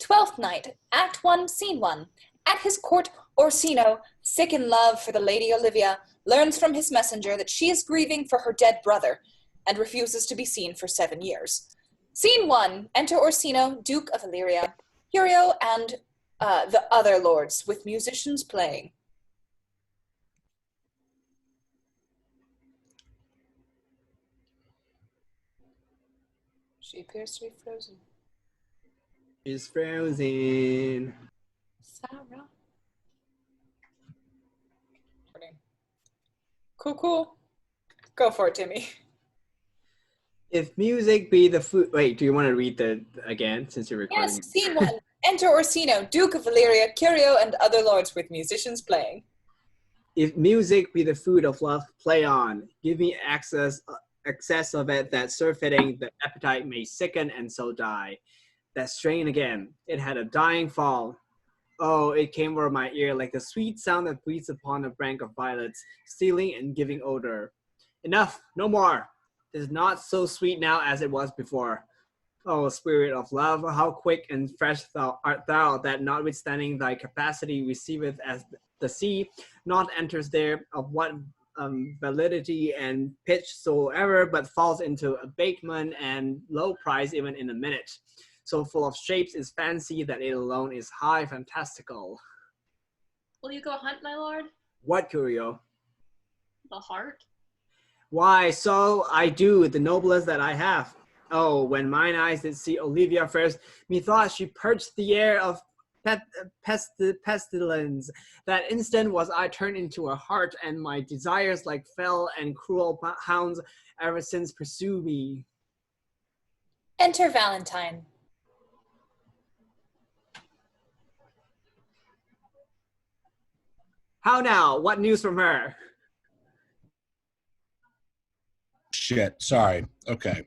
Twelfth Night, Act 1, Scene 1. At his court, Orsino, sick in love for the Lady Olivia, learns from his messenger that she is grieving for her dead brother, and refuses to be seen for 7 years. Scene 1. Enter Orsino, Duke of Illyria, Curio, and the other lords, with musicians playing. She appears to be frozen. She's frozen. Sarah. Cool. Go for it, Timmy. If music be the food... Wait, do you want to read the again, since you're recording? Yes, Scene 1. Enter Orsino, Duke of Illyria, Curio, and other lords with musicians playing. If music be the food of love, play on. Give me excess of it, that surfeiting the appetite may sicken and so die. That strain again, it had a dying fall. Oh, it came over my ear like the sweet sound that breathes upon a bank of violets, stealing and giving odor. Enough, no more. It is not so sweet now as it was before. Oh, spirit of love, how quick and fresh art thou, that notwithstanding thy capacity receiveth as the sea, not enters there of what validity and pitch soever, but falls into abatement and low price even in a minute. So full of shapes is fancy that it alone is high fantastical. Will you go hunt, my lord? What, Curio? The heart? Why, so I do, the noblest that I have. Oh, when mine eyes did see Olivia first, methought she purged the air of pestilence. That instant was I turned into a hart, and my desires like fell and cruel hounds ever since pursue me. Enter Valentine. How now? What news from her? Shit, sorry. Okay.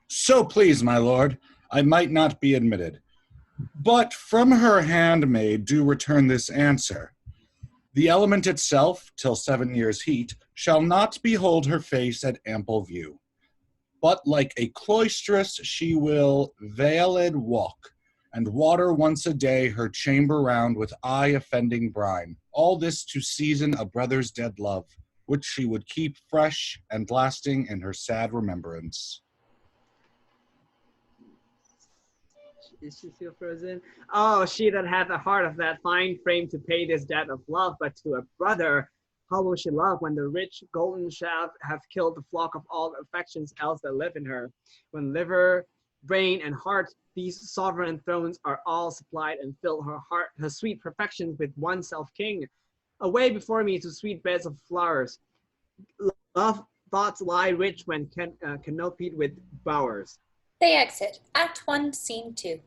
So please, my lord, I might not be admitted. But from her handmaid do return this answer. The element itself, till 7 years' heat, shall not behold her face at ample view. But like a cloistress she will veiled walk, and water once a day her chamber round with eye-offending brine. All this to season a brother's dead love, which she would keep fresh and lasting in her sad remembrance. Is she still frozen? Oh, she that hath a heart of that fine frame to pay this debt of love, but to a brother, how will she love when the rich golden shaft have killed the flock of all affections else that live in her? When liver, brain, and heart, these sovereign thrones are all supplied, and fill her heart, her sweet perfections with one self-king. Away before me to sweet beds of flowers. Love thoughts lie rich when canopied with bowers. They exit. Act 1, Scene 2.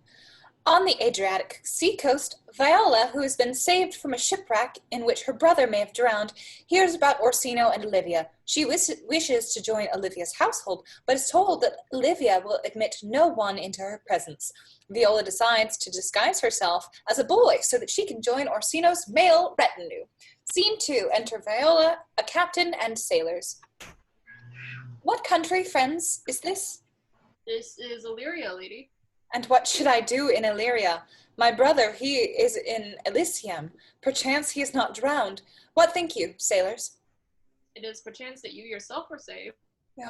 On the Adriatic sea coast, Viola, who has been saved from a shipwreck in which her brother may have drowned, hears about Orsino and Olivia. She wishes to join Olivia's household, but is told that Olivia will admit no one into her presence. Viola decides to disguise herself as a boy so that she can join Orsino's male retinue. Scene 2. Enter Viola, a captain, and sailors. What country, friends, is this? This is Illyria, lady. And what should I do in Illyria? My brother, he is in Elysium. Perchance he is not drowned. What think you, sailors? It is perchance that you yourself were saved.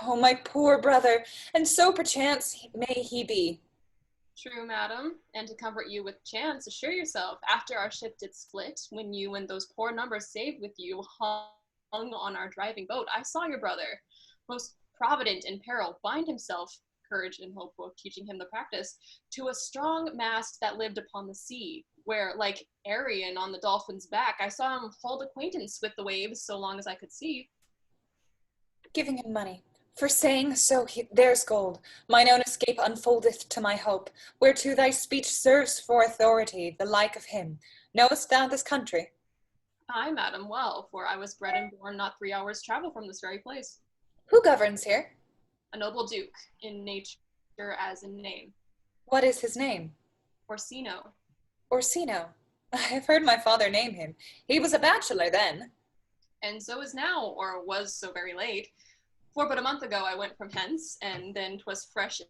Oh, my poor brother, and so perchance may he be. True, madam, and to comfort you with chance, assure yourself, after our ship did split, when you and those poor numbers saved with you hung on our driving boat, I saw your brother, most provident in peril, bind himself, courage and hope of teaching him the practice, to a strong mast that lived upon the sea, where, like Arion on the dolphin's back, I saw him hold acquaintance with the waves so long as I could see. Giving him money. For saying so, there's gold. Mine own escape unfoldeth to my hope, whereto thy speech serves for authority, the like of him. Knowest thou this country? Aye, madam, well, for I was bred and born not 3 hours' travel from this very place. Who governs here? A noble duke, in nature as in name. What is his name? Orsino. Orsino. I have heard my father name him. He was a bachelor then. And so is now, or was so very late. For but a month ago I went from hence, and then 'twas fresh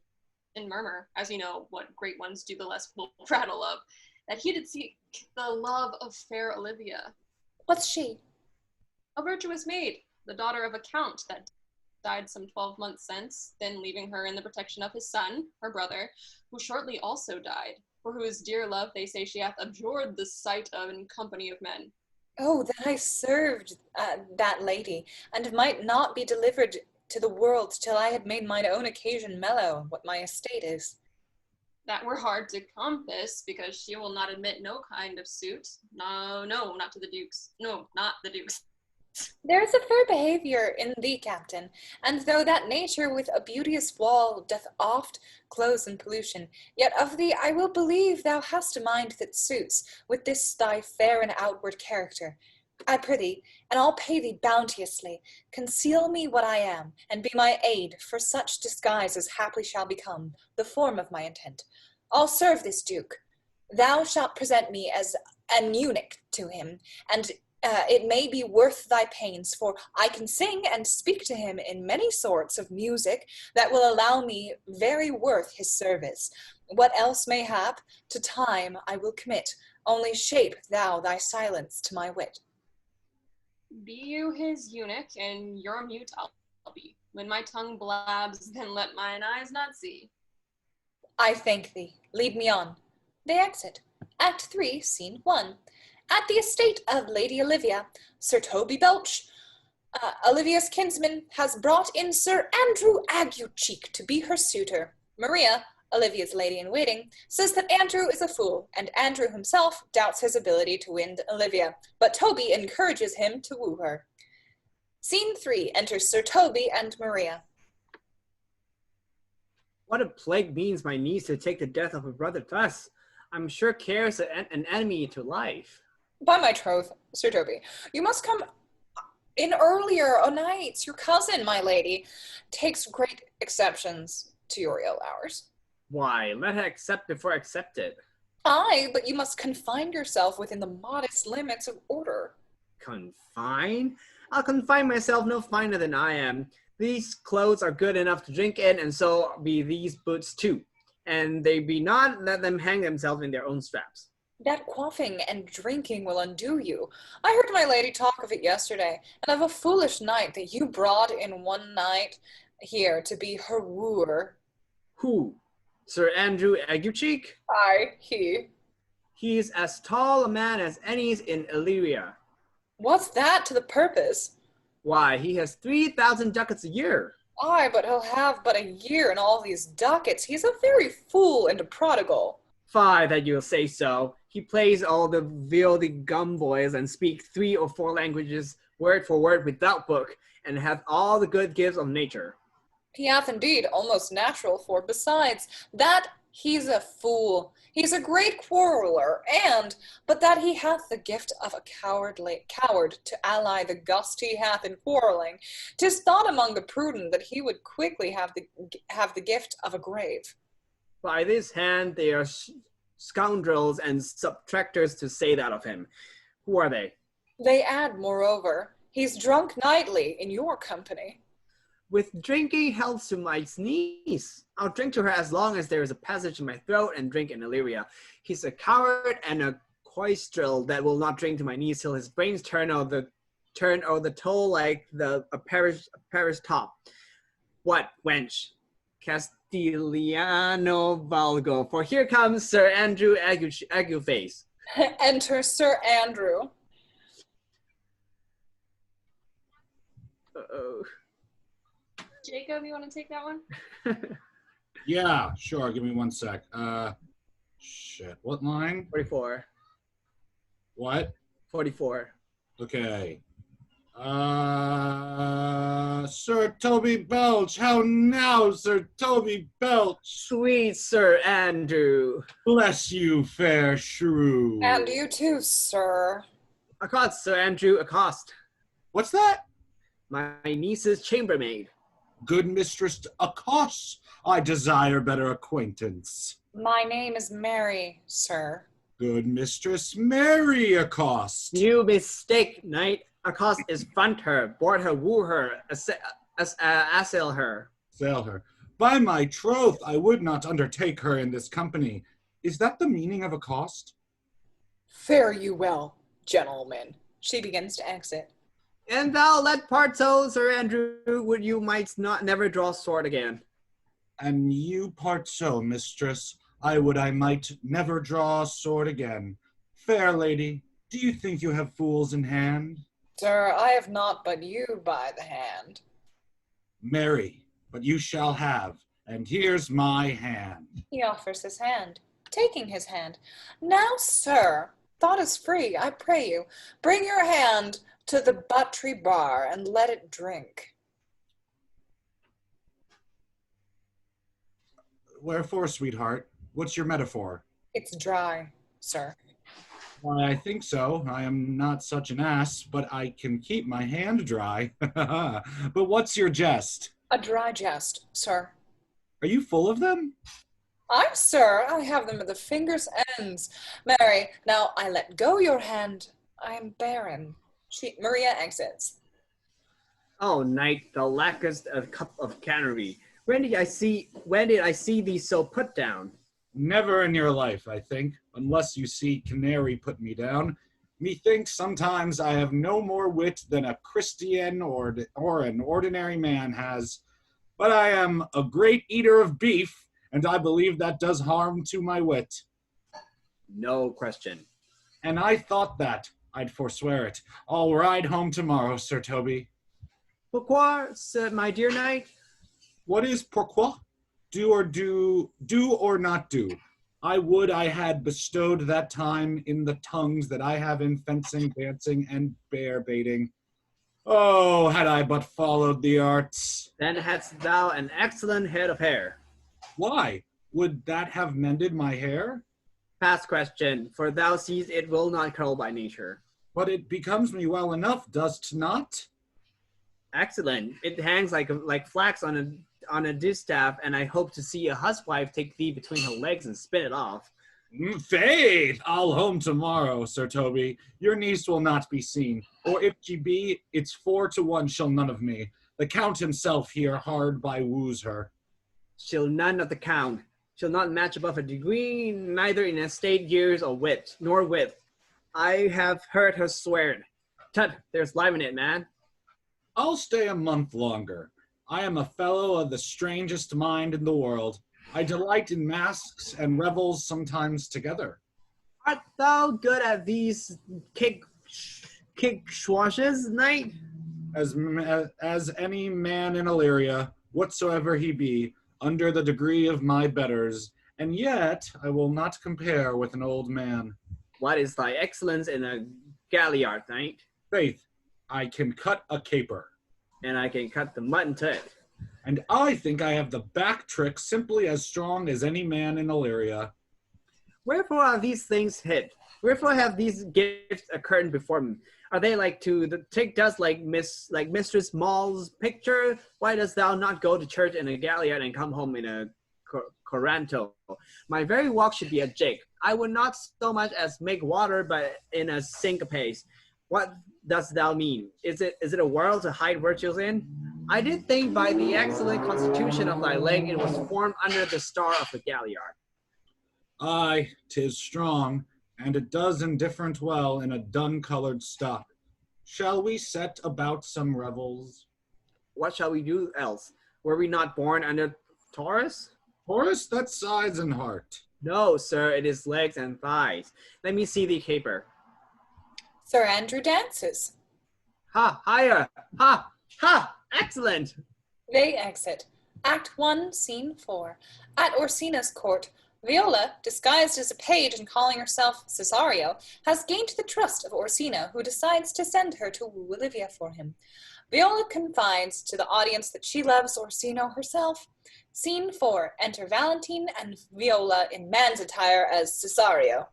and murmur, as you know, what great ones do the less will prattle of, that he did seek the love of fair Olivia, What's she? a virtuous maid, the daughter of a count that died some 12 months since, then leaving her in the protection of his son, her brother, who shortly also died, for whose dear love they say she hath abjured the sight of in company of men. Oh, that I served that lady, and might not be delivered to the world till I had made mine own occasion mellow what my estate is. That were hard to compass, because she will not admit no kind of suit. No, no, not to the dukes. No, not the dukes. There is a fair behaviour in thee, captain, and though that nature with a beauteous wall doth oft close in pollution, yet of thee I will believe thou hast a mind that suits with this thy fair and outward character. I prithee, and I'll pay thee bounteously, conceal me what I am, and be my aid for such disguise as haply shall become the form of my intent. I'll serve this duke. Thou shalt present me as an eunuch to him, and it may be worth thy pains, for I can sing and speak to him in many sorts of music that will allow me very worth his service. What else may hap, to time I will commit, only shape thou thy silence to my wit. Be you his eunuch, and your mute I'll be. When my tongue blabs, then let mine eyes not see. I thank thee. Lead me on. They exit. Act 3, Scene 1. At the estate of Lady Olivia, Sir Toby Belch, Olivia's kinsman, has brought in Sir Andrew Aguecheek to be her suitor. Maria, Olivia's lady-in-waiting, says that Andrew is a fool, and Andrew himself doubts his ability to win Olivia, but Toby encourages him to woo her. Scene 3 enters Sir Toby and Maria. What a plague means my niece to take the death of her brother thus? I'm sure cares an enemy to life. By my troth, Sir Toby, you must come in earlier o' nights. Your cousin, my lady, takes great exceptions to your ill hours. Why, let her accept before accepted. Aye, but you must confine yourself within the modest limits of order. Confine? I'll confine myself no finer than I am. These clothes are good enough to drink in, and so be these boots too. And they be not let them hang themselves in their own straps. That quaffing and drinking will undo you. I heard my lady talk of it yesterday, and of a foolish knight that you brought in one night here to be her wooer. Who? Sir Andrew Aguecheek? Aye, he. He's as tall a man as any in Illyria. What's that to the purpose? Why, he has 3,000 ducats a year. Aye, but he'll have but a year and all these ducats. He's a very fool and a prodigal. Fie that you'll say so. He plays all the wieldy gumboys and speaks 3 or 4 languages word for word without book, and hath all the good gifts of nature. He hath indeed almost natural, for besides that he's a fool. He's a great quarreller, but that he hath the gift of a coward to ally the gust he hath in quarrelling. 'Tis thought among the prudent that he would quickly have the gift of a grave. By this hand they are scoundrels and subtractors to say that of him. Who are they? They add, moreover, he's drunk nightly in your company. With drinking health to my niece. I'll drink to her as long as there is a passage in my throat and drink in Illyria. He's a coward and a coistrel that will not drink to my niece till his brains turn o' the toll like a parish top. What, wench? Castigliano Valgo, for here comes Sir Andrew Agueface. Enter Sir Andrew. Uh-oh. Jacob, you want to take that one? Yeah, sure. Give me one sec. Shit. What line? 44. What? 44. Okay. Sir Toby Belch. How now, Sir Toby Belch? Sweet Sir Andrew. Bless you, fair shrew. And you too, sir. Accost, Sir Andrew, accost. What's that? My niece's chambermaid. Good mistress, accost. I desire better acquaintance. My name is Mary, sir. Good mistress, Mary accost. You mistake, knight. Accost is front her, board her, woo her, assail her. Sail her. By my troth, I would not undertake her in this company. Is that the meaning of a cost? Fare you well, gentlemen. She begins to exit. And thou let part so, Sir Andrew, would you might not never draw sword again. And you part so, mistress. I would I might never draw sword again. Fair lady, do you think you have fools in hand? Sir, I have not but you by the hand. Marry, but you shall have, and here's my hand. He offers his hand, taking his hand. Now, sir, thought is free, I pray you. Bring your hand to the buttery bar and let it drink. Wherefore, sweetheart? What's your metaphor? It's dry, sir. Why, I think so. I am not such an ass, but I can keep my hand dry. But what's your jest? A dry jest, sir. Are you full of them? Aye, sir, I have them at the fingers' ends. Mary, now I let go your hand. I am barren. Maria exits. Oh, knight, thou lackest a cup of canary. When did I see thee so put down? Never in your life, I think, unless you see canary put me down. Methinks sometimes I have no more wit than a Christian or an ordinary man has. But I am a great eater of beef, and I believe that does harm to my wit. No question. And I thought that. I'd forswear it. I'll ride home tomorrow, Sir Toby. Pourquoi, my dear knight? What is pourquoi? Do or not do. I would I had bestowed that time in the tongues that I have in fencing, dancing, and bear baiting. Oh, had I but followed the arts. Then hadst thou an excellent head of hair. Why? Would that have mended my hair? Past question, for thou seest it will not curl by nature. But it becomes me well enough, does't not? Excellent. It hangs like flax on a distaff, and I hope to see a huswife take thee between her legs and spin it off. Faith, I'll home tomorrow, Sir Toby. Your niece will not be seen, or if she be, it's 4-1 she'll none of me. The Count himself here hard by woos her. She'll none of the Count. She'll not match above a degree, neither in estate years or wit, nor width. I have heard her swear. Tut, there's life in it, man. I'll stay a month longer. I am a fellow of the strangest mind in the world. I delight in masks and revels sometimes together. Art thou good at these kick swashes, knight? As any man in Illyria, whatsoever he be, under the degree of my betters, and yet I will not compare with an old man. What is thy excellence in a galliard, knight? Faith, I can cut a caper. And I can cut the mutton to it. And I think I have the back trick simply as strong as any man in Illyria. Wherefore are these things hid? Wherefore have these gifts occurred before me? Are they like to take dust like Mistress Mall's picture? Why dost thou not go to church in a galliard and come home in a coranto? My very walk should be a jig. I would not so much as make water, but in a syncopace. What dost thou mean? Is it a world to hide virtues in? I did think by the excellent constitution of thy leg it was formed under the star of the galliard. Aye, 'tis strong, and it does indifferent well in a dun-colored stock. Shall we set about some revels? What shall we do else? Were we not born under Taurus? Taurus, that's sides and heart. No, sir, it is legs and thighs. Let me see the caper. Sir Andrew dances. Ha, higher! Ha, ha! Excellent! They exit. Act 1, Scene 4. At Orsina's court, Viola, disguised as a page and calling herself Cesario, has gained the trust of Orsino, who decides to send her to woo Olivia for him. Viola confides to the audience that she loves Orsino herself. Scene 4. Enter Valentine and Viola in man's attire as Cesario.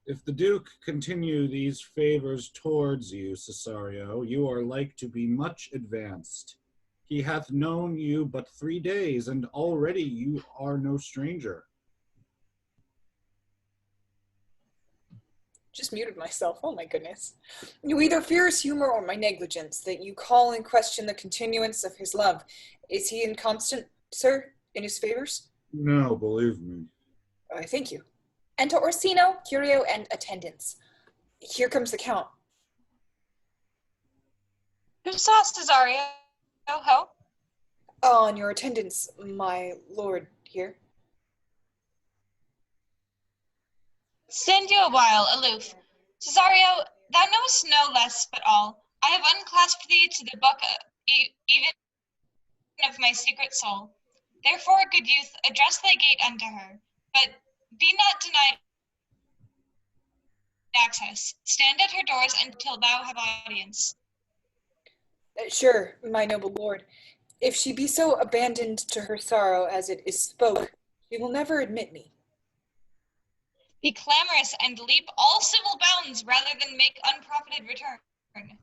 If the Duke continue these favors towards you, Cesario, you are like to be much advanced. He hath known you but 3 days, and already you are no stranger. just muted myself. Oh my goodness. You either fear his humor or my negligence, that you call in question the continuance of his love. Is he inconstant, sir, in his favors? No, believe me. I thank you. And to Orsino, Curio, and attendants. Here comes the count. Who saw Cesario? Ho? On your attendance, my lord here. Stand you a while, aloof. Cesario, thou knowest no less but all. I have unclasped thee to the book even of my secret soul. Therefore, good youth, address thy gate unto her, but be not denied access. Stand at her doors until thou have audience. Sure, my noble lord. If she be so abandoned to her sorrow as it is spoke, she will never admit me. Be clamorous and leap all civil bounds rather than make unprofited return.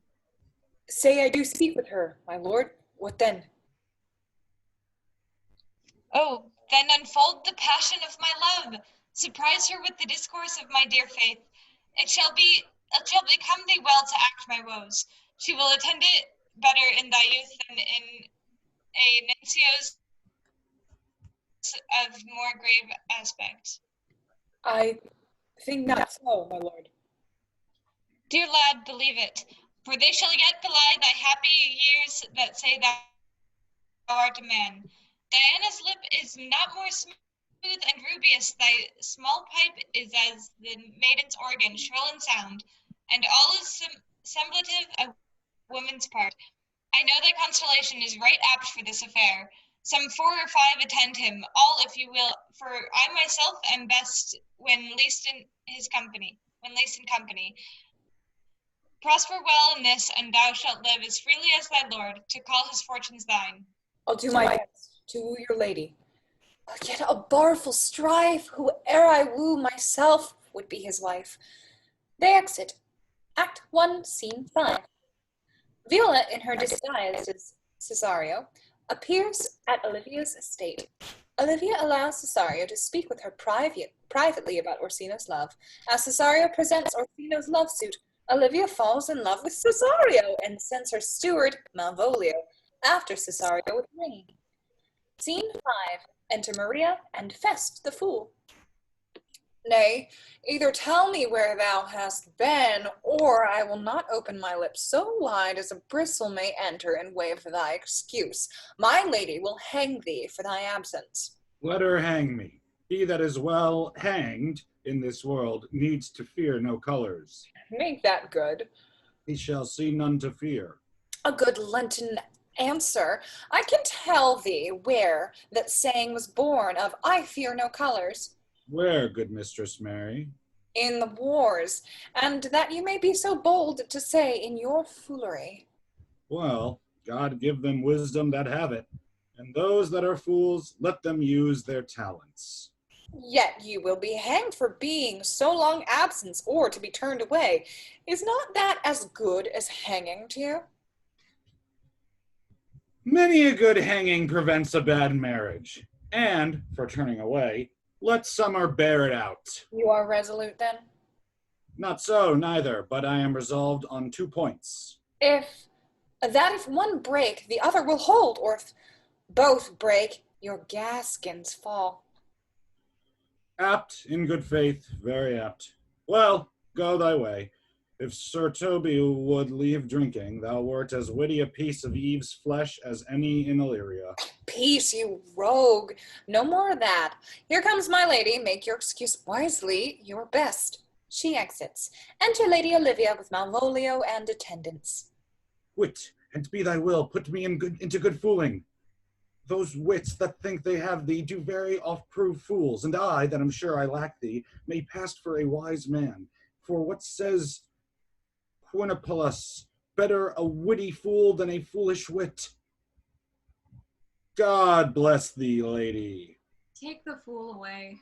Say I do speak with her, my lord. What then? Oh, then unfold the passion of my love. Surprise her with the discourse of my dear faith. It shall become thee well to act my woes. She will attend it better in thy youth than in a nuncio's of more grave aspect. I think not so, my lord. Dear lad, believe it, for they shall yet belie thy happy years that say thou art a man. Diana's lip is not more smooth and rubious, thy small pipe is as the maiden's organ, shrill and sound, and all is semblative of woman's part. I know thy constellation is right apt for this affair. Some 4 or 5 attend him, all if you will, for I myself am best when least in company. Prosper well in this, and thou shalt live as freely as thy lord, to call his fortunes thine. I'll do my best to woo your lady. Yet a barful strife, whoe'er I woo myself would be his wife. They exit. Act 1, Scene 5. Viola, in her disguise as Cesario, appears at Olivia's estate. Olivia allows Cesario to speak with her privately about Orsino's love. As Cesario presents Orsino's love suit, Olivia falls in love with Cesario and sends her steward, Malvolio, after Cesario with ring. Scene 5. Enter Maria and Fest the fool. Nay, either tell me where thou hast been, or I will not open my lips so wide as a bristle may enter and waive thy excuse. My lady will hang thee for thy absence. Let her hang me. He that is well hanged in this world needs to fear no colors. Make that good. He shall see none to fear. A good Lenten answer. I can tell thee where that saying was born of I fear no colors. Where, good Mistress Mary? In the wars, and that you may be so bold to say in your foolery. Well, God give them wisdom that have it, and those that are fools, let them use their talents. Yet you will be hanged for being so long absent or to be turned away. Is not that as good as hanging to you? Many a good hanging prevents a bad marriage, and, for turning away, let summer bear it out. You are resolute then? Not so, neither, but I am resolved on 2 points. If one break, the other will hold, or if both break, your gaskins fall. Apt, in good faith, very apt. Well, go thy way. If Sir Toby would leave drinking, thou wert as witty a piece of Eve's flesh as any in Illyria. Peace, you rogue. No more of that. Here comes my lady. Make your excuse wisely, your best. She exits. Enter Lady Olivia with Malvolio and attendants. Wit, and be thy will, put me into good fooling. Those wits that think they have thee do very oft prove fools, and I, that am sure I lack thee, may pass for a wise man. For what says Quinipulus, better a witty fool than a foolish wit. God bless thee, lady. Take the fool away.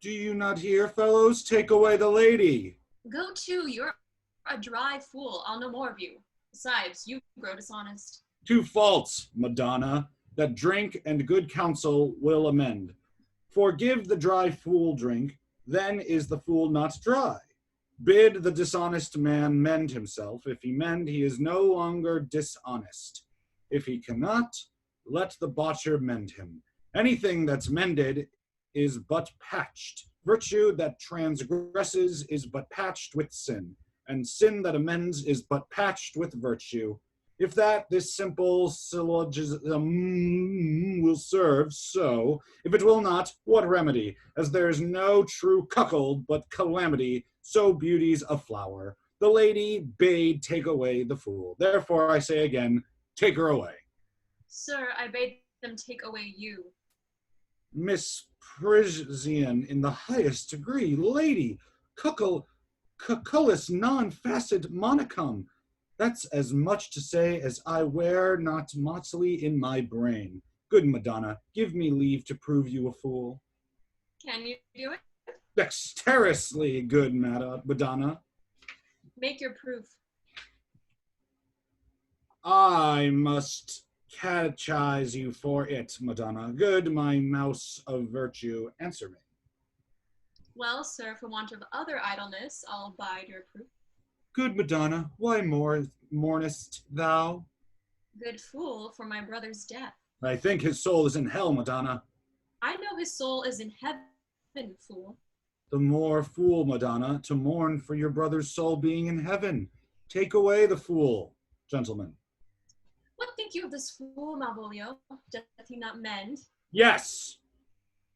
Do you not hear, fellows? Take away the lady. Go to, you're a dry fool. I'll know more of you. Besides, you grow dishonest. 2 faults, Madonna, that drink and good counsel will amend. Forgive the dry fool drink, then is the fool not dry. Bid the dishonest man mend himself. If he mend, he is no longer dishonest. If he cannot, let the botcher mend him. Anything that's mended is but patched. Virtue that transgresses is but patched with sin, and sin that amends is but patched with virtue. If that, this simple syllogism will serve, so. If it will not, what remedy? As there is no true cuckold but calamity, so beauty's a flower. The lady bade take away the fool. Therefore I say again, take her away. Sir, I bade them take away you. Misprision in the highest degree. Lady, cuculus non facit monicum. That's as much to say as I wear not motley in my brain. Good Madonna, give me leave to prove you a fool. Can you do it? Dexterously, good Madonna. Make your proof. I must catechize you for it, Madonna. Good, my mouse of virtue, answer me. Well, sir, for want of other idleness, I'll abide your proof. Good Madonna, why mournest thou? Good fool, for my brother's death. I think his soul is in hell, Madonna. I know his soul is in heaven, fool. The more fool, Madonna, to mourn for your brother's soul being in heaven. Take away the fool, gentlemen. What think you of this fool, Malvolio? Doth he not mend? Yes,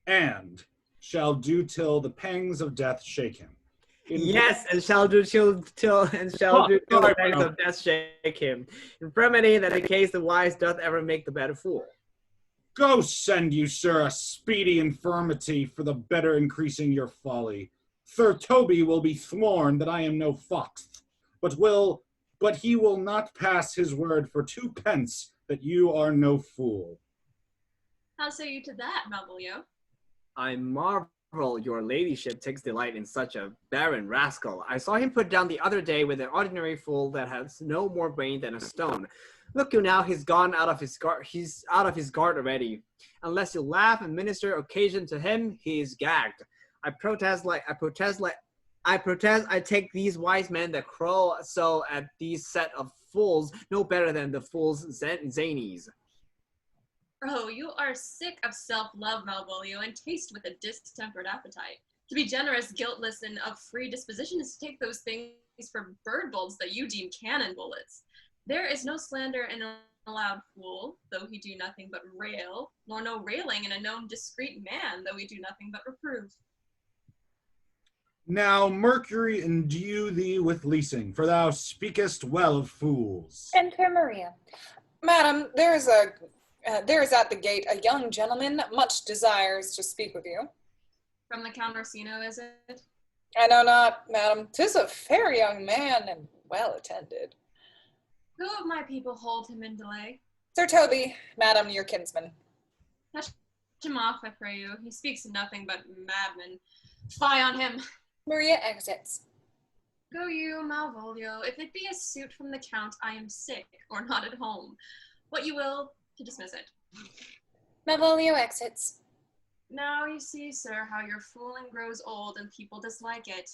and shall do till the pangs of death shake him. Yes, and shall do till the pangs of death shake him. Infirmity that in case the wise doth ever make the better fool. Go send you, sir, a speedy infirmity for the better increasing your folly. Sir Toby will be sworn that I am no fox, but he will not pass his word for 2 pence that you are no fool. How say you to that, Malvolio? I marvel your ladyship takes delight in such a barren rascal. I saw him put down the other day with an ordinary fool that has no more brain than a stone. Look you now, he's gone out of his guard. He's out of his guard already. Unless you laugh and minister occasion to him, he is gagged. I protest. I take these wise men that crow so at these set of fools no better than the fools zanies. Oh, you are sick of self-love, Malvolio, and taste with a distempered appetite. To be generous, guiltless, and of free disposition is to take those things for bird bolts that you deem cannon bullets. There is no slander in a loud fool, though he do nothing but rail, nor no railing in a known discreet man, though he do nothing but reprove. Now Mercury endue thee with leasing, for thou speakest well of fools. Enter Maria. Madam, there is at the gate a young gentleman that much desires to speak with you. From the Count Orsino, is it? I know not, madam. 'Tis a fair young man and well attended. Who of my people hold him in delay? Sir Toby, madam, your kinsman. Touch him off, I pray you. He speaks nothing but madmen. Fie on him. Maria exits. Go you, Malvolio. If it be a suit from the Count, I am sick, or not at home. What you will, to dismiss it. Malvolio exits. Now you see, sir, how your fooling grows old and people dislike it.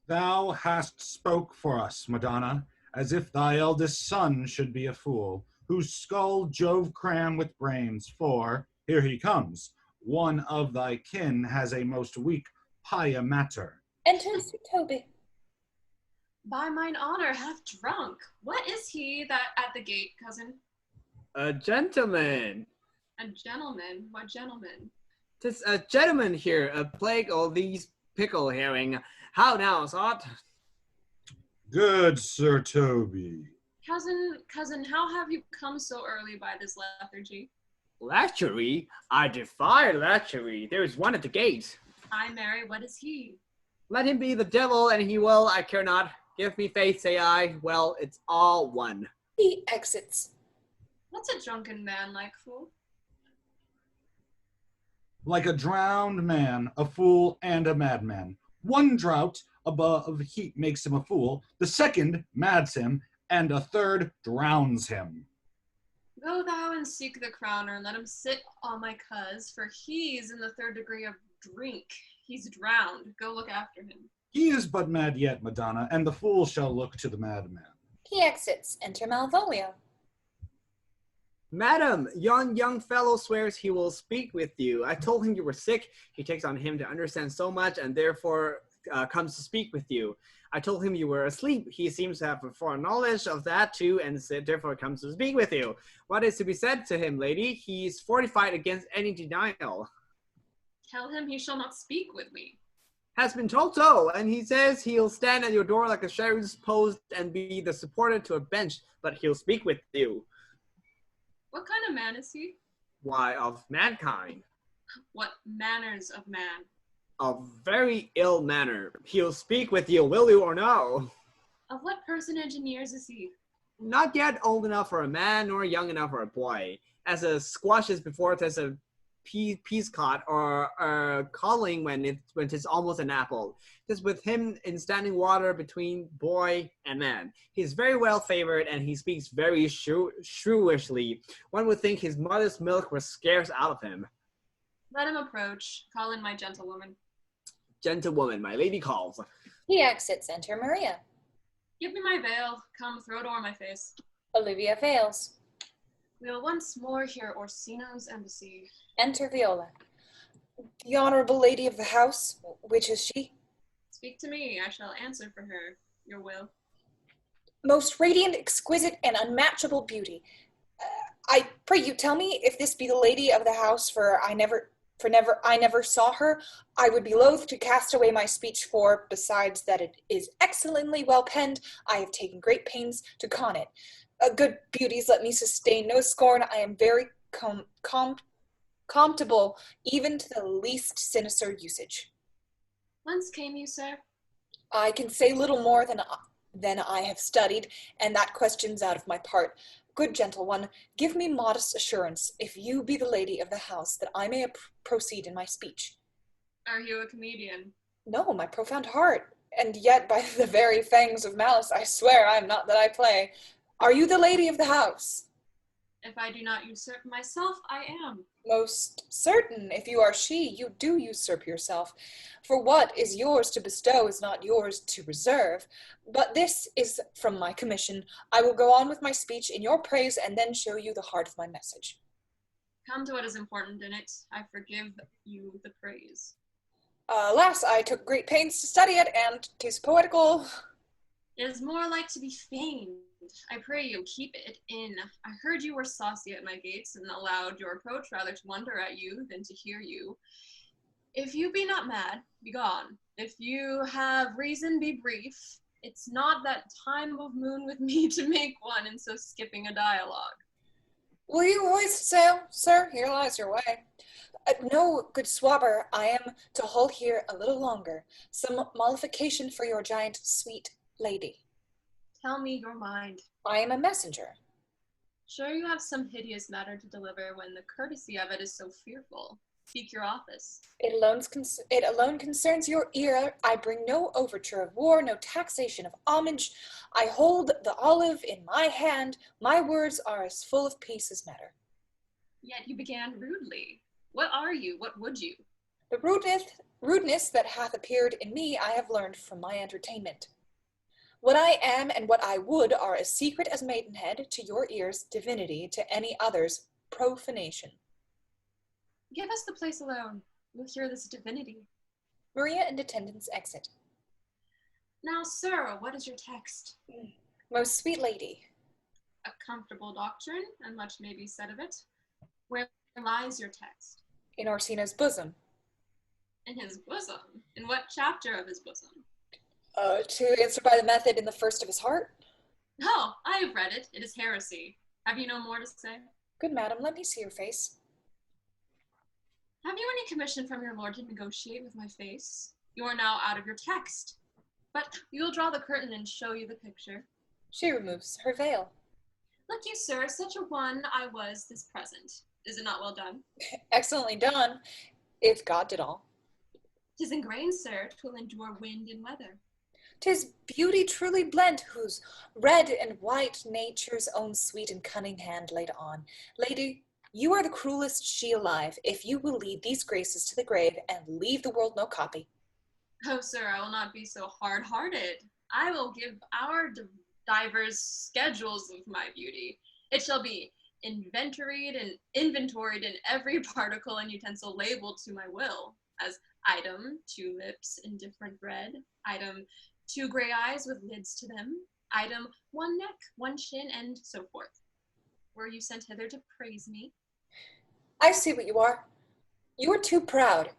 Thou hast spoke for us, Madonna, as if thy eldest son should be a fool, whose skull Jove cram with brains, for, here he comes, one of thy kin has a most weak pia mater. Enter Sir Toby. By mine honor, half drunk. What is he that at the gate, cousin? A gentleman. A gentleman? What gentleman? 'Tis a gentleman here, a plague all these pickle herring. How now, sot? Good Sir Toby. Cousin, how have you come so early by this lethargy? Lechery? I defy lechery. There is one at the gate. Ay, Mary, what is he? Let him be the devil, and he will, I care not. Give me faith, say I. Well, it's all one. He exits. What's a drunken man like, fool? Like a drowned man, a fool, and a madman. One draught above heat makes him a fool, the second mads him, and a third drowns him. Go thou and seek the crowner, and let him sit on my cuz, for he's in the 3rd degree of drink. He's drowned. Go look after him. He is but mad yet, Madonna, and the fool shall look to the madman. He exits. Enter Malvolio. Madam, yon young fellow swears he will speak with you. I told him you were sick. He takes on him to understand so much and therefore comes to speak with you. I told him you were asleep. He seems to have a foreknowledge of that too and therefore comes to speak with you. What is to be said to him, lady? He's fortified against any denial. Tell him he shall not speak with me. Has been told so, and he says he'll stand at your door like a sheriff's post and be the supporter to a bench, but he'll speak with you. What kind of man is he? Why, of mankind. What manners of man? Of very ill manner. He'll speak with you, will you or no? Of what personage in years is he? Not yet old enough for a man, nor young enough for a boy. As a squash is before it as a peascod, or calling when it's almost an apple. Just with him in standing water between boy and man. He's very well favored, and he speaks very shrewishly. One would think his mother's milk was scarce out of him. Let him approach. Call in my gentlewoman. Gentlewoman, my lady calls. He exits. Enter Maria. Give me my veil. Come, throw it o'er my face. Olivia veils. We'll once more hear Orsino's embassy. Enter Viola. The honorable lady of the house, which is she? Speak to me. I shall answer for her. Your will. Most radiant, exquisite, and unmatchable beauty. I pray you tell me if this be the lady of the house, for I never saw her. I would be loath to cast away my speech, for, besides that it is excellently well penned, I have taken great pains to con it. Good beauties, let me sustain no scorn. I am very compatible, even to the least sinister usage. Whence came you, sir? I can say little more than I have studied, and that question's out of my part. Good gentle one, give me modest assurance, if you be the lady of the house, that I may proceed in my speech. Are you a comedian? No, my profound heart, and yet by the very fangs of malice, I swear I am not that I play. Are you the lady of the house? If I do not usurp myself, I am. Most certain, if you are she, you do usurp yourself. For what is yours to bestow is not yours to reserve. But this is from my commission. I will go on with my speech in your praise and then show you the heart of my message. Come to what is important in it. I forgive you the praise. Alas, I took great pains to study it, and 'tis poetical. It is more like to be feigned. I pray you, keep it in. I heard you were saucy at my gates, and allowed your approach rather to wonder at you than to hear you. If you be not mad, be gone. If you have reason, be brief. It's not that time of moon with me to make one, and so skipping a dialogue. Will you hoist sail, sir? Here lies your way. No, good swabber, I am to hold here a little longer. Some mollification for your giant sweet lady. Tell me your mind. I am a messenger. Sure you have some hideous matter to deliver when the courtesy of it is so fearful. Speak your office. It alone concerns your ear. I bring no overture of war, no taxation of homage. I hold the olive in my hand. My words are as full of peace as matter. Yet you began rudely. What are you? What would you? The rudeness that hath appeared in me I have learned from my entertainment. What I am and what I would are as secret as maidenhead to your ears, divinity to any other's profanation. Give us the place alone. We'll hear this divinity. Maria and attendants exit. Now, sir, what is your text? Most sweet lady. A comfortable doctrine, and much may be said of it. Where lies your text? In Orsino's bosom. In his bosom? In what chapter of his bosom? To answer by the method in the first of his heart. Oh, I have read it. It is heresy. Have you no more to say? Good madam, let me see your face. Have you any commission from your lord to negotiate with my face? You are now out of your text. But we will draw the curtain and show you the picture. She removes her veil. Look you, sir, such a one I was this present. Is it not well done? Excellently done, if God did all. 'Tis ingrained, sir, 'twill endure wind and weather. 'Tis beauty truly blent, whose red and white nature's own sweet and cunning hand laid on. Lady, You are the cruelest she alive, if you will lead these graces to the grave and leave the world no copy. Oh, sir, I will not be so hard-hearted. I will give our divers schedules of my beauty. It shall be inventoried in every particle and utensil labeled to my will, as item, 2 lips in different red, item, 2 gray eyes with lids to them, item, 1 neck, 1 chin, and so forth. Were you sent hither to praise me? I see what you are. You are too proud.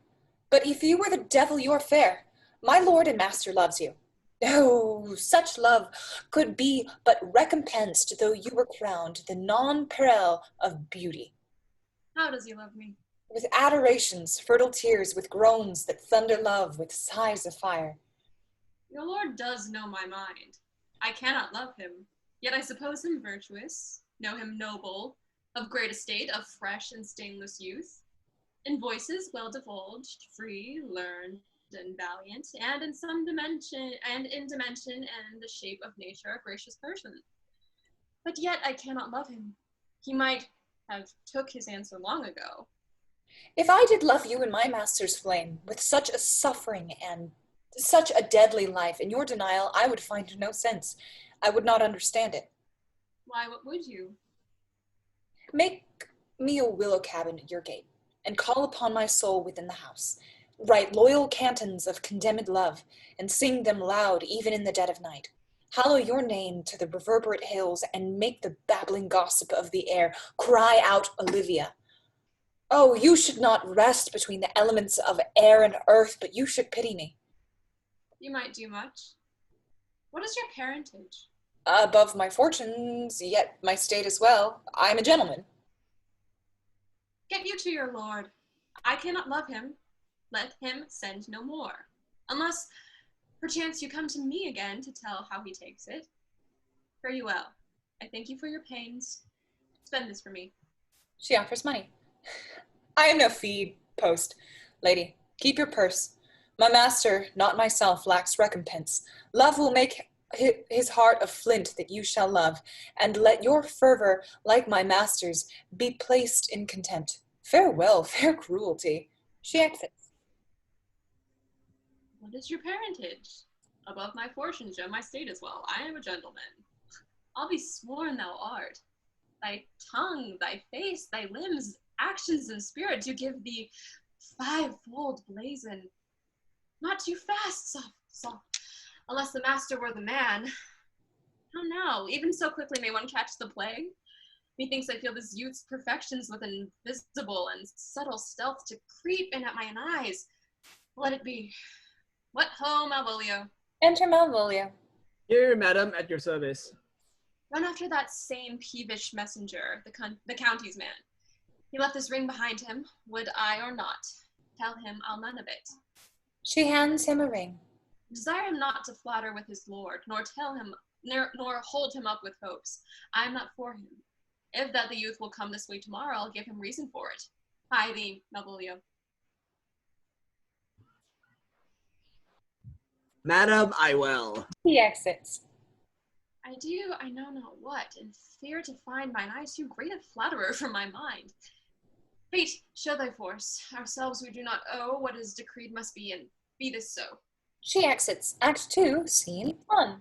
But if you were the devil, you are fair. My lord and master loves you. Oh, such love could be but recompensed though you were crowned the nonpareil of beauty. How does he love me? With adorations, fertile tears, with groans that thunder love, with sighs of fire. Your lord does know my mind. I cannot love him, yet I suppose him virtuous, know him noble, of great estate, of fresh and stainless youth, in voices well divulged, free, learned, and valiant, and in some dimension, and the shape of nature, a gracious person. But yet I cannot love him. He might have took his answer long ago. If I did love you in my master's flame, with such a suffering and such a deadly life, in your denial I would find no sense. I would not understand it. Why, what would you? Make me a willow cabin at your gate, and call upon my soul within the house. Write loyal cantons of condemned love, and sing them loud even in the dead of night. Hallow your name to the reverberate hills, and make the babbling gossip of the air cry out Olivia. Oh, you should not rest between the elements of air and earth, but you should pity me. You might do much. What is your parentage? Above my fortunes, yet my state as well. I am a gentleman. Get you to your lord. I cannot love him. Let him send no more. Unless, perchance, you come to me again to tell how he takes it. Fare you well. I thank you for your pains. Spend this for me. She offers money. I am no fee post. Lady, keep your purse. My master, not myself, lacks recompense. Love will make his heart of flint that you shall love, and let your fervor, like my master's, be placed in contempt. Farewell, fair cruelty. She exits. What is your parentage? Above my fortunes, show my state as well. I am a gentleman. I'll be sworn thou art. Thy tongue, thy face, thy limbs, actions, and spirit do give thee 5-fold blazon. Not too fast, soft. Unless the master were the man. How now? Even so quickly may one catch the plague? Methinks I feel this youth's perfections with invisible and subtle stealth to creep in at mine eyes. Let it be. What ho, Malvolio? Enter Malvolio. Here, madam, at your service. Run after that same peevish messenger, the county's man. He left this ring behind him, would I or not. Tell him I'll none of it. She hands him a ring. Desire him not to flatter with his lord, nor tell him, nor hold him up with hopes. I am not for him. If that the youth will come this way tomorrow, I'll give him reason for it. Hie thee, Malvolio. Madam, I will. He exits. I do, I know not what, and fear to find mine eyes too great a flatterer for my mind. Fate, show thy force. Ourselves we do not owe, what is decreed must be, and be this so. She exits. Act 2, Scene 1.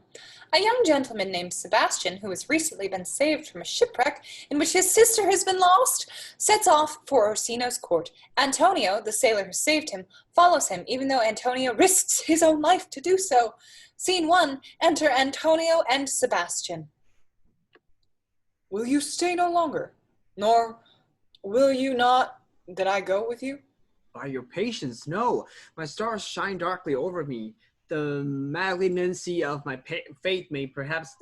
A young gentleman named Sebastian, who has recently been saved from a shipwreck in which his sister has been lost, sets off for Orsino's court. Antonio, the sailor who saved him, follows him, even though Antonio risks his own life to do so. Scene 1. Enter Antonio and Sebastian. Will you stay no longer? Nor will you not that I go with you? By your patience, no. My stars shine darkly over me. The malignancy of my fate may perhaps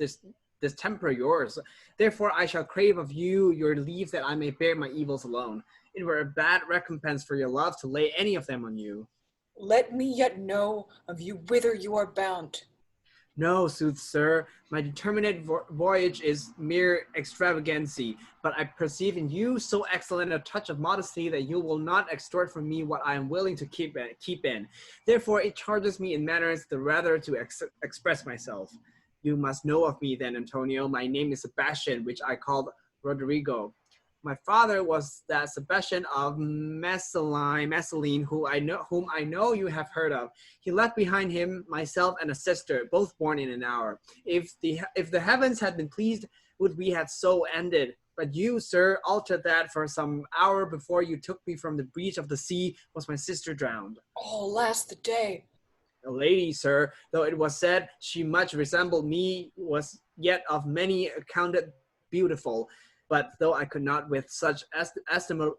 distemper yours. Therefore I shall crave of you your leave that I may bear my evils alone. It were a bad recompense for your love to lay any of them on you. Let me yet know of you whither you are bound. No, sooth sir, my determinate voyage is mere extravagancy, but I perceive in you so excellent a touch of modesty that you will not extort from me what I am willing to keep in. Therefore it charges me in manners the rather to express myself. You must know of me then, Antonio. My name is Sebastian, which I called Rodrigo. My father was that Sebastian of Messalene, whom I know you have heard of. He left behind him myself and a sister, both born in an hour. If the heavens had been pleased, would we had so ended. But you, sir, altered that, for some hour before you took me from the breach of the sea was my sister drowned. Oh, alas the day. A lady, sir, though it was said she much resembled me, was yet of many accounted beautiful. But though I could not with such estimable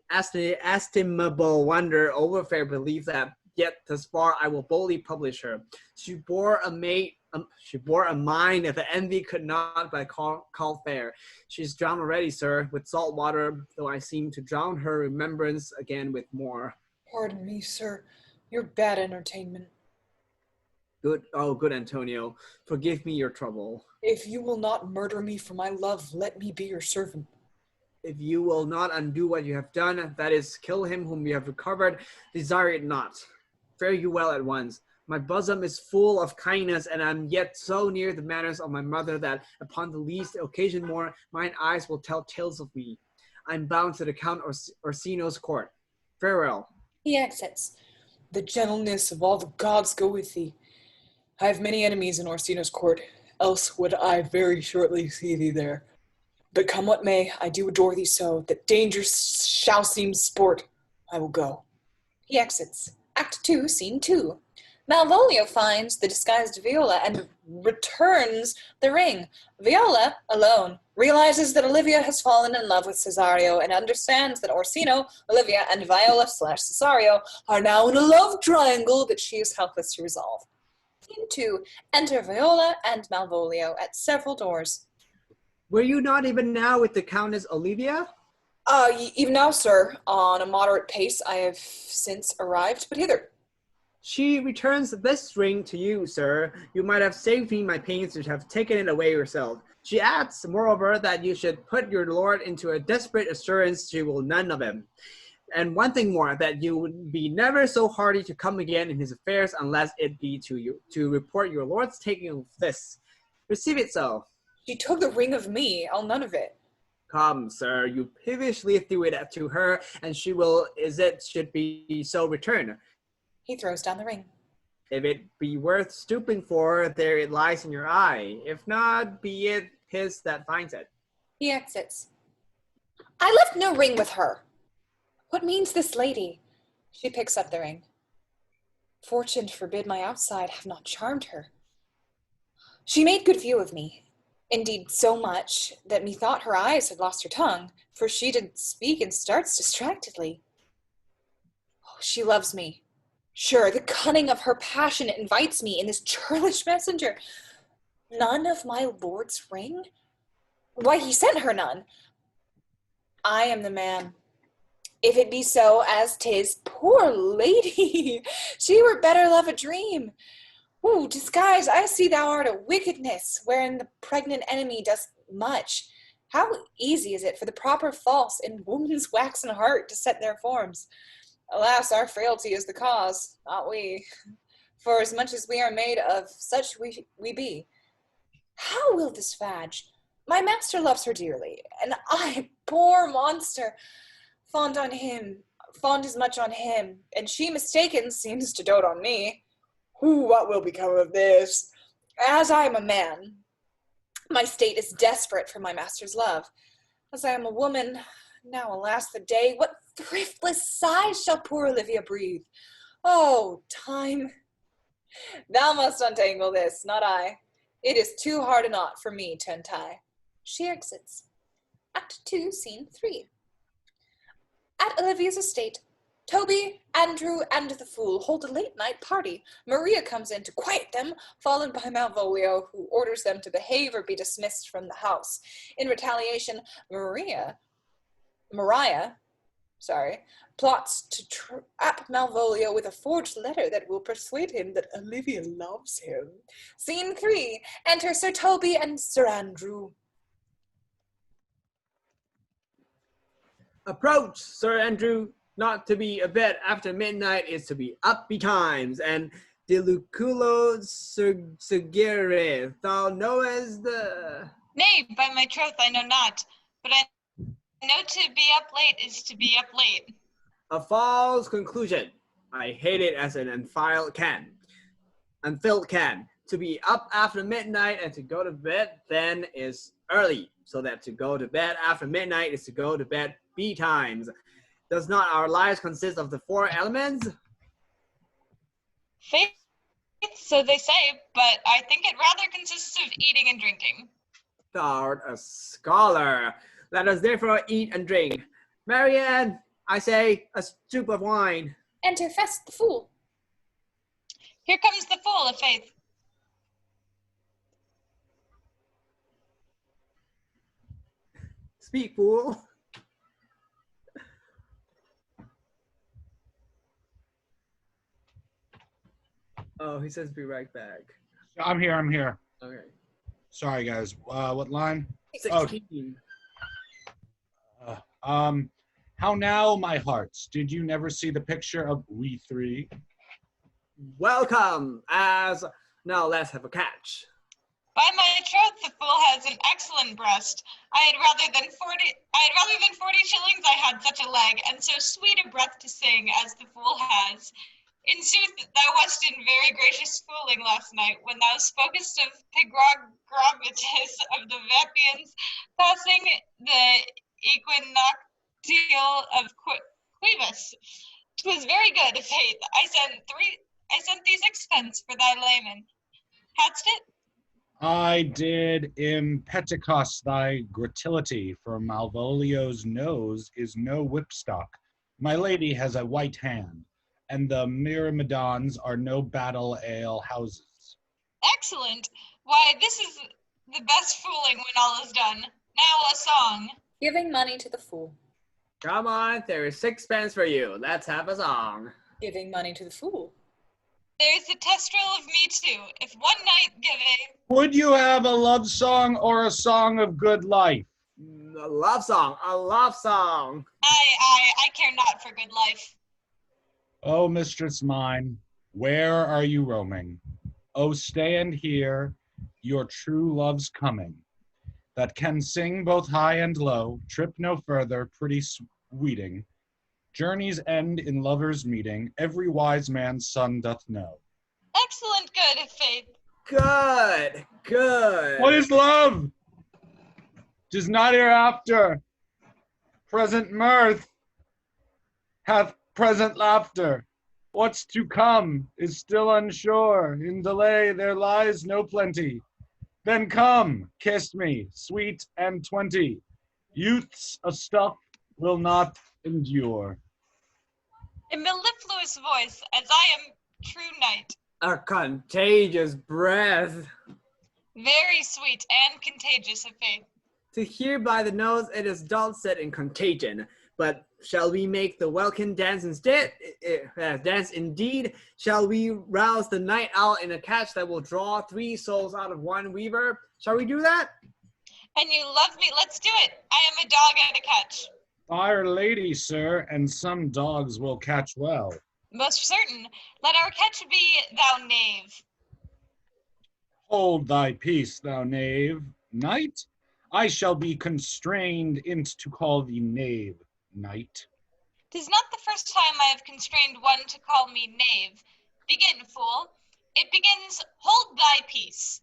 wonder overfair believe that, yet thus far I will boldly publish her. She bore a mind that the envy could not but call fair. She is drowned already, sir, with salt water, though I seem to drown her remembrance again with more. Pardon me, sir. Your bad entertainment. Good Antonio, forgive me your trouble. If you will not murder me for my love, let me be your servant. If you will not undo what you have done, that is, kill him whom you have recovered, desire it not. Fare you well at once. My bosom is full of kindness, and I am yet so near the manners of my mother that upon the least occasion more, mine eyes will tell tales of me. I am bound to the Count Orsino's court. Farewell. He exits. The gentleness of all the gods go with thee. I have many enemies in Orsino's court, else would I very shortly see thee there. But come what may, I do adore thee so, that danger shall seem sport. I will go. He exits. Act 2, Scene 2. Malvolio finds the disguised Viola and returns the ring. Viola, alone, realizes that Olivia has fallen in love with Cesario and understands that Orsino, Olivia, and Viola/Cesario are now in a love triangle that she is helpless to resolve. Scene 2. Enter Viola and Malvolio at several doors. Were you not even now with the Countess Olivia? Even now, sir, on a moderate pace, I have since arrived, but hither. She returns this ring to you, sir. You might have saved me my pains to have taken it away yourself. She adds, moreover, that you should put your lord into a desperate assurance she will none of him. And one thing more, that you would be never so hearty to come again in his affairs unless it be to report your lord's taking of this. Receive it so. She took the ring of me, I'll none of it. Come, sir, you peevishly threw it to her, and she will, should be so return. He throws down the ring. If it be worth stooping for, there it lies in your eye. If not, be it his that finds it. He exits. I left no ring with her. What means this lady? She picks up the ring. Fortune forbid my outside have not charmed her. She made good view of me. Indeed, so much that methought her eyes had lost her tongue, for she did speak and starts distractedly. Oh, she loves me. Sure, the cunning of her passion invites me in this churlish messenger. None of my lord's ring? Why, he sent her none. I am the man. If it be so as 'tis, poor lady, she were better love a dream. Ooh, disguise, I see thou art a wickedness, wherein the pregnant enemy does much. How easy is it for the proper false in woman's waxen heart to set their forms? Alas, our frailty is the cause, not we. For as much as we are made of, such we be. How will this fadge? My master loves her dearly, and I, poor monster, fond as much on him, and she mistaken seems to dote on me. What will become of this? As I am a man, my state is desperate for my master's love. As I am a woman, now alas the day, what thriftless sighs shall poor Olivia breathe? Oh, time, thou must untangle this, not I. It is too hard a knot for me to untie. She exits. Act 2, Scene 3. At Olivia's estate, Toby, Andrew, and the fool hold a late-night party. Maria comes in to quiet them, followed by Malvolio, who orders them to behave or be dismissed from the house. In retaliation, Mariah, plots to trap Malvolio with a forged letter that will persuade him that Olivia loves him. Scene 3. Enter Sir Toby and Sir Andrew. Approach, Sir Andrew. Not to be a bed after midnight is to be up betimes, and deluculo surgere, thou knowest the... Nay, by my troth I know not, but I know to be up late is to be up late. A false conclusion. I hate it as an unfiled can. Unfilled can. To be up after midnight and to go to bed then is early. So that to go to bed after midnight is to go to bed betimes. Does not our lives consist of the four elements? Faith, so they say, but I think it rather consists of eating and drinking. Thou art a scholar. Let us therefore eat and drink. Marianne, I say, a stoup of wine. Enter Fest the Fool. Here comes the fool of Faith. Speak, fool. Oh, he says be right back. I'm here. Okay. Sorry, guys. What line? 16. How now, my hearts? Did you never see the picture of we three? Welcome, as now let's have a catch. By my troth, the fool has an excellent breast. I had rather than 40 shillings I had such a leg, and so sweet a breath to sing as the fool has. In sooth, thou wast in very gracious fooling last night, when thou spokest of Pigrogravitus of the Vapians, passing the equinoctial of Quibus. 'Twas very good, faith. I sent thee sixpence for thy layman. Hadst it? I did impeticus thy gratility, for Malvolio's nose is no whipstock. My lady has a white hand, and the myrmidons are no battle ale houses. Excellent. Why, this is the best fooling when all is done. Now a song. Giving money to the fool. Come on, there is sixpence for you. Let's have a song. Giving money to the fool. There's the testril of me too. If one night giving. Would you have a love song or a song of good life? A love song, a love song. I care not for good life. Oh, mistress mine, where are you roaming? Oh, stand here, your true love's coming, that can sing both high and low, trip no further, pretty sweeting. Journeys end in lovers' meeting, every wise man's son doth know. Excellent good, faith. Good, good. What is love? 'Tis not hereafter. Present mirth hath present laughter. What's to come is still unsure. In delay there lies no plenty. Then come, kiss me, sweet and 20. Youth's a stuff will not endure. A mellifluous voice, as I am true knight. A contagious breath. Very sweet and contagious of faith. To hear by the nose, it is dulcet and contagion. But shall we make the welkin dance instead? Dance indeed. Shall we rouse the night owl in a catch that will draw 3 souls out of 1 weaver? Shall we do that? And you love me, let's do it. I am a dog at a catch. Fire lady, sir, and some dogs will catch well. Most certain. Let our catch be, thou knave. Hold thy peace, thou knave. Knight, I shall be constrained in't to call thee knave, knight. 'Tis not the first time I have constrained one to call me knave. Begin, fool. It begins, hold thy peace.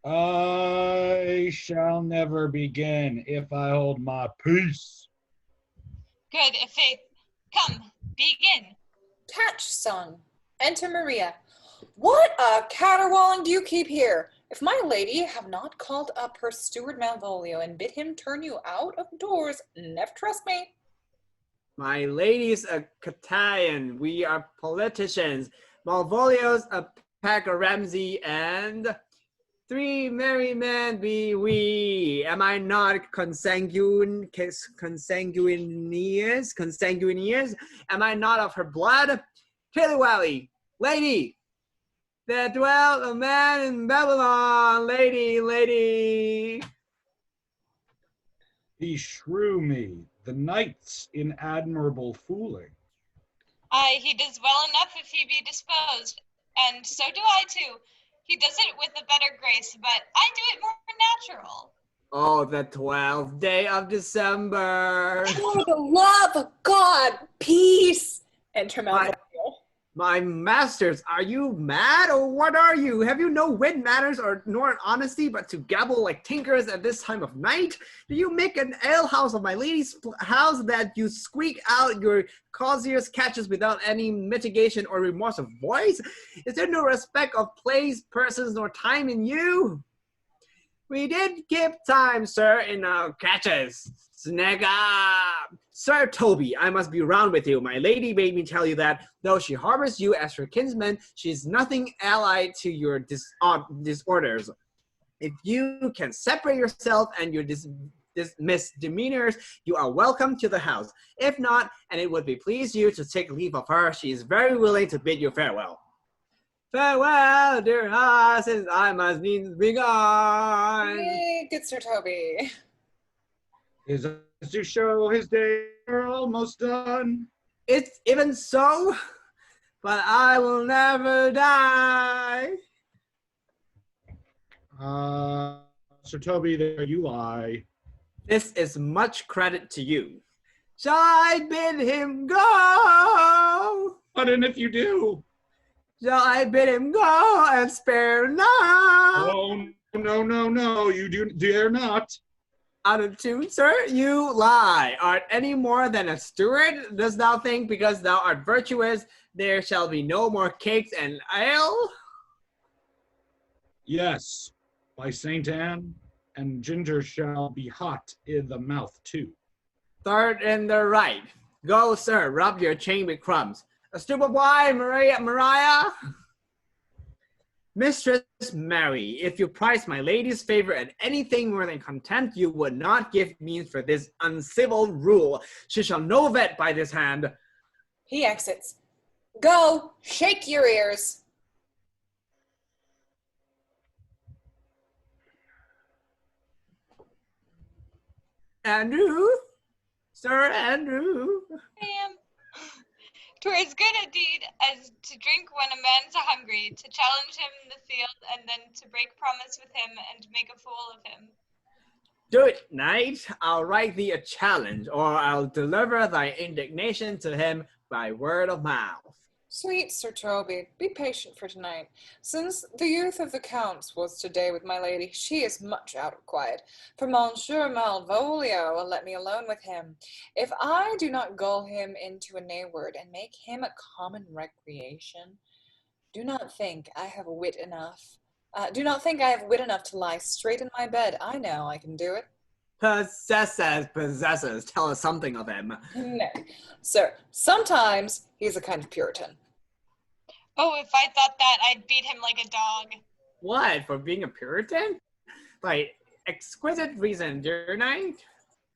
I shall never begin if I hold my peace. Good, faith. Come, begin. Catch sung. Enter Maria. What a caterwauling do you keep here? If my lady have not called up her steward Malvolio and bid him turn you out of doors, never trust me. My lady's a Catalan. We are politicians. Malvolio's a Pacaramzi, and 3 merry men be we. Am I not consanguineous? Am I not of her blood? Tilly, lady, there dwelt a man in Babylon, lady. Beshrew me, the knight's in admirable fooling. Aye, he does well enough if he be disposed, and so do I too. He does it with a better grace, but I do it more natural. Oh, the 12th day of December. For the love of God, peace! Enter My, Malvolio. my masters, are you mad or what are you? Have you no wit manners or nor an honesty but to gabble like tinkers at this time of night? Do you make an alehouse of my lady's house that you squeak out your causier's catches without any mitigation or remorse of voice? Is there no respect of place, persons, nor time in you? We did keep time, sir, in our catches. Snag up! Sir Toby, I must be round with you. My lady bade me tell you that, though she harbors you as her kinsman, she is nothing allied to your disorders. If you can separate yourself and your misdemeanors, you are welcome to the house. If not, and it would be please you to take leave of her, she is very willing to bid you farewell. Farewell, dear heart, since I must needs be gone. Yay, good Sir Toby. His eyes to show his days are almost done. It's even so, but I will never die. Sir Toby, there you lie. This is much credit to you. Shall I bid him go? But and if you do? Shall I bid him go and spare none? Oh, no, you dare not. Out of tune, sir, you lie. Art any more than a steward? Dost thou think because thou art virtuous, there shall be no more cakes and ale? Yes, by Saint Anne, and ginger shall be hot in the mouth too. Third in the right. Go, sir, rub your chain with crumbs. A stoup of wine, Maria. Mistress Mary, if you prize my lady's favor at anything more than contempt, you would not give means for this uncivil rule. She shall know vet by this hand. He exits. Go, shake your ears. Andrew? Sir Andrew? Ma'am. 'Twere as good a deed as to drink when a man's hungry, to challenge him in the field, and then to break promise with him and make a fool of him. Do it, knight. I'll write thee a challenge, or I'll deliver thy indignation to him by word of mouth. Sweet Sir Toby, be patient for tonight. Since the youth of the Count's was today with my lady, she is much out of quiet. For Monsieur Malvolio will let me alone with him. If I do not gull him into a nay word and make him a common recreation, do not think I have wit enough. Do not think I have wit enough to lie straight in my bed. I know I can do it. Possesses. Tell us something of him. Nay, sir, sometimes he's a kind of Puritan. Oh, if I thought that, I'd beat him like a dog. What, for being a Puritan? By exquisite reason, dear knight?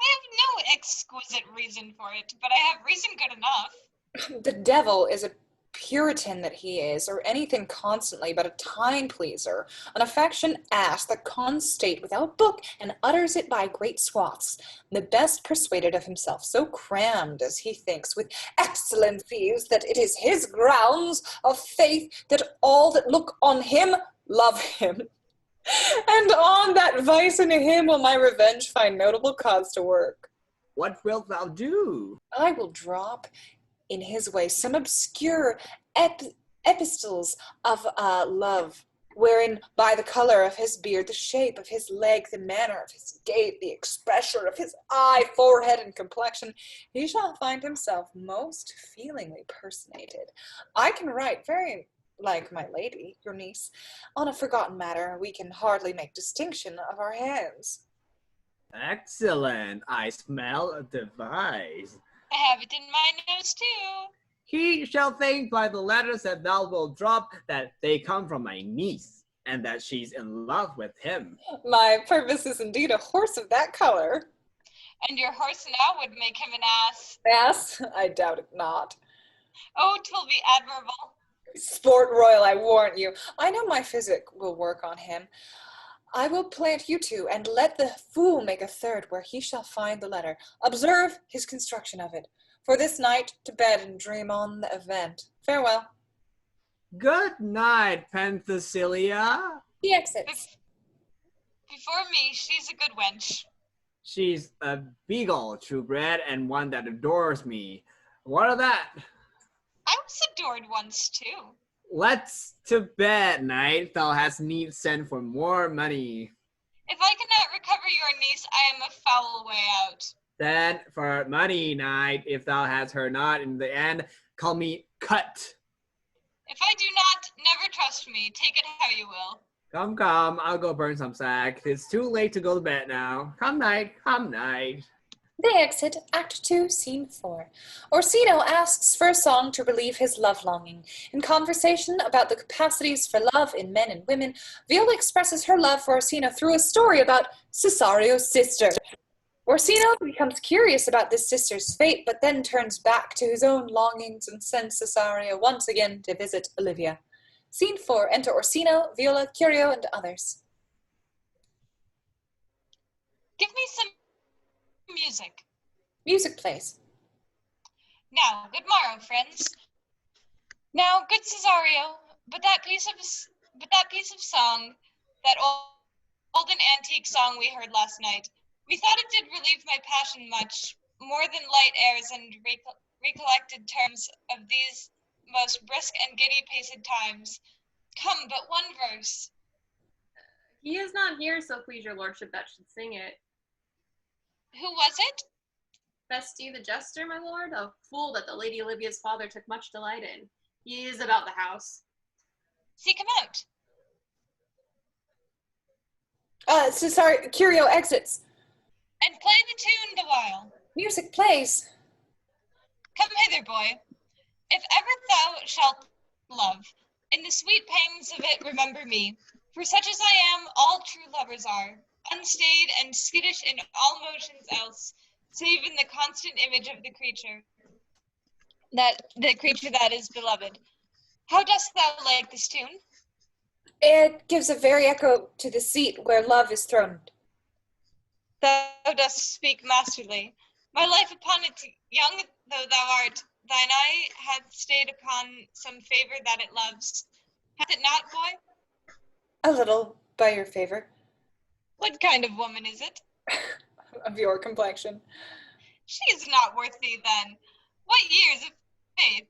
I have no exquisite reason for it, but I have reason good enough. The devil is a Puritan that he is, or anything constantly but a time pleaser, an affection ass that cons state without book and utters it by great swaths, the best persuaded of himself, so crammed as he thinks with excellencies that it is his grounds of faith that all that look on him love him. And on that vice in him will my revenge find notable cause to work. What wilt thou do? I will drop in his way some obscure epistles of love, wherein by the color of his beard, the shape of his leg, the manner of his gait, the expression of his eye, forehead, and complexion, he shall find himself most feelingly personated. I can write very like my lady, your niece. On a forgotten matter, we can hardly make distinction of our hands. Excellent. I smell a device. I have it in my nose too. He shall think by the letters that thou wilt drop that they come from my niece, and that she's in love with him. My purpose is indeed a horse of that color. And your horse now would make him an ass. Ass? I doubt it not. Oh, 'twill be admirable. Sport royal, I warrant you. I know my physic will work on him. I will plant you two, and let the fool make a third, where he shall find the letter. Observe his construction of it. For this night, to bed and dream on the event. Farewell. Good night, Penthesilea. He exits. Before me, she's a good wench. She's a beagle, true bred, and one that adores me. What of that? I was adored once, too. Let's to bed, knight. Thou hast need send for more money. If I cannot recover your niece, I am a foul way out. Then for money, knight, if thou hast her not in the end, call me cut. If I do not, never trust me. Take it how you will. Come, I'll go burn some sack. It's too late to go to bed now. Come, night. They exit Act 2, Scene 4. Orsino asks for a song to relieve his love longing. In conversation about the capacities for love in men and women, Viola expresses her love for Orsino through a story about Cesario's sister. Orsino becomes curious about this sister's fate, but then turns back to his own longings and sends Cesario once again to visit Olivia. Scene 4. Enter Orsino, Viola, Curio, and others. Give me some music. Music plays. Now, good morrow, friends. Now, good Cesario, but that piece of song, that old and antique song we heard last night, we thought it did relieve my passion much, more than light airs and recollected terms of these most brisk and giddy-paced times. Come, but one verse. He is not here, so please your lordship that should sing it. Who was it? Festi the jester, my lord, a fool that the Lady Olivia's father took much delight in. He is about the house. Seek him out. Curio exits. And play the tune the while. Music plays. Come hither, boy. If ever thou shalt love, in the sweet pangs of it remember me. For such as I am, all true lovers are, unstayed and skittish in all motions else, save in the constant image of the creature that is beloved. How dost thou like this tune? It gives a very echo to the seat where love is throned. Thou dost speak masterly. My life upon it, young though thou art, thine eye hath stayed upon some favor that it loves. Hath it not, boy? A little, by your favor. What kind of woman is it? Of your complexion. She is not worth thee, then. What years of faith?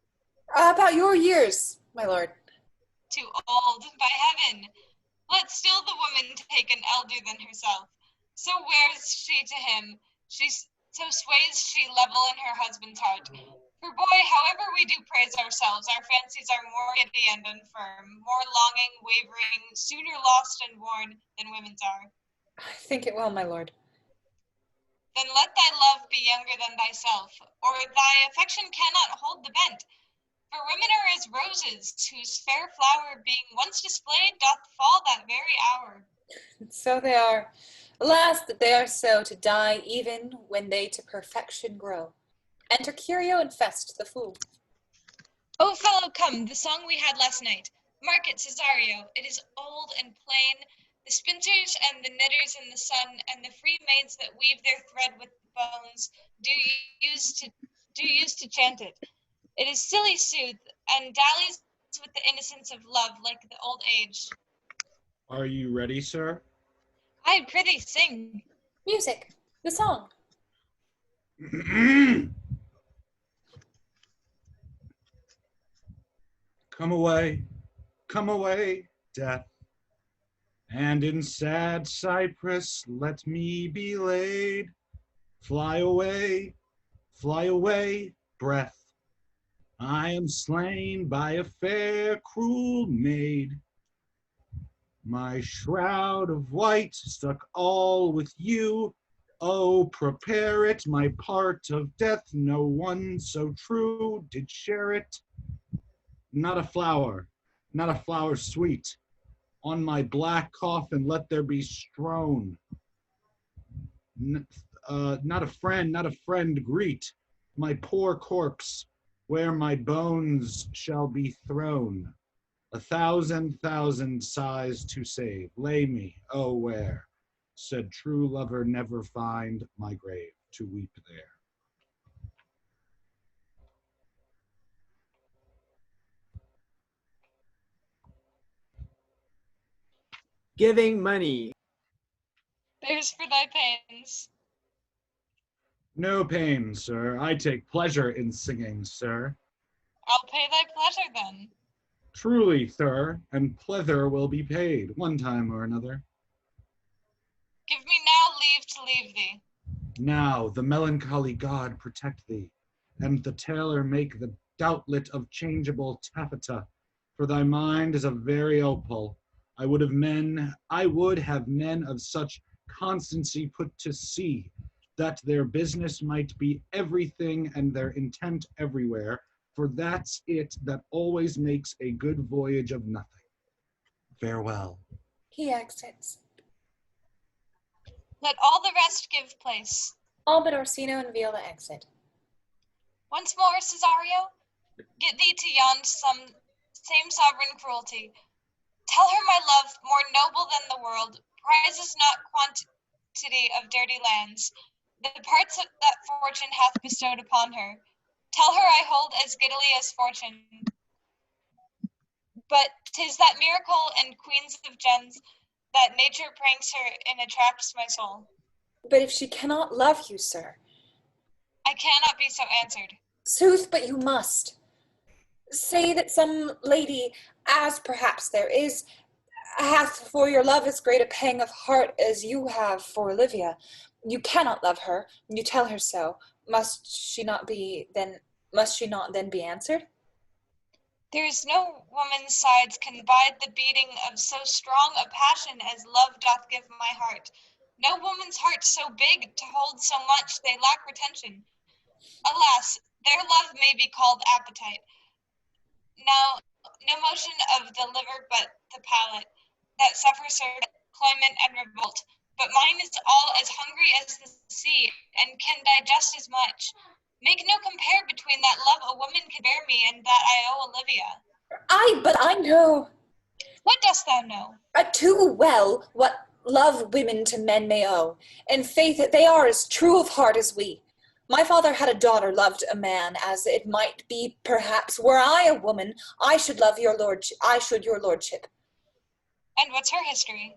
About your years, my lord. Too old, by heaven. Let still the woman take an elder than herself. So wears she to him, so sways she level in her husband's heart. For boy, however we do praise ourselves, our fancies are more giddy and infirm, more longing, wavering, sooner lost and worn than women's are. I think it well, my lord. Then let thy love be younger than thyself, or thy affection cannot hold the bent. For women are as roses, whose fair flower being once displayed doth fall that very hour. So they are. Alas, that they are so to die even when they to perfection grow. Enter Curio and Fest, the fool. O fellow, come, the song we had last night. Mark it, Cesario, it is old and plain. The spincers and the knitters in the sun, and the free maids that weave their thread with the bones, do use to chant it. It is silly sooth, and dallies with the innocence of love, like the old age. Are you ready, sir? I prithee sing. Music, the song. Come away, death, and in sad cypress let me be laid. Fly away, breath. I am slain by a fair, cruel maid. My shroud of white stuck all with you. Oh, prepare it, my part of death. No one so true did share it. Not a flower sweet. On my black coffin let there be strown. Not a friend greet my poor corpse, where my bones shall be thrown. 1,000 sighs to save. Lay me, oh where, said true lover, never find my grave to weep there. Giving money. There's for thy pains. No pain, sir. I take pleasure in singing, sir. I'll pay thy pleasure then. Truly, sir, and pleather will be paid, one time or another. Give me now leave to leave thee. Now the melancholy god protect thee, and the tailor make the doubtlet of changeable taffeta, for thy mind is a very opal. I would have men of such constancy put to sea, that their business might be everything and their intent everywhere, for that's it that always makes a good voyage of nothing. Farewell. He exits. Let all the rest give place. All but Orsino and Viola exit. Once more, Cesario, get thee to yond some same sovereign cruelty. Tell her my love, more noble than the world, prizes not quantity of dirty lands, the parts that fortune hath bestowed upon her. Tell her I hold as giddily as fortune. But 'tis that miracle and queens of gems that nature pranks her and attracts my soul. But if she cannot love you, sir. I cannot be so answered. Sooth, but you must. Say that some lady, as perhaps there is, hath for your love as great a pang of heart as you have for Olivia. You cannot love her, you tell her so. Must she not then be answered? There is no woman's sides can bide the beating of so strong a passion as love doth give my heart. No woman's heart so big to hold so much they lack retention. Alas, their love may be called appetite. Now, no motion of the liver but the palate, that suffers her climate and revolt. But mine is all as hungry as the sea, and can digest as much. Make no compare between that love a woman can bear me and that I owe Olivia. But I know. What dost thou know? Too well what love women to men may owe. In faith, they are as true of heart as we. My father had a daughter loved a man, as it might be, perhaps, were I a woman, I should your lordship. And what's her history?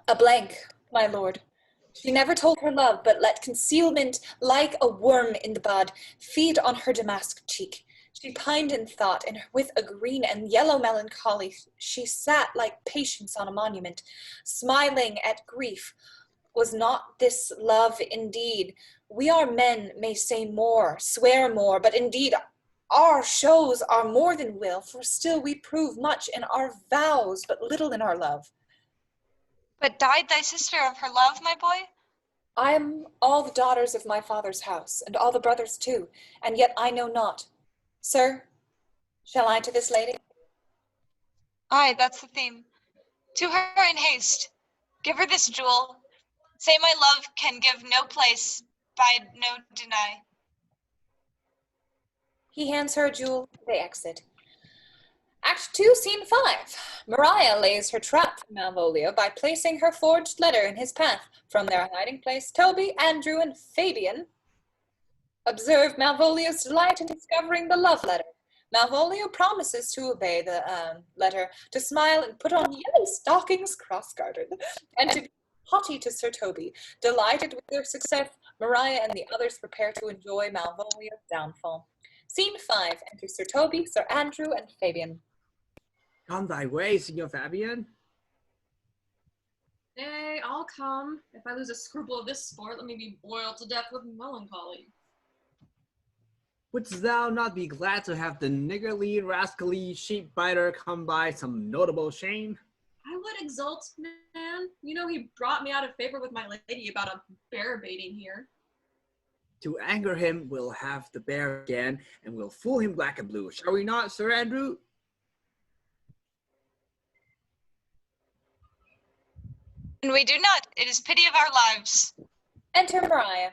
A blank, my lord. She never told her love, but let concealment, like a worm in the bud, feed on her damask cheek. She pined in thought, and with a green and yellow melancholy she sat like Patience on a monument, smiling at grief. Was not this love indeed? We are men may say more, swear more, but indeed our shows are more than will, for still we prove much in our vows, but little in our love. But died thy sister of her love, my boy? I am all the daughters of my father's house, and all the brothers too, and yet I know not. Sir, shall I to this lady? Aye, that's the theme. To her in haste. Give her this jewel. Say my love can give no place, bide no deny. He hands her a jewel, they exit. Act 2, Scene 5. Maria lays her trap for Malvolio by placing her forged letter in his path. From their hiding place, Toby, Andrew, and Fabian observe Malvolio's delight in discovering the love letter. Malvolio promises to obey the letter, to smile and put on yellow stockings cross-gartered, and to be haughty to Sir Toby. Delighted with their success, Maria and the others prepare to enjoy Malvolio's downfall. Scene 5. Enter Sir Toby, Sir Andrew, and Fabian. On thy way, Signor Fabian. Nay, I'll come. If I lose a scruple of this sport, let me be boiled to death with melancholy. Wouldst thou not be glad to have the niggardly, rascally sheep-biter come by some notable shame? I would exult, man. You know he brought me out of favor with my lady about a bear baiting here. To anger him, we'll have the bear again, and we'll fool him black and blue. Shall we not, Sir Andrew? And we do not. It is pity of our lives. Enter Maria.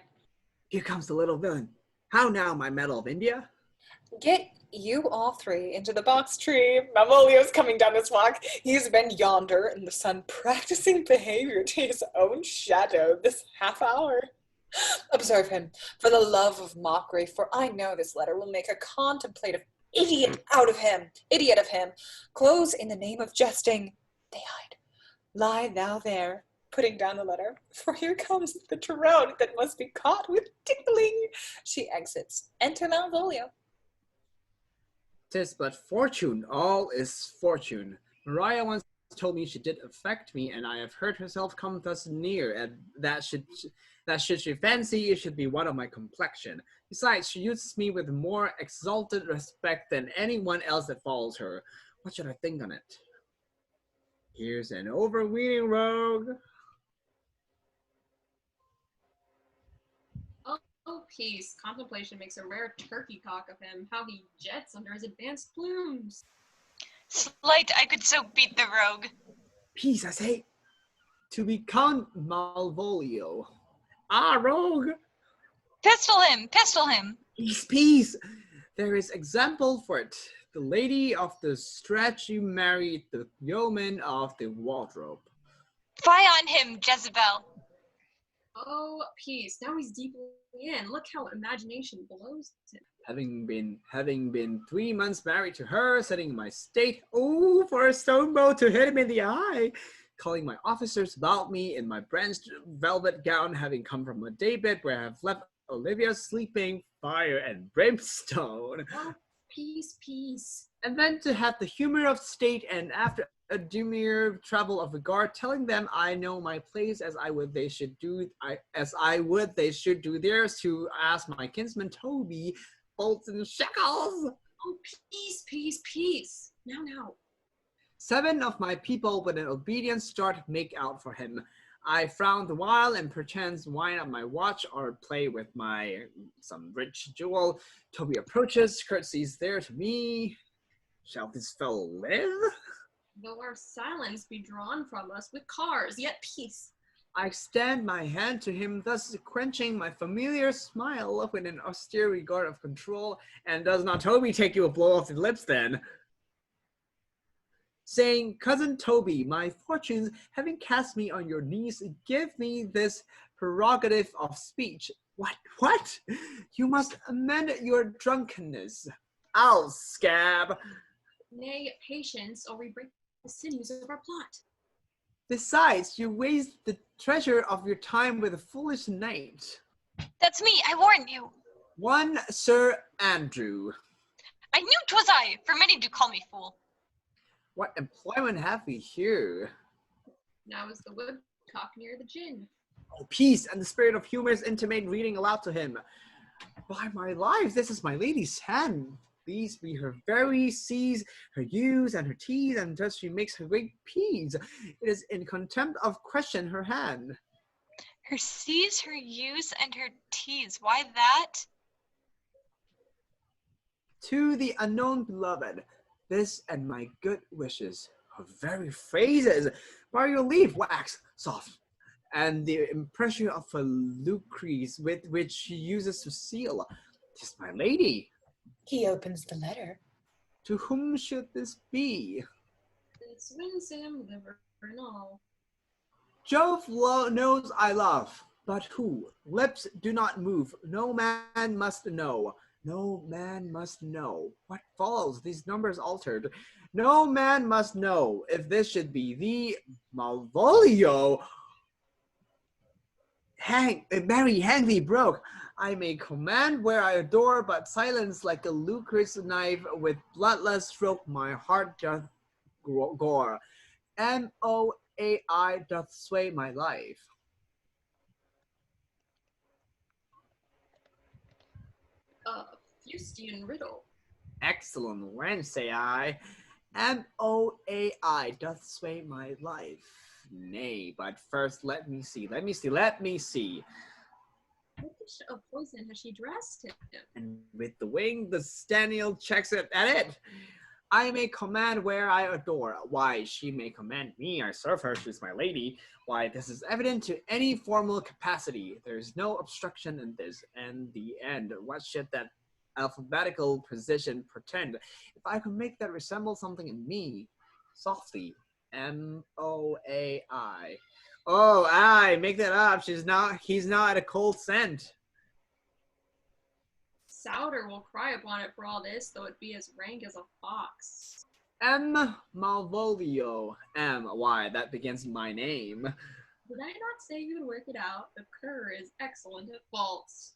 Here comes the little villain. How now, my medal of India? Get you all three into the box tree. Malvolio's coming down this walk. He's been yonder in the sun practicing behavior to his own shadow this half hour. Observe him, for the love of mockery, for I know this letter will make a contemplative idiot of him. Close in the name of jesting. They hide. Lie thou there. putting down the letter. For here comes the trout that must be caught with tickling. She exits. Enter Malvolio. 'Tis but fortune, all is fortune. Maria once told me she did affect me, and I have heard herself come thus near, and that should she fancy, it should be one of my complexion. Besides, she uses me with more exalted respect than anyone else that follows her. What should I think on it? Here's an overweening rogue. Oh, peace. Contemplation makes a rare turkey cock of him. How he jets under his advanced plumes. Slight, I could so beat the rogue. Peace, I say. To be Count Malvolio. Ah, rogue! Pistol him! Pistol him! Peace, peace! There is example for it. The lady of the statue married the yeoman of the wardrobe. Fie on him, Jezebel! Oh, peace. Now he's deeply in. Look how imagination blows him. Having been 3 months married to her, setting my state, oh, for a stone bow to hit him in the eye, calling my officers about me in my branched velvet gown, having come from a daybed where I have left Olivia sleeping, fire and brimstone. Oh, peace, peace. And then to have the humor of state, and after a demure travel of regard, telling them I know my place as I would they should do theirs, to ask my kinsman Toby bolts and shekels. Oh, peace, peace, peace. Now. 7 of my people with an obedient start make out for him. I frown the while and perchance wind up my watch or play with some rich jewel. Toby approaches, curtsies there to me. Shall this fellow live? Though our silence be drawn from us with cars, yet peace. I extend my hand to him, thus quenching my familiar smile with an austere regard of control. And does not Toby take you a blow off the lips then? Saying, Cousin Toby, my fortunes, having cast me on your knees, give me this prerogative of speech. What? You must amend your drunkenness. I'll scab. Nay, patience, or we break the sinews of our plot. Besides, you waste the treasure of your time with a foolish knight. That's me, I warn you. One Sir Andrew. I knew 'twas I, for many do call me fool. What employment have we here? Now is the woodcock near the gin. Oh, peace, and the spirit of humor is intimate, reading aloud to him. By my life, this is my lady's hand. These be her very C's, her U's, and her T's, and thus she makes her great P's. It is in contempt of question her hand. Her C's, her U's, and her T's. Why that? To the unknown beloved, this and my good wishes, her very phrases, by your leave, wax, soft, and the impression of a Lucrece with which she uses to seal. 'Tis my lady. He opens the letter. To whom should this be? It's winsome, liver and all. Jove knows I love, but who? Lips do not move. No man must know. No man must know. What follows? These numbers altered. No man must know if this should be the Malvolio. Mary, hang thee broke. I may command where I adore, but silence like a Lucrece knife with bloodless stroke my heart doth gore. MOAI doth sway my life. Fustian riddle. Excellent wench, say I. MOAI doth sway my life. Nay, but first let me see. What dish of poison has she dressed him? And with the wing, the Staniel checks it at it. I may command where I adore. Why, she may command me. I serve her. She's my lady. Why, this is evident to any formal capacity. There is no obstruction in this. And the end. What should that alphabetical precision pretend? If I could make that resemble something in me, softly. MOAI. Oh, I make that up. He's now at a cold scent. Souter will cry upon it for all this, though it be as rank as a fox. M. Malvolio. Why, that begins my name. Did I not say you would work it out? The cur is excellent at faults.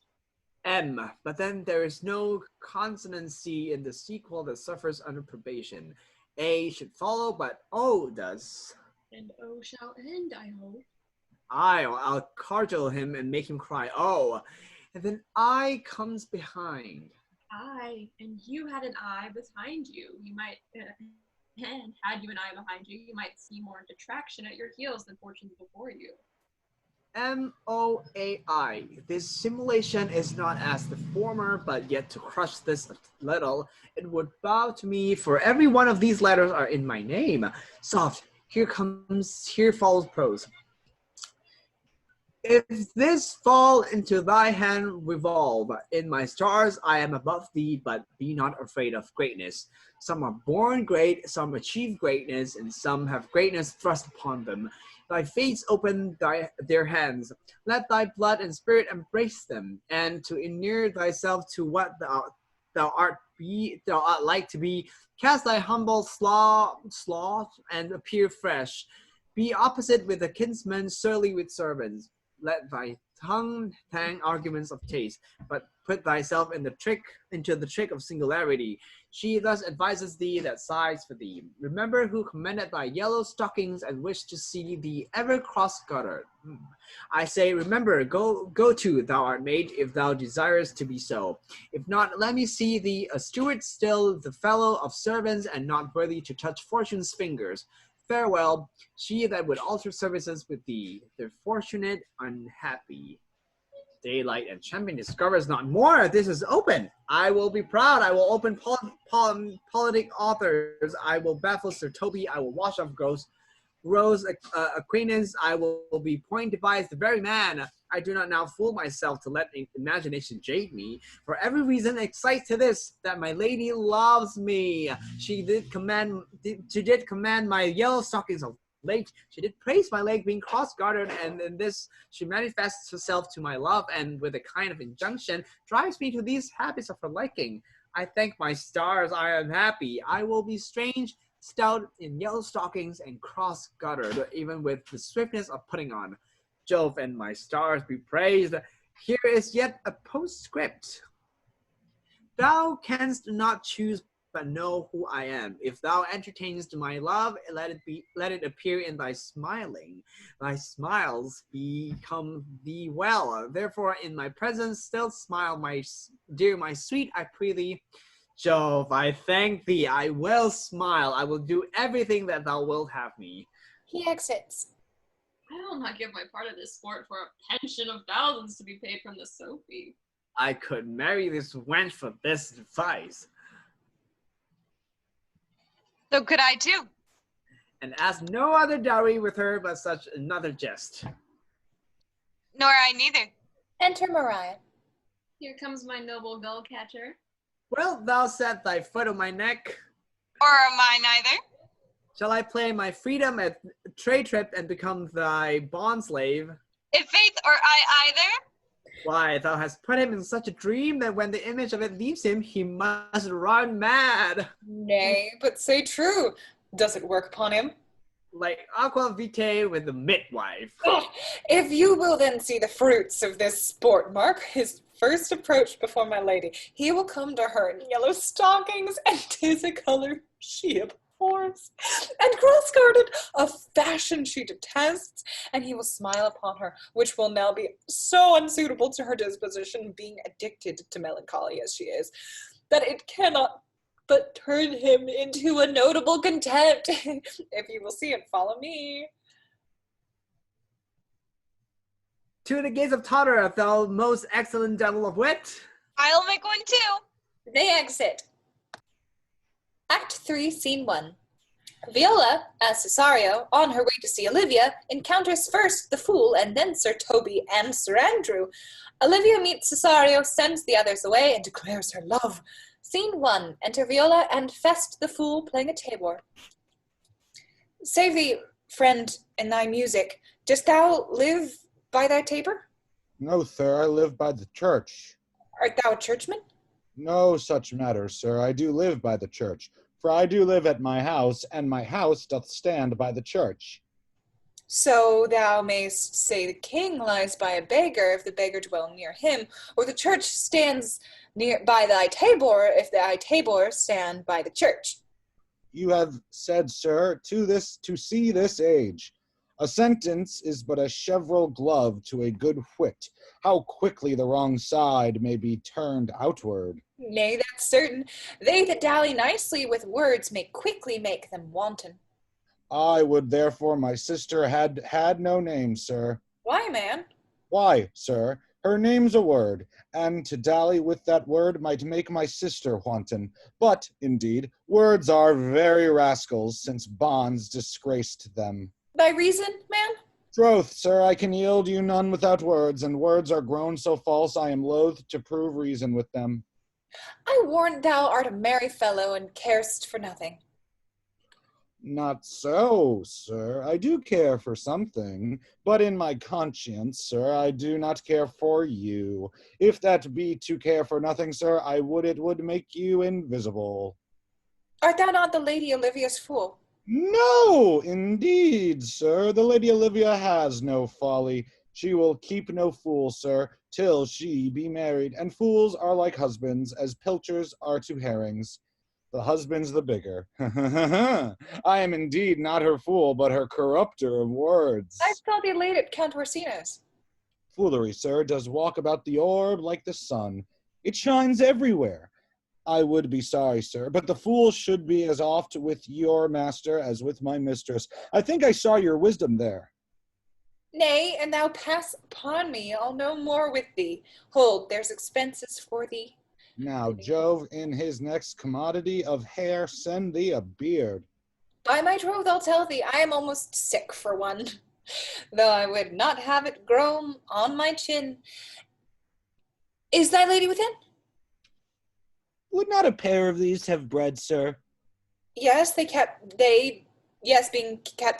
M, but then there is no consonancy in the sequel that suffers under probation. A should follow, but O does. And O shall end, I hope. I'll cudgel him and make him cry, oh. And then I comes behind. I, and you had an eye behind you. You might, and had you an eye behind you, you might see more detraction at your heels than fortunes before you. MOAI. This simulation is not as the former, but yet to crush this little, it would bow to me, for every one of these letters are in my name. Soft, here follows prose. If this fall into thy hand revolve, in my stars I am above thee, but be not afraid of greatness. Some are born great, some achieve greatness, and some have greatness thrust upon them. Thy fates open their hands. Let thy blood and spirit embrace them, and to inure thyself to what thou art like to be, cast thy humble sloth and appear fresh. Be opposite with a kinsman, surly with servants. Let thy tongue tang arguments of taste, but put thyself into the trick of singularity. She thus advises thee that sighs for thee. Remember who commended thy yellow stockings and wished to see thee ever cross-gartered. I say, remember, go to, thou art made, if thou desirest to be so. If not, let me see thee a steward still, the fellow of servants, and not worthy to touch fortune's fingers. Farewell, she that would alter services with thee, the fortunate unhappy. Daylight and champion discovers not more. This is open. I will be proud. I will open politic authors. I will baffle Sir Toby. I will wash off Rose acquaintance. I will be point devised the very man. I do not now fool myself to let imagination jade me. For every reason excites to this, that my lady loves me. She did command my yellow stockings of late. She did praise my leg being cross-gartered, and in this she manifests herself to my love, and with a kind of injunction drives me to these habits of her liking. I thank my stars I am happy. I will be strange, stout in yellow stockings and cross-gartered, even with the swiftness of putting on. Jove and my stars be praised. Here is yet a postscript. Thou canst not choose but know who I am. If thou entertainest my love, let it appear in thy smiling. Thy smiles become thee well. Therefore, in my presence, still smile, my dear, my sweet, I pray thee. Jove, I thank thee. I will smile. I will do everything that thou wilt have me. He exits. I will not give my part of this sport for a pension of thousands to be paid from the Sophie. I could marry this wench for this advice. So could I too. And ask no other dowry with her but such another jest. Nor I neither. Enter Mariah. Here comes my noble gull catcher. Wilt thou set thy foot on my neck? Or am I neither? Shall I play my freedom at trade trip and become thy bond slave? If faith or I either? Why, thou hast put him in such a dream that when the image of it leaves him, he must run mad. Nay, but say true. Does it work upon him? Like aqua vitae with the midwife. If you will then see the fruits of this sport, mark his first approach before my lady. He will come to her in yellow stockings, and 'tis a color she abhors, and cross-gartered, a fashion she detests, and he will smile upon her, which will now be so unsuitable to her disposition, being addicted to melancholy as she is, that it cannot but turn him into a notable contempt. If you will see it, follow me. To the gates of Totter, thou most excellent devil of wit. I'll make one too. They exit. Act 3, Scene 1. Viola, as Cesario, on her way to see Olivia, encounters first the fool and then Sir Toby and Sir Andrew. Olivia meets Cesario, sends the others away, and declares her love. Scene 1. Enter Viola and Fest the fool playing a tabor. Save thee, friend, in thy music. Dost thou live by thy tabor? No, sir, I live by the church. Art thou a churchman? No such matter, sir. I do live by the church. For I do live at my house, and my house doth stand by the church. So thou mayst say the king lies by a beggar if the beggar dwell near him, or the church stands near by thy tabor if thy tabor stand by the church. You have said, sir, to see this age. A sentence is but a cheverel glove to a good wit. How quickly the wrong side may be turned outward. Nay, that's certain. They that dally nicely with words may quickly make them wanton. I would therefore my sister had no name, sir. Why, man? Why, sir, her name's a word, and to dally with that word might make my sister wanton. But, indeed, words are very rascals, since bonds disgraced them. By reason, man? Troth, sir, I can yield you none without words, and words are grown so false I am loath to prove reason with them. I warrant thou art a merry fellow, and carest for nothing. Not so, sir. I do care for something, but in my conscience, sir, I do not care for you. If that be to care for nothing, sir, it would make you invisible. Art thou not the Lady Olivia's fool? No, indeed, sir. The Lady Olivia has no folly. She will keep no fool, sir, till she be married. And fools are like husbands, as pilchers are to herrings. The husband's the bigger. I am indeed not her fool, but her corrupter of words. I saw thee late at Count Orsino's. Foolery, sir, does walk about the orb like the sun. It shines everywhere. I would be sorry, sir, but the fool should be as oft with your master as with my mistress. I think I saw your wisdom there. Nay, and thou pass upon me, I'll no more with thee. Hold, there's expenses for thee. Now, Jove, in his next commodity of hair, send thee a beard. By my troth, I'll tell thee, I am almost sick for one, though I would not have it grow on my chin. Is thy lady within? Would not a pair of these have bred, sir? Yes, being kept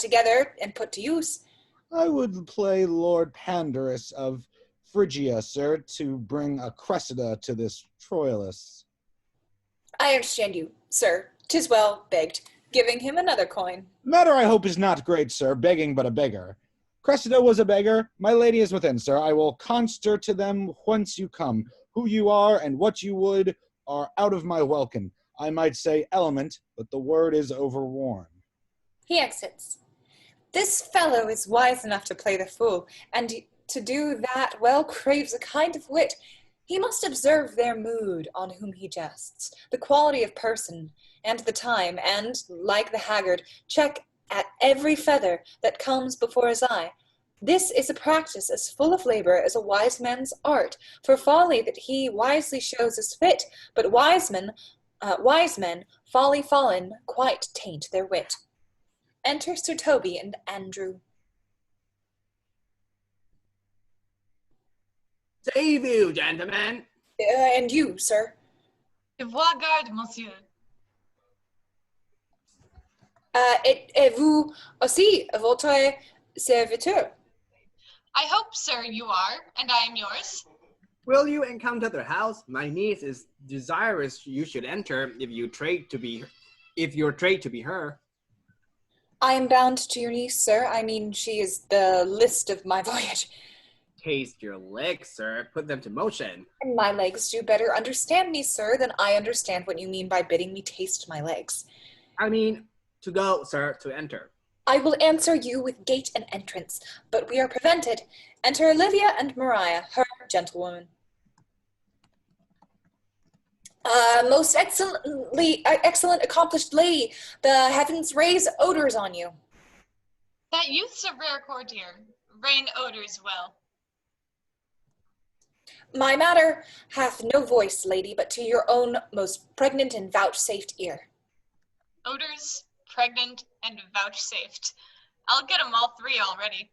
together and put to use. I would play Lord Pandarus of Phrygia, sir, to bring a Cressida to this Troilus. I understand you, sir. 'Tis well begged. Giving him another coin. The matter, I hope, is not great, sir, begging but a beggar. Cressida was a beggar, my lady is within, sir. I will conster to them whence you come, who you are, and what you would are out of my welkin. I might say element, but the word is overworn. He exits. This fellow is wise enough to play the fool, and to do that well craves a kind of wit. He must observe their mood on whom he jests, the quality of person, and the time, and, like the haggard, check at every feather that comes before his eye. This is a practice as full of labor as a wise man's art, for folly that he wisely shows is fit, but wise men, folly fallen, quite taint their wit. Enter Sir Toby and Andrew. Save you, gentlemen. And you, sir. Devoir garde, monsieur. Et vous aussi, votre serviteur. I hope, sir, you are, and I am yours. Will you encounter their house? My niece is desirous you should enter if your trade to be her. I am bound to your niece, sir. I mean, she is the list of my voyage. Taste your legs, sir. Put them to motion. And my legs do better understand me, sir, than I understand what you mean by bidding me taste my legs. I mean, to go, sir, to enter. I will answer you with gate and entrance, but we are prevented. Enter Olivia and Maria, her gentlewoman. Most excellent, accomplished lady, the heavens raise odors on you. That youth's a rare courtier. Rain odors well. My matter hath no voice, lady, but to your own most pregnant and vouchsafed ear. Odors, pregnant, and vouchsafed. I'll get 'em all three already.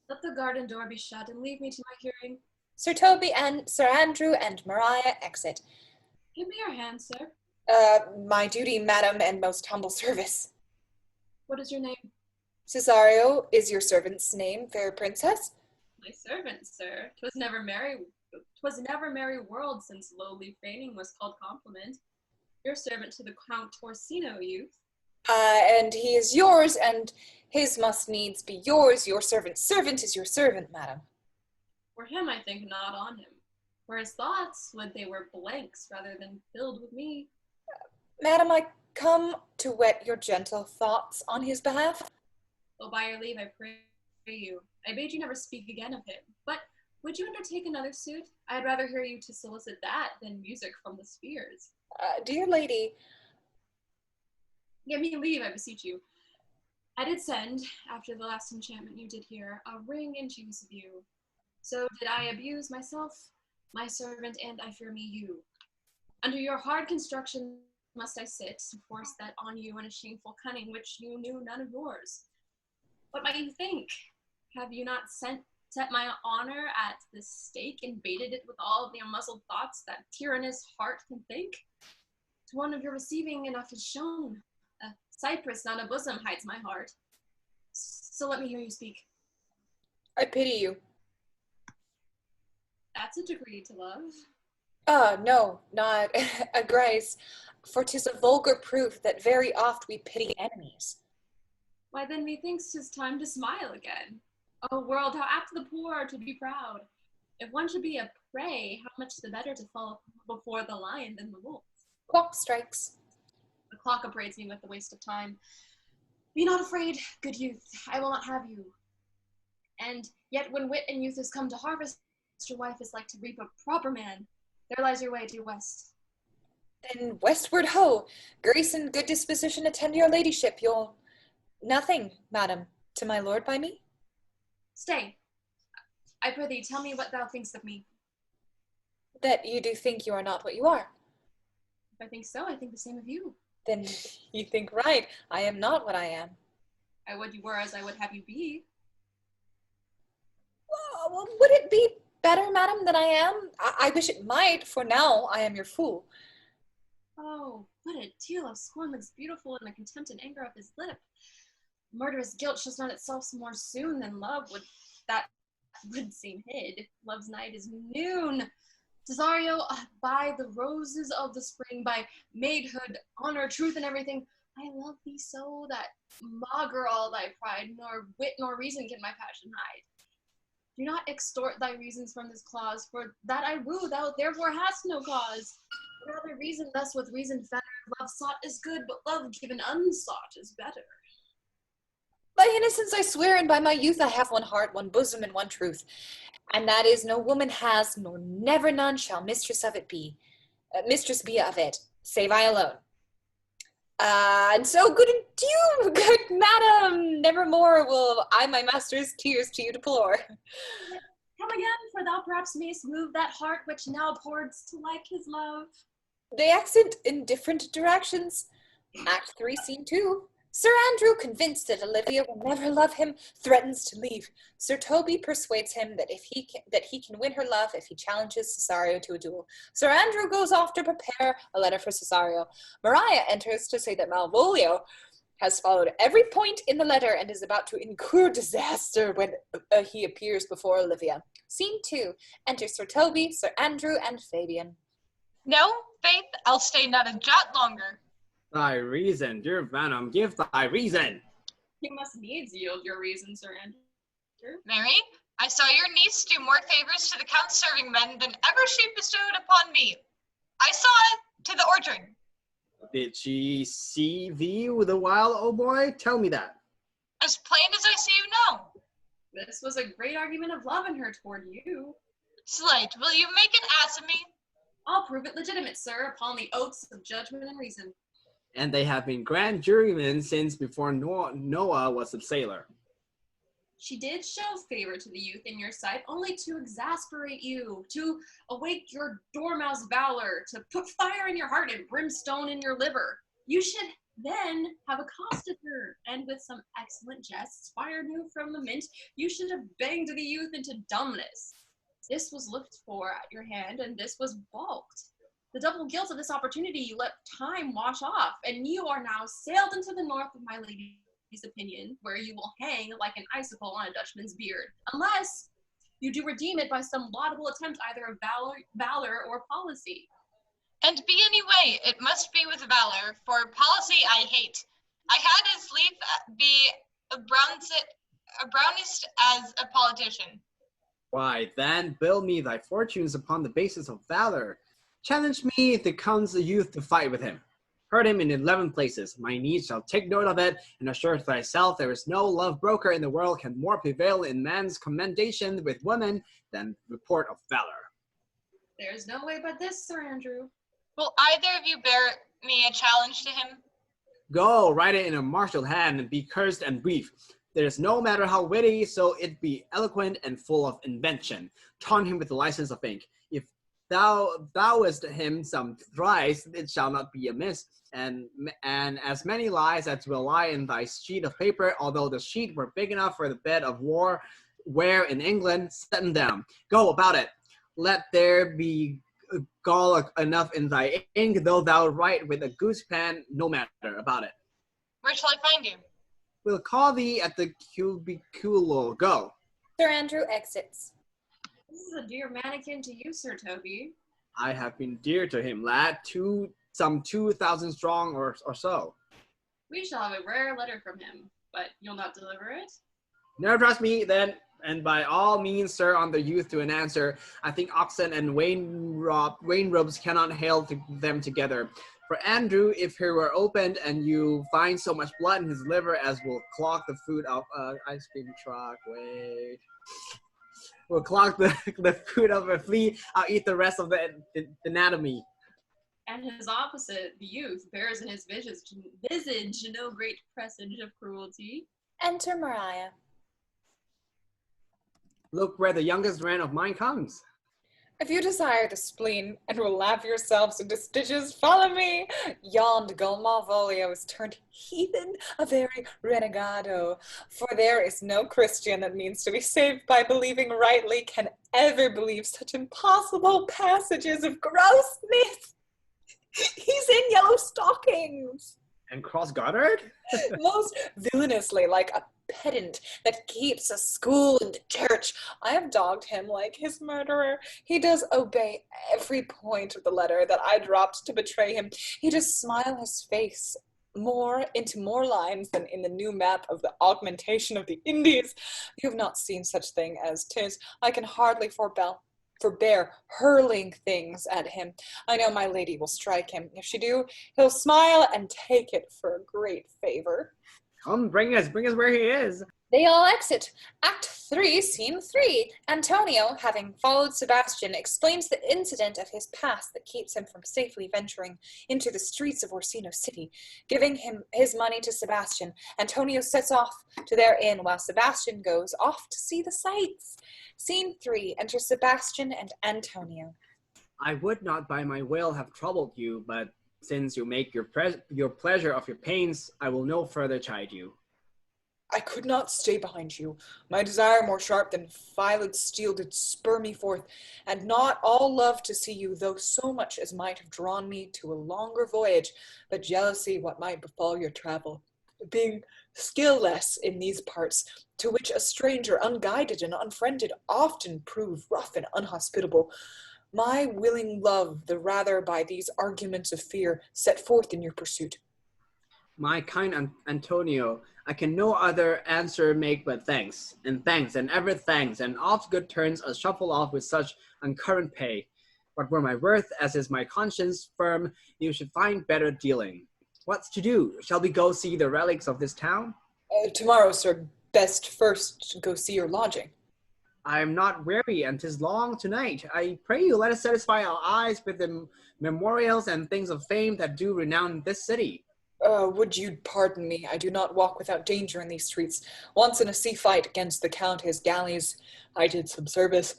Let the garden door be shut and leave me to my hearing. Sir Toby and Sir Andrew and Maria exit. Give me your hand, sir. My duty, madam, and most humble service. What is your name? Cesario is your servant's name, fair princess? My servant, sir. 'Twas never merry world since lowly feigning was called compliment. Your servant to the Count Orsino, youth. And he is yours, and his must needs be yours. Your servant's servant is your servant, madam. For him, I think not on him. For his thoughts, would they were blanks rather than filled with me. Madam, I come to whet your gentle thoughts on his behalf. Well, by your leave, I pray you. I bade you never speak again of him. But would you undertake another suit? I'd rather hear you to solicit that than music from the spheres. Dear lady, Give me leave, I beseech you. I did send, after the last enchantment you did here, a ring in choose of you. So did I abuse myself, my servant, and I fear me you. Under your hard construction must I sit, to force that on you in a shameful cunning which you knew none of yours. What might you think? Have you not set my honor at the stake and baited it with all the unmuzzled thoughts that tyrannous heart can think? To one of your receiving enough is shown. A cypress, not a bosom, hides my heart. So let me hear you speak. I pity you. That's a degree to love. No, not a grace, for 'tis a vulgar proof that very oft we pity enemies. Why then methinks 'tis time to smile again. O world, how apt the poor are to be proud. If one should be a prey, how much the better to fall before the lion than the wolf. Clock strikes. The clock upbraids me with the waste of time. Be not afraid, good youth, I will not have you. And yet when wit and youth is come to harvest, your wife is like to reap a proper man. There lies your way due west. Then westward ho! Grace and good disposition attend your ladyship. You'll nothing, madam, to my lord by me? Stay. I prithee, tell me what thou thinkst of me. That you do think you are not what you are. If I think so, I think the same of you. Then you think right. I am not what I am. I would you were as I would have you be. Well, would it be better, madam, than I am? I wish it might, for now I am your fool. Oh, what a deal of scorn looks beautiful in the contempt and anger of his lip. Murderous guilt shows not itself more soon than love would seem hid. Love's night is noon. Cesario, by the roses of the spring, by maidhood, honor, truth, and everything, I love thee so that maugre all thy pride, nor wit nor reason can my passion hide. Do not extort thy reasons from this clause, for that I woo, thou therefore hast no cause. Rather reason thus with reason fettered, love sought is good, but love given unsought is better. By innocence I swear, and by my youth I have one heart, one bosom, and one truth. And that is, no woman has, nor never none shall mistress of it be. Mistress be of it, save I alone. And so good and due, good madam, nevermore will I my master's tears to you deplore. Come again, for thou perhaps mayst move that heart which now pours to like his love. They accent in different directions. Act 3, Scene 2. Sir Andrew, convinced that Olivia will never love him, threatens to leave. Sir Toby persuades him that he can win her love if he challenges Cesario to a duel. Sir Andrew goes off to prepare a letter for Cesario. Maria enters to say that Malvolio has followed every point in the letter and is about to incur disaster when he appears before Olivia. Scene 2. Enter Sir Toby, Sir Andrew, and Fabian. No, Faith, I'll stay not a jot longer. Thy reason, dear Venom, give thy reason. You must needs yield your reason, Sir Andrew. Mary, I saw your niece do more favors to the Count's serving men than ever she bestowed upon me. I saw it to the ordering. Did she see thee the while, oh boy? Tell me that. As plain as I see you now. This was a great argument of love in her toward you. Slight, will you make an ass of me? I'll prove it legitimate, sir, upon the oaths of judgment and reason. And they have been grand jurymen since before Noah was a sailor. She did show favor to the youth in your sight, only to exasperate you, to awake your dormouse valor, to put fire in your heart and brimstone in your liver. You should then have accosted her, and with some excellent jests, fire new from the mint, you should have banged the youth into dumbness. This was looked for at your hand, and this was balked. The double guilt of this opportunity you let time wash off, and you are now sailed into the north of my lady's opinion, where you will hang like an icicle on a Dutchman's beard, unless you do redeem it by some laudable attempt either of valor or policy. And be any way, it must be with valor, for policy I hate. I had his leaf be brownest as a politician. Why, then, build me thy fortunes upon the basis of valor. Challenge me if it comes a youth to fight with him. Hurt him in 11 places. My needs shall take note of it, and assure thyself there is no love broker in the world can more prevail in man's commendation with women than report of valor. There's no way but this, Sir Andrew. Will either of you bear me a challenge to him? Go, write it in a martial hand, and be cursed and brief. There is no matter how witty, so it be eloquent and full of invention. Taunt him with the license of ink. If thou thouest him some thrice, it shall not be amiss. And as many lies as will lie in thy sheet of paper, although the sheet were big enough for the bed of war, where in England, set them down. Go about it. Let there be gall enough in thy ink, though thou write with a goose pen, no matter about it. Where shall I find you? We'll call thee at the cubiculo. Go. Sir Andrew exits. This is a dear mannequin to you, Sir Toby. I have been dear to him, lad, some 2,000 strong or so. We shall have a rare letter from him, but you'll not deliver it? Never trust me, then, and by all means, sir, on the youth to an answer. I think oxen and wain robes cannot hail them together. For Andrew, if he were opened and you find so much blood in his liver as will clog the food of ice cream truck, will clog the food of a flea, I'll eat the rest of the anatomy. And his opposite, the youth, bears in his visage no great presage of cruelty. Enter Maria. Look where the youngest ran of mine comes. If you desire the spleen, and will laugh yourselves into stitches, follow me. Yond gull Malvolio is turned heathen, a very renegado. For there is no Christian that means to be saved by believing rightly can ever believe such impossible passages of grossness. He's in yellow stockings. And cross-gartered? Most villainously, like a pedant that keeps a school and church. I have dogged him like his murderer. He does obey every point of the letter that I dropped to betray him. He does smile his face into more lines than in the new map of the augmentation of the Indies. You have not seen such thing as 'tis. I can hardly forbear hurling things at him. I know my lady will strike him. If she do, he'll smile and take it for a great favor. Come, bring us where he is. They all exit. Act 3, Scene 3. Antonio, having followed Sebastian, explains the incident of his past that keeps him from safely venturing into the streets of Orsino City. Giving him his money to Sebastian, Antonio sets off to their inn while Sebastian goes off to see the sights. Scene 3. Enter Sebastian and Antonio. I would not by my will have troubled you, but since you make your pleasure of your pains, I will no further chide you. I could not stay behind you. My desire more sharp than filed steel did spur me forth, and not all love to see you, though so much as might have drawn me to a longer voyage, but jealousy what might befall your travel. Being skillless in these parts, to which a stranger unguided and unfriended often prove rough and unhospitable, my willing love the rather by these arguments of fear set forth in your pursuit. My kind Antonio, I can no other answer make but thanks, and ever thanks, and oft good turns a shuffle off with such uncurrent pay. What were my worth, as is my conscience firm, you should find better dealing. What's to do? Shall we go see the relics of this town? Tomorrow, sir. Best first go see your lodging. I am not weary, and 'tis long tonight. I pray you let us satisfy our eyes with the memorials and things of fame that do renown this city. Would you pardon me? I do not walk without danger in these streets. Once in a sea fight against the Count his galleys, I did some service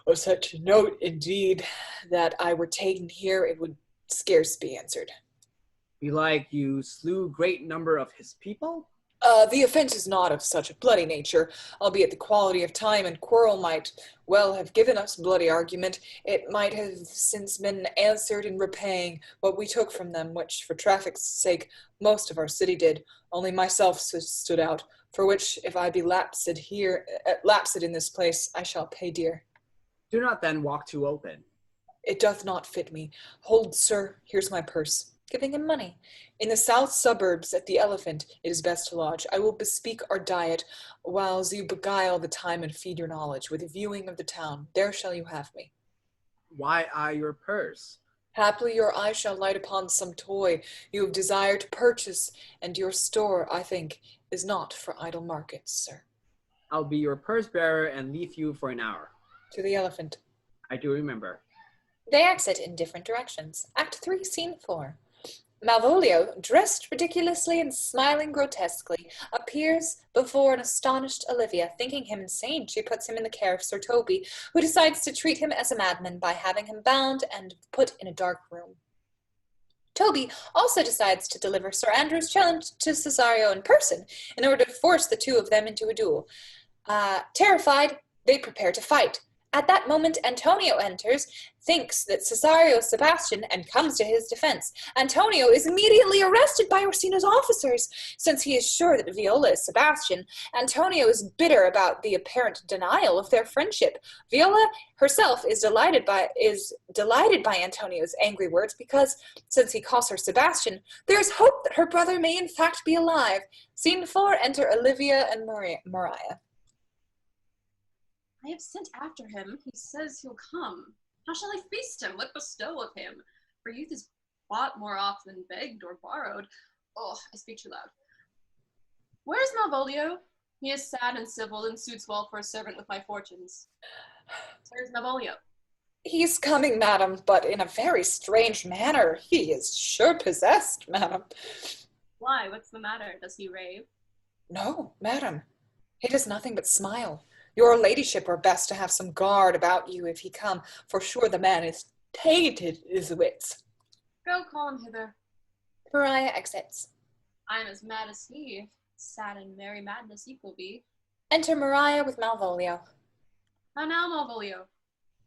of such note, indeed, that I were taken here, it would scarce be answered. Belike you slew great number of his people? The offense is not of such a bloody nature, albeit the quality of time and quarrel might well have given us bloody argument. It might have since been answered in repaying what we took from them, which for traffic's sake most of our city did. Only myself stood out, for which if I be lapsed in this place, I shall pay dear. Do not then walk too open. It doth not fit me. Hold, sir, here's my purse. giving him money. In the south suburbs at the Elephant it is best to lodge. I will bespeak our diet, whiles you beguile the time and feed your knowledge with a viewing of the town. There shall you have me. Why I your purse? Haply your eye shall light upon some toy you have desired to purchase, and your store, I think, is not for idle markets, sir. I'll be your purse bearer and leave you for an hour. To the Elephant. I do remember. They exit in different directions. Act 3, Scene 4. Malvolio, dressed ridiculously and smiling grotesquely, appears before an astonished Olivia. Thinking him insane, she puts him in the care of Sir Toby, who decides to treat him as a madman by having him bound and put in a dark room. Toby also decides to deliver Sir Andrew's challenge to Cesario in person in order to force the two of them into a duel. Terrified, they prepare to fight. At that moment, Antonio enters, thinks that Cesario is Sebastian, and comes to his defense. Antonio is immediately arrested by Orsino's officers. Since he is sure that Viola is Sebastian, Antonio is bitter about the apparent denial of their friendship. Viola herself is delighted by Antonio's angry words because, since he calls her Sebastian, there is hope that her brother may in fact be alive. Scene 4, enter Olivia and Mariah. I have sent after him. He says he'll come. How shall I feast him? What bestow of him? For youth is bought more oft than begged or borrowed. Oh, I speak too loud. Where is Malvolio? He is sad and civil and suits well for a servant with my fortunes. Where is Malvolio? He is coming, madam, but in a very strange manner. He is sure possessed, madam. Why? What's the matter? Does he rave? No, madam. He does nothing but smile. Your ladyship were best to have some guard about you if he come, for sure the man is tainted his wits. Go call him hither. Mariah exits. I am as mad as he. Sad and merry madness equal be. Enter Mariah with Malvolio. How now, Malvolio?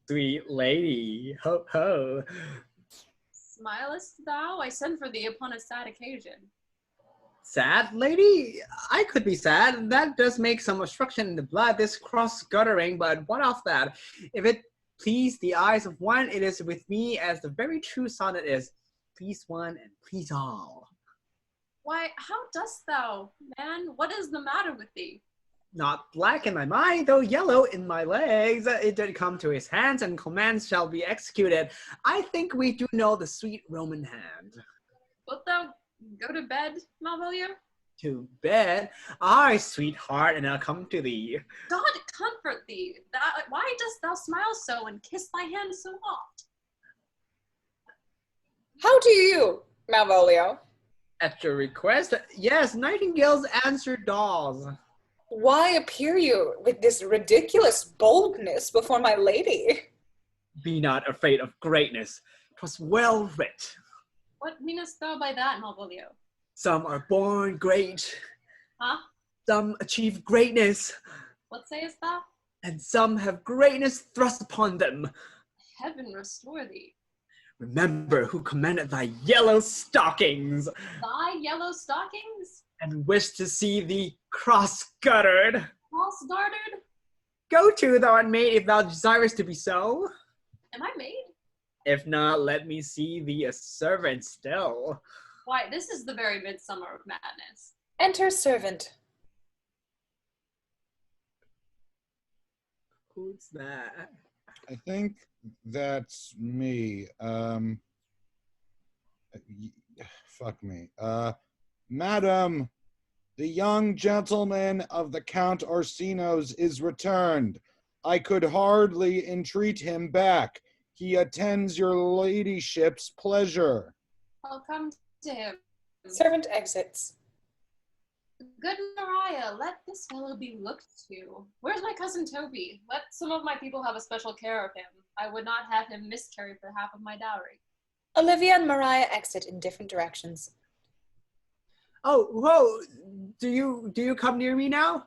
Sweet lady, ho ho. Smilest thou? I send for thee upon a sad occasion. Sad lady? I could be sad. That does make some obstruction in the blood, this cross-guttering, but what of that? If it please the eyes of one, it is with me as the very true sonnet is. Please one and please all. Why, how dost thou, man? What is the matter with thee? Not black in my mind, though yellow in my legs. It did come to his hands, and commands shall be executed. I think we do know the sweet Roman hand. Wilt thou go to bed, Malvolio? To bed? Aye, sweetheart, and I'll come to thee. God comfort thee. Why dost thou smile so and kiss thy hand so oft? How do you, Malvolio? At your request, yes, nightingales answer daws. Why appear you with this ridiculous boldness before my lady? Be not afraid of greatness. 'Twas well writ. What meanest thou by that, Malvolio? Some are born great. Huh? Some achieve greatness. What sayest thou? And some have greatness thrust upon them. Heaven restore thee. Remember who commanded thy yellow stockings, Thy yellow stockings? and wish to see thee cross-guttered. Cross-gartered? Go to, thou art maid, if thou desirest to be so. Am I maid? If not, let me see thee a servant still. Why, this is the very midsummer of madness. Enter servant. Who's that? I think that's me. Fuck me. Madam, the young gentleman of the Count Orsino's is returned. I could hardly entreat him back. He attends your ladyship's pleasure. I'll come to him. Servant exits. Good Mariah, let this fellow be looked to. Where's my cousin Toby? Let some of my people have a special care of him. I would not have him miscarry for half of my dowry. Olivia and Mariah exit in different directions. Oh, whoa! Do you come near me now?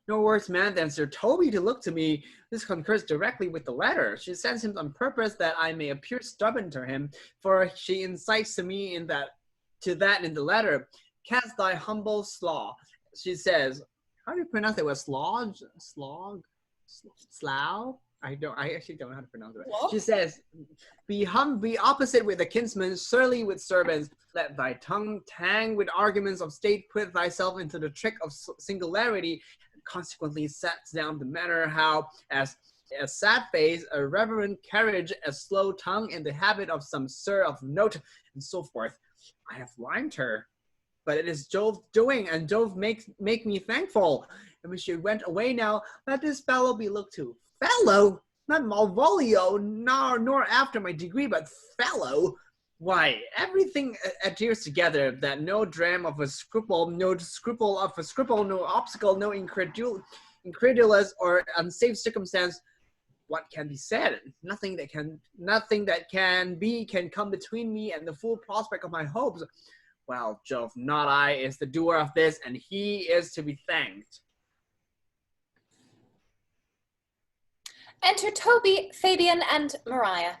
No worse man than Sir Toby to look to me. This concurs directly with the letter. She sends him on purpose that I may appear stubborn to him, for she incites to me in that in the letter. Cast thy humble slaw. She says, how do you pronounce it? Was slog? Slough? I actually don't know how to pronounce it. What? She says, be opposite with the kinsman, surly with servants. Let thy tongue tang with arguments of state. Put thyself into the trick of singularity. And consequently sets down the manner how, as a sad face, a reverent carriage, a slow tongue, and the habit of some sir of note, and so forth. I have rhymed her. But it is Jove's doing, and Jove make me thankful. And when she went away now, let this fellow be looked to. Fellow? Not Malvolio, nor after my degree, but fellow. Why, everything adheres together, that no dram of a scruple, no scruple of a scruple, no obstacle, no incredulous or unsafe circumstance. What can be said? Nothing that can be can come between me and the full prospect of my hopes. Well, Jove, not I, is the doer of this, and he is to be thanked. Enter Toby, Fabian, and Mariah.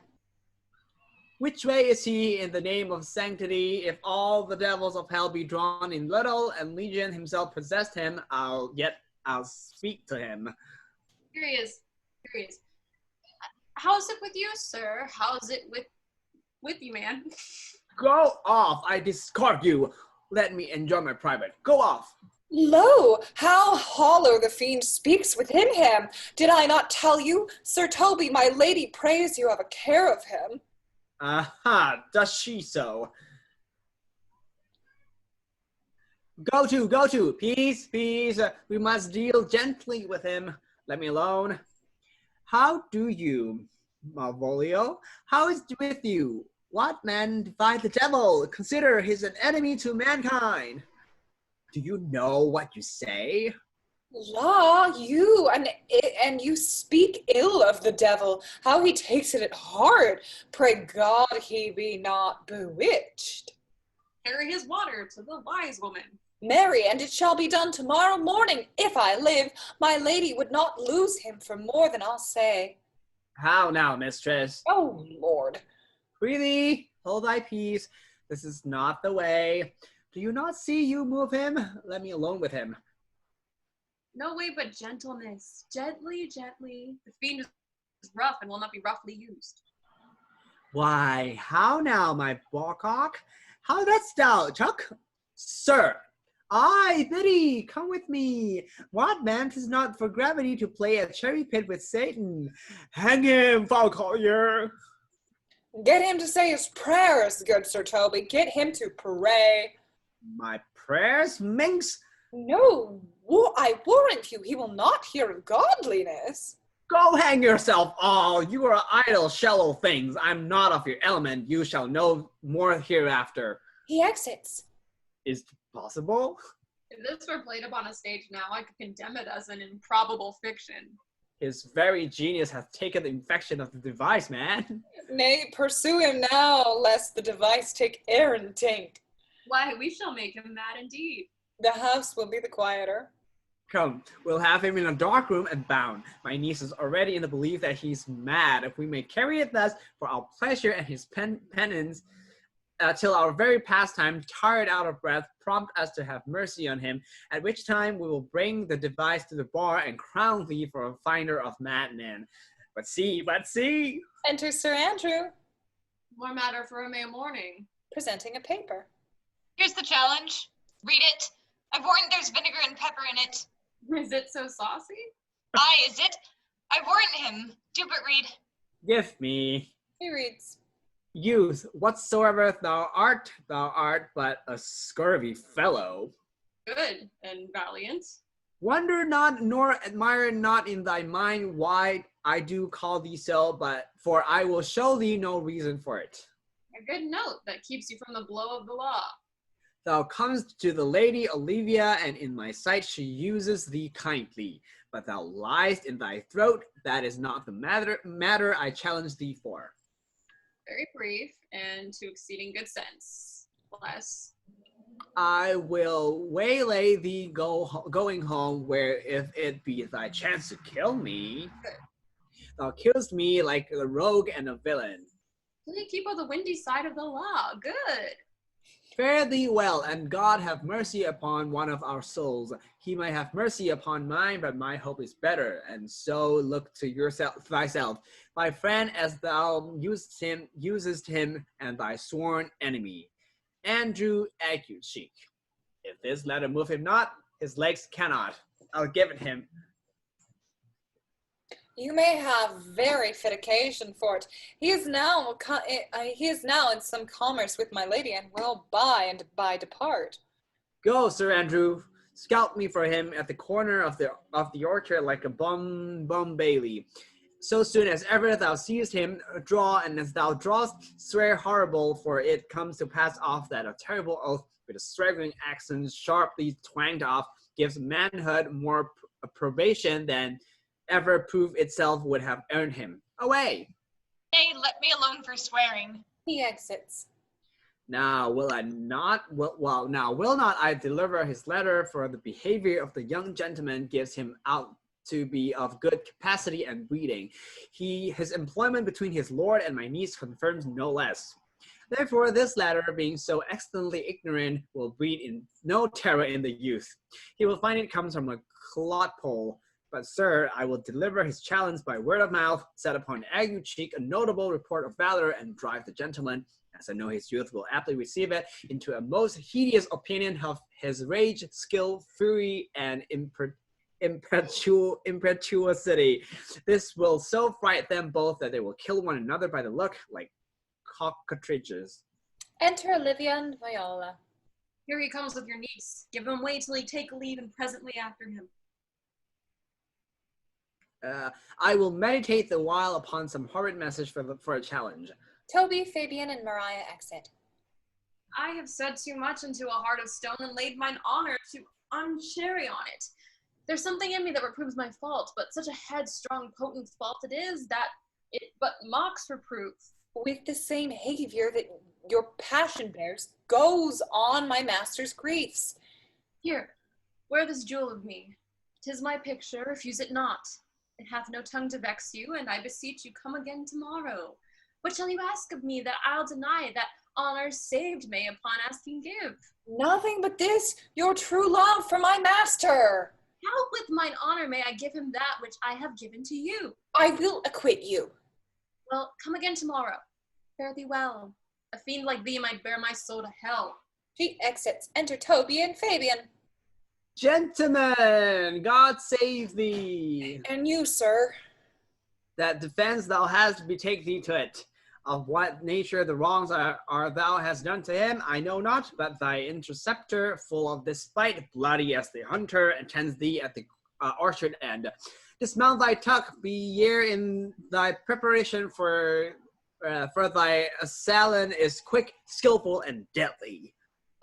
Which way is he in the name of sanctity? If all the devils of hell be drawn in little, and Legion himself possessed him, I'll speak to him. Here he is. How's it with you, sir? How's it with you, man? Go off, I discard you. Let me enjoy my private. Go off. Lo, how hollow the fiend speaks within him! Did I not tell you? Sir Toby, my lady prays you have a care of him. Aha, does she so? Go to, peace, we must deal gently with him. Let me alone. How do you, Malvolio? How is it with you? What man defied the devil? Consider he's an enemy to mankind. Do you know what you say? La, you, and you speak ill of the devil, how he takes it at heart. Pray God he be not bewitched. Carry his water to the wise woman. Marry, and it shall be done tomorrow morning. If I live, my lady would not lose him for more than I'll say. How now, mistress? Oh, Lord. Prithee, hold thy peace. This is not the way. Do you not see you move him? Let me alone with him. No way but gentleness. Gently. The fiend is rough and will not be roughly used. Why, how now, my bawcock? How that's thou, Chuck? Sir. Aye, Biddy, come with me. What, man, 'tis not for gravity to play at cherry pit with Satan. Hang him, foul collier. Get him to say his prayers, good Sir Toby. Get him to pray. My prayers, minx? No, I warrant you, he will not hear of godliness. Go hang yourself all. You are idle, shallow things. I'm not of your element. You shall know more hereafter. He exits. Is it possible? If this were played upon a stage now, I could condemn it as an improbable fiction. His very genius hath taken the infection of the device, man. Nay, pursue him now, lest the device take air and taint. Why, we shall make him mad indeed. The house will be the quieter. Come, we'll have him in a dark room and bound. My niece is already in the belief that he's mad. If we may carry it thus, for our pleasure and his penance, till our very pastime, tired out of breath, prompt us to have mercy on him, at which time we will bring the device to the bar and crown thee for a finder of madmen. But see. Enter Sir Andrew, More matter for a May morning. presenting a paper. Here's the challenge. Read it. I've warrant there's vinegar and pepper in it. Is it so saucy? Aye, is it? I warrant him. Do but read. Give me. He reads, Youth, whatsoever thou art but a scurvy fellow. Good and valiant. Wonder not, nor admire not in thy mind why I do call thee so, but for I will show thee no reason for it. A good note that keeps you from the blow of the law. Thou comest to the lady Olivia, and in my sight she uses thee kindly. But thou liest in thy throat, that is not the matter I challenge thee for. Very brief and to exceeding good sense. Bless. I will waylay thee going home, where if it be thy chance to kill me, thou killest me like a rogue and a villain. Did he keep on the windy side of the law? Good. Fare thee well, and God have mercy upon one of our souls. He may have mercy upon mine, but my hope is better. And so look to thyself, thy friend, as thou usest him, and thy sworn enemy. Andrew Aguecheek. If this letter move him not, his legs cannot. I'll give it him. You may have very fit occasion for it. He is now in some commerce with my lady, and will by and by depart. Go, Sir Andrew. Scout me for him at the corner of the orchard like a bum bailey. So soon as ever thou seest him, draw, and as thou drawest, swear horrible, for it comes to pass off that a terrible oath with a straggling accent sharply twanged off gives manhood more probation than ever proof itself would have earned him. Away! Nay, let me alone for swearing. He exits. Now will not I deliver his letter, for the behavior of the young gentleman gives him out to be of good capacity and breeding. His employment between his lord and my niece confirms no less. Therefore, this latter, being so excellently ignorant, will breed in no terror in the youth. He will find it comes from a clodpole. But, sir, I will deliver his challenge by word of mouth, set upon Aguecheek a notable report of valor, and drive the gentleman, as I know his youth will aptly receive it, into a most hideous opinion of his rage, skill, fury, and impetuosity. This will so fright them both that they will kill one another by the look, like cockatrices. Enter Olivia and Viola. Here he comes with your niece. Give him way till he take leave, and presently after him. I will meditate the while upon some horrid message for a challenge. Toby, Fabian, and Mariah exit. I have said too much into a heart of stone, and laid mine honor to uncherry on it. There's something in me that reproves my fault, but such a headstrong, potent fault it is, that it but mocks reproof. With the same behavior that your passion bears, goes on my master's griefs. Here, wear this jewel of me. 'Tis my picture, refuse it not. It hath no tongue to vex you, and I beseech you come again tomorrow. What shall you ask of me that I'll deny, that honor saved may upon asking give? Nothing but this, your true love for my master. How with mine honor may I give him that which I have given to you? I will acquit you. Well, come again tomorrow. Fare thee well. A fiend like thee might bear my soul to hell. She exits. Enter Toby and Fabian. Gentlemen, God save thee. And you, sir. That defense thou hast betake thee to it. Of what nature the wrongs are thou hast done to him, I know not, but thy interceptor, full of despite, bloody as the hunter, attends thee at the orchard end. Dismount thy tuck, be here in thy preparation, for thy assailant is quick, skillful, and deadly.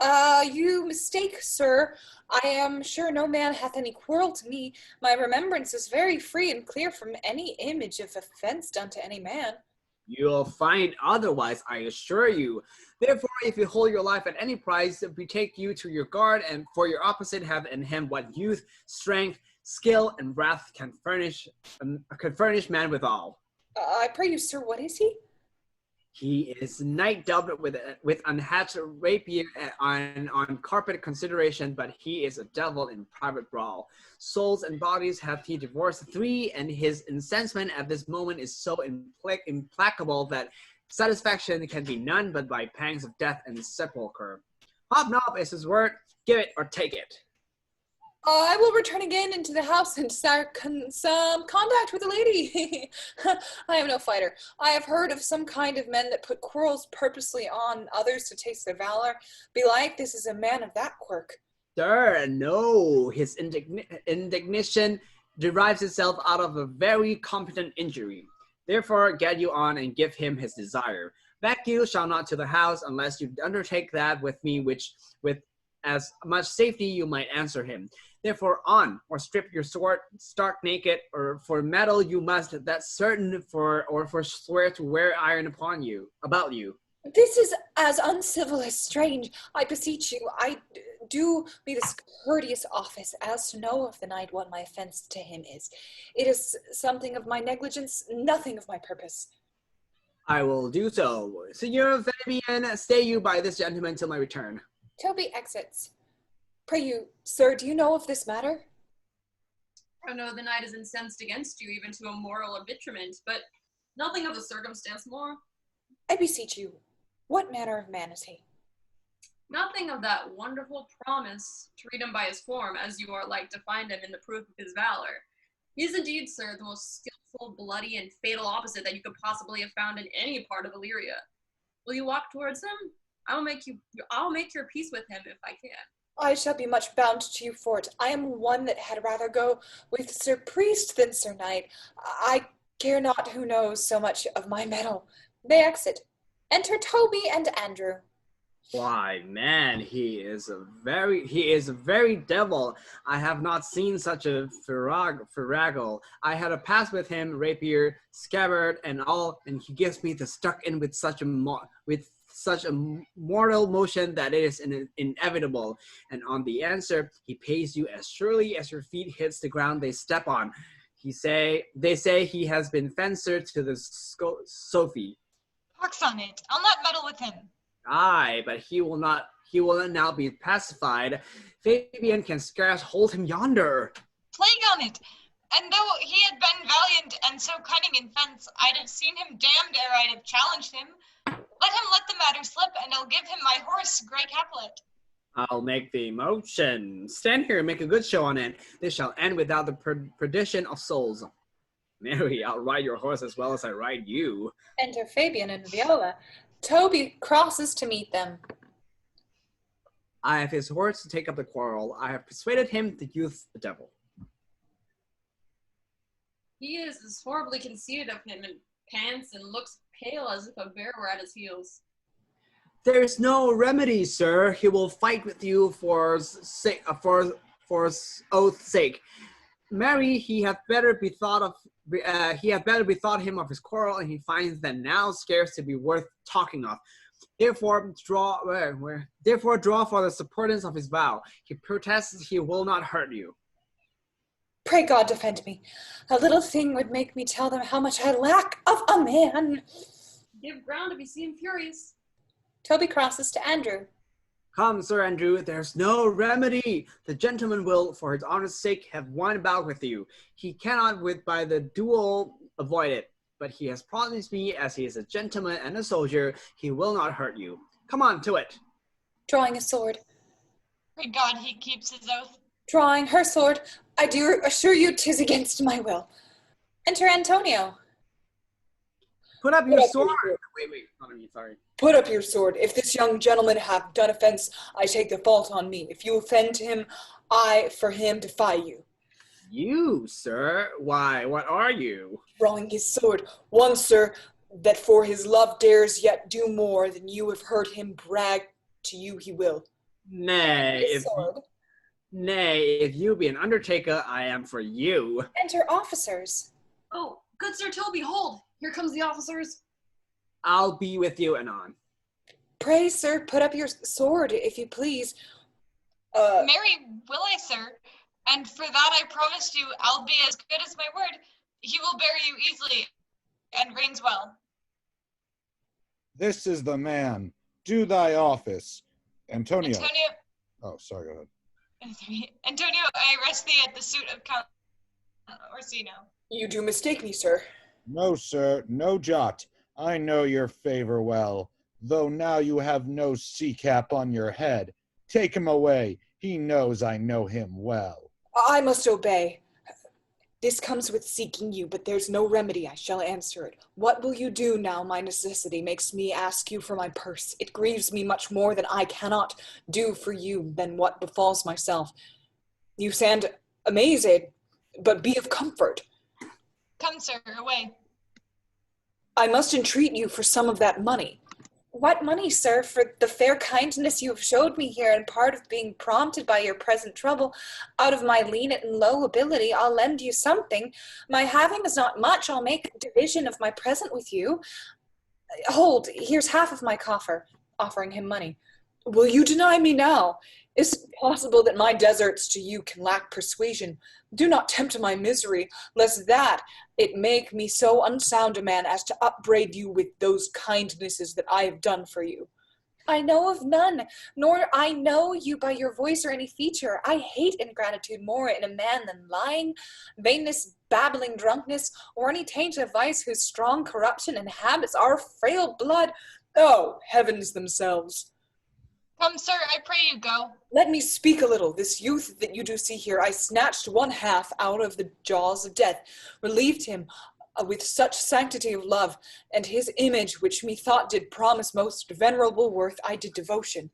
You mistake, sir. I am sure no man hath any quarrel to me. My remembrance is very free and clear from any image of offense done to any man. You'll find otherwise, I assure you. Therefore, if you hold your life at any price, betake you to your guard, and for your opposite have in him what youth, strength, skill, and wrath can furnish man withal. I pray you, sir, what is he? He is knight dubbed with unhatched rapier on carpet consideration, but he is a devil in private brawl. Souls and bodies hath he divorced 3, and his incensement at this moment is so implacable that satisfaction can be none but by pangs of death and sepulchre. Hobnob is his word, give it or take it. I will return again into the house and start some contact with the lady. I am no fighter. I have heard of some kind of men that put quarrels purposely on others to taste their valor. Belike this is a man of that quirk. Sir, no. His indignation derives itself out of a very competent injury. Therefore, get you on and give him his desire. Back you shall not to the house unless you undertake that with me, which with as much safety you might answer him. Therefore, on, or strip your sword, stark naked, or for metal you must, that's certain, or for swear to wear iron about you. This is as uncivil as strange. I beseech you, I do me this courteous office as to know of the knight what my offense to him is. It is something of my negligence, nothing of my purpose. I will do so. Senor Fabian, stay you by this gentleman till my return. Toby exits. Pray you, sir, do you know of this matter? I know the knight is incensed against you, even to a moral arbitrament, but nothing of the circumstance more. I beseech you, what manner of man is he? Nothing of that wonderful promise to read him by his form, as you are like to find him in the proof of his valor. He is indeed, sir, the most skillful, bloody, and fatal opposite that you could possibly have found in any part of Illyria. Will you walk towards him? I'll make your peace with him if I can. I shall be much bound to you for it. I am one that had rather go with Sir Priest than Sir Knight. I care not who knows so much of my mettle. They exit. Enter Toby and Andrew. Why, man, he is a very devil. I have not seen such a farragle. I had a pass with him, rapier, scabbard, and all, and he gives me the stuck in with such a mortal motion that it is inevitable. And on the answer, he pays you as surely as your feet hits the ground they step on. They say he has been fencer to the Sophie. Pox on it. I'll not meddle with him. Aye, but he will not now be pacified. Fabian can scarce hold him yonder. Plague on it. And though he had been valiant and so cunning in fence, I'd have seen him damned ere I'd have challenged him. Let him let the matter slip, and I'll give him my horse, Grey Capulet. I'll make the motion. Stand here and make a good show on it. This shall end without the perdition of souls. Mary, I'll ride your horse as well as I ride you. Enter Fabian and Viola. Toby crosses to meet them. I have his horse to take up the quarrel. I have persuaded him to use the devil. He is as horribly conceited of him and pants and looks pale as if a bear were at his heels. There is no remedy, sir. He will fight with you for oath's sake. Mary, he hath better bethought him of his quarrel, and he finds that now scarce to be worth talking of. Therefore draw for the supportance of his vow. He protests he will not hurt you. Pray God defend me. A little thing would make me tell them how much I lack of a man. Give ground if you see him furious. Toby crosses to Andrew. Come, Sir Andrew, there's no remedy. The gentleman will, for his honour's sake, have one bout with you. He cannot by the duel avoid it, but he has promised me, as he is a gentleman and a soldier, he will not hurt you. Come on, to it. Drawing a sword. Pray God he keeps his oath. Drawing her sword. I do assure you 'tis against my will. Enter Antonio. Put up your sword. Wait, not me, sorry. Put up your sword. If this young gentleman have done offense, I take the fault on me. If you offend him, I for him defy you. You, sir? Why, what are you? Drawing his sword. One, sir, that for his love dares yet do more than you have heard him brag to you he will. Nay, if you be an undertaker, I am for you. Enter officers. Oh, good Sir Toby, hold! Here comes the officers. I'll be with you anon. Pray, sir, put up your sword, if you please. Marry will I, sir, and for that I promise you I'll be as good as my word. He will bear you easily, and reigns well. This is the man. Do thy office. Antonio. Oh, sorry, go ahead. Antonio, I arrest thee at the suit of Count Orsino. You do mistake me, sir. No, sir, no jot. I know your favor well, though now you have no sea cap on your head. Take him away. He knows I know him well. I must obey. This comes with seeking you, but there's no remedy. I shall answer it. What will you do now? My necessity makes me ask you for my purse. It grieves me much more that I cannot do for you than what befalls myself. You stand amazed, but be of comfort. Come, sir, away. I must entreat you for some of that money. What money, sir? For the fair kindness you have showed me here, and part of being prompted by your present trouble, out of my lean and low ability, I'll lend you something. My having is not much. I'll make division of my present with you. Hold, here's half of my coffer, offering him money. Will you deny me now? Is it possible that my deserts to you can lack persuasion? Do not tempt my misery, lest that it make me so unsound a man as to upbraid you with those kindnesses that I have done for you. I know of none, nor I know you by your voice or any feature. I hate ingratitude more in a man than lying, vainness, babbling, drunkenness, or any taint of vice whose strong corruption inhabits our frail blood. Oh, heavens themselves! Come, sir, I pray you go. Let me speak a little. This youth that you do see here, I snatched one half out of the jaws of death, relieved him with such sanctity of love, and his image, which methought did promise most venerable worth, I did devotion.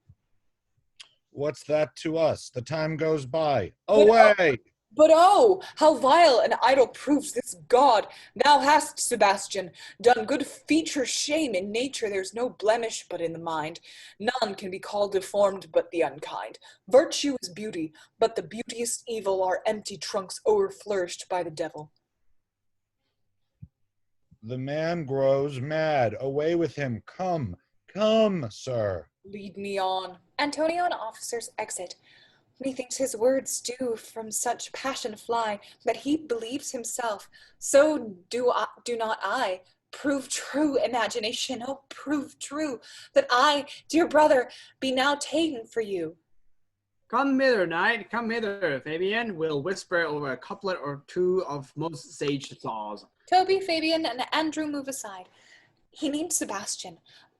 What's that to us? The time goes by. But, Away! But oh, how vile and idle proves this God! Thou hast, Sebastian, done good feature shame. In nature there's no blemish but in the mind. None can be called deformed but the unkind. Virtue is beauty, but the beauteous evil are empty trunks o'erflourished by the devil. The man grows mad. Away with him. Come, come, sir. Lead me on. Antonio and officers exit. Methinks his words do from such passion fly, that he believes himself. So do not I. Prove true, imagination, oh, prove true, that I, dear brother, be now taken for you. Come hither, knight, come hither. Fabian will whisper over a couplet or two of most sage saws. Toby, Fabian, and Andrew move aside. He needs Sebastian.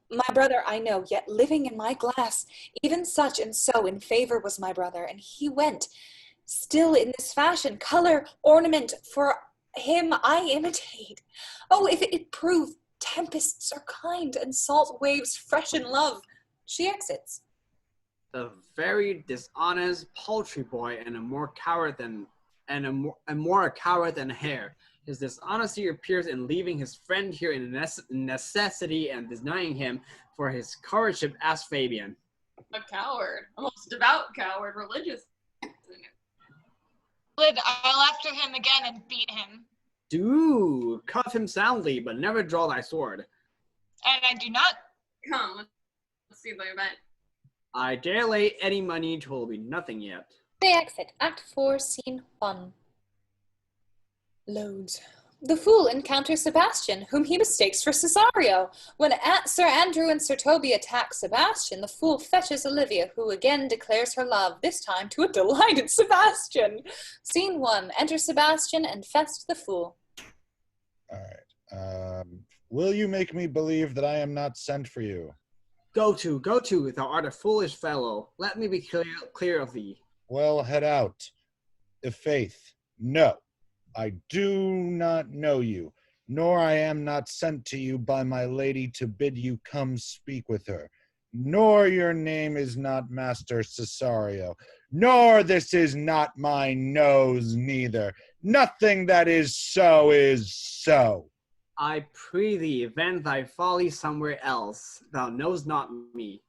My brother I know, yet living in my glass. Even such and so in favor was my brother, and he went. Still in this fashion, color, ornament, for him I imitate. Oh, if it prove tempests are kind, and salt waves fresh in love. She exits. A very dishonest, paltry boy, and a more coward than a coward than a hare. His dishonesty appears in leaving his friend here in necessity and denying him for his courtship. Asked Fabian. A coward, almost devout coward, religious. Lid, I'll after him again and beat him. Do cuff him soundly, but never draw thy sword. And I do not. Come, let's see the event. I dare lay any money, 'twill be nothing yet. They exit. Act 4, Scene 1. Loads. The fool encounters Sebastian, whom he mistakes for Cesario. When Sir Andrew and Sir Toby attack Sebastian, the fool fetches Olivia, who again declares her love, this time to a delighted Sebastian. Scene 1. Enter Sebastian and Fest the fool. All right. Will you make me believe that I am not sent for you? Go to, thou art a foolish fellow. Let me be clear of thee. Well, head out. If faith, no. I do not know you, nor I am not sent to you by my lady to bid you come speak with her, nor your name is not Master Cesario, nor this is not my nose neither. Nothing that is so. I pray thee, vent thy folly somewhere else. Thou knowest not me.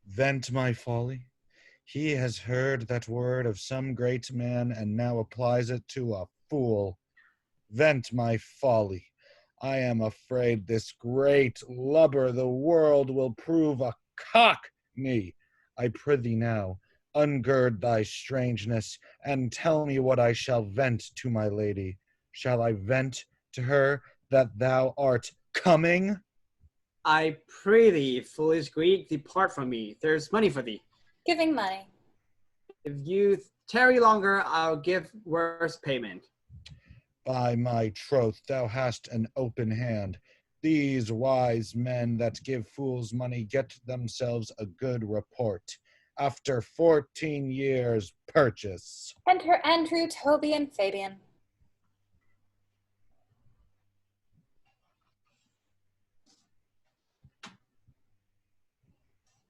Vent my folly? He has heard that word of some great man and now applies it to a fool. Vent my folly. I am afraid this great lubber the world will prove a cockney. I prithee now, ungird thy strangeness, and tell me what I shall vent to my lady. Shall I vent to her that thou art coming? I pray thee, foolish Greek, depart from me. There's money for thee. Giving money. If you tarry longer, I'll give worse payment. By my troth, thou hast an open hand. These wise men that give fools money get themselves a good report. After 14 years' purchase. Enter Andrew, Toby, and Fabian.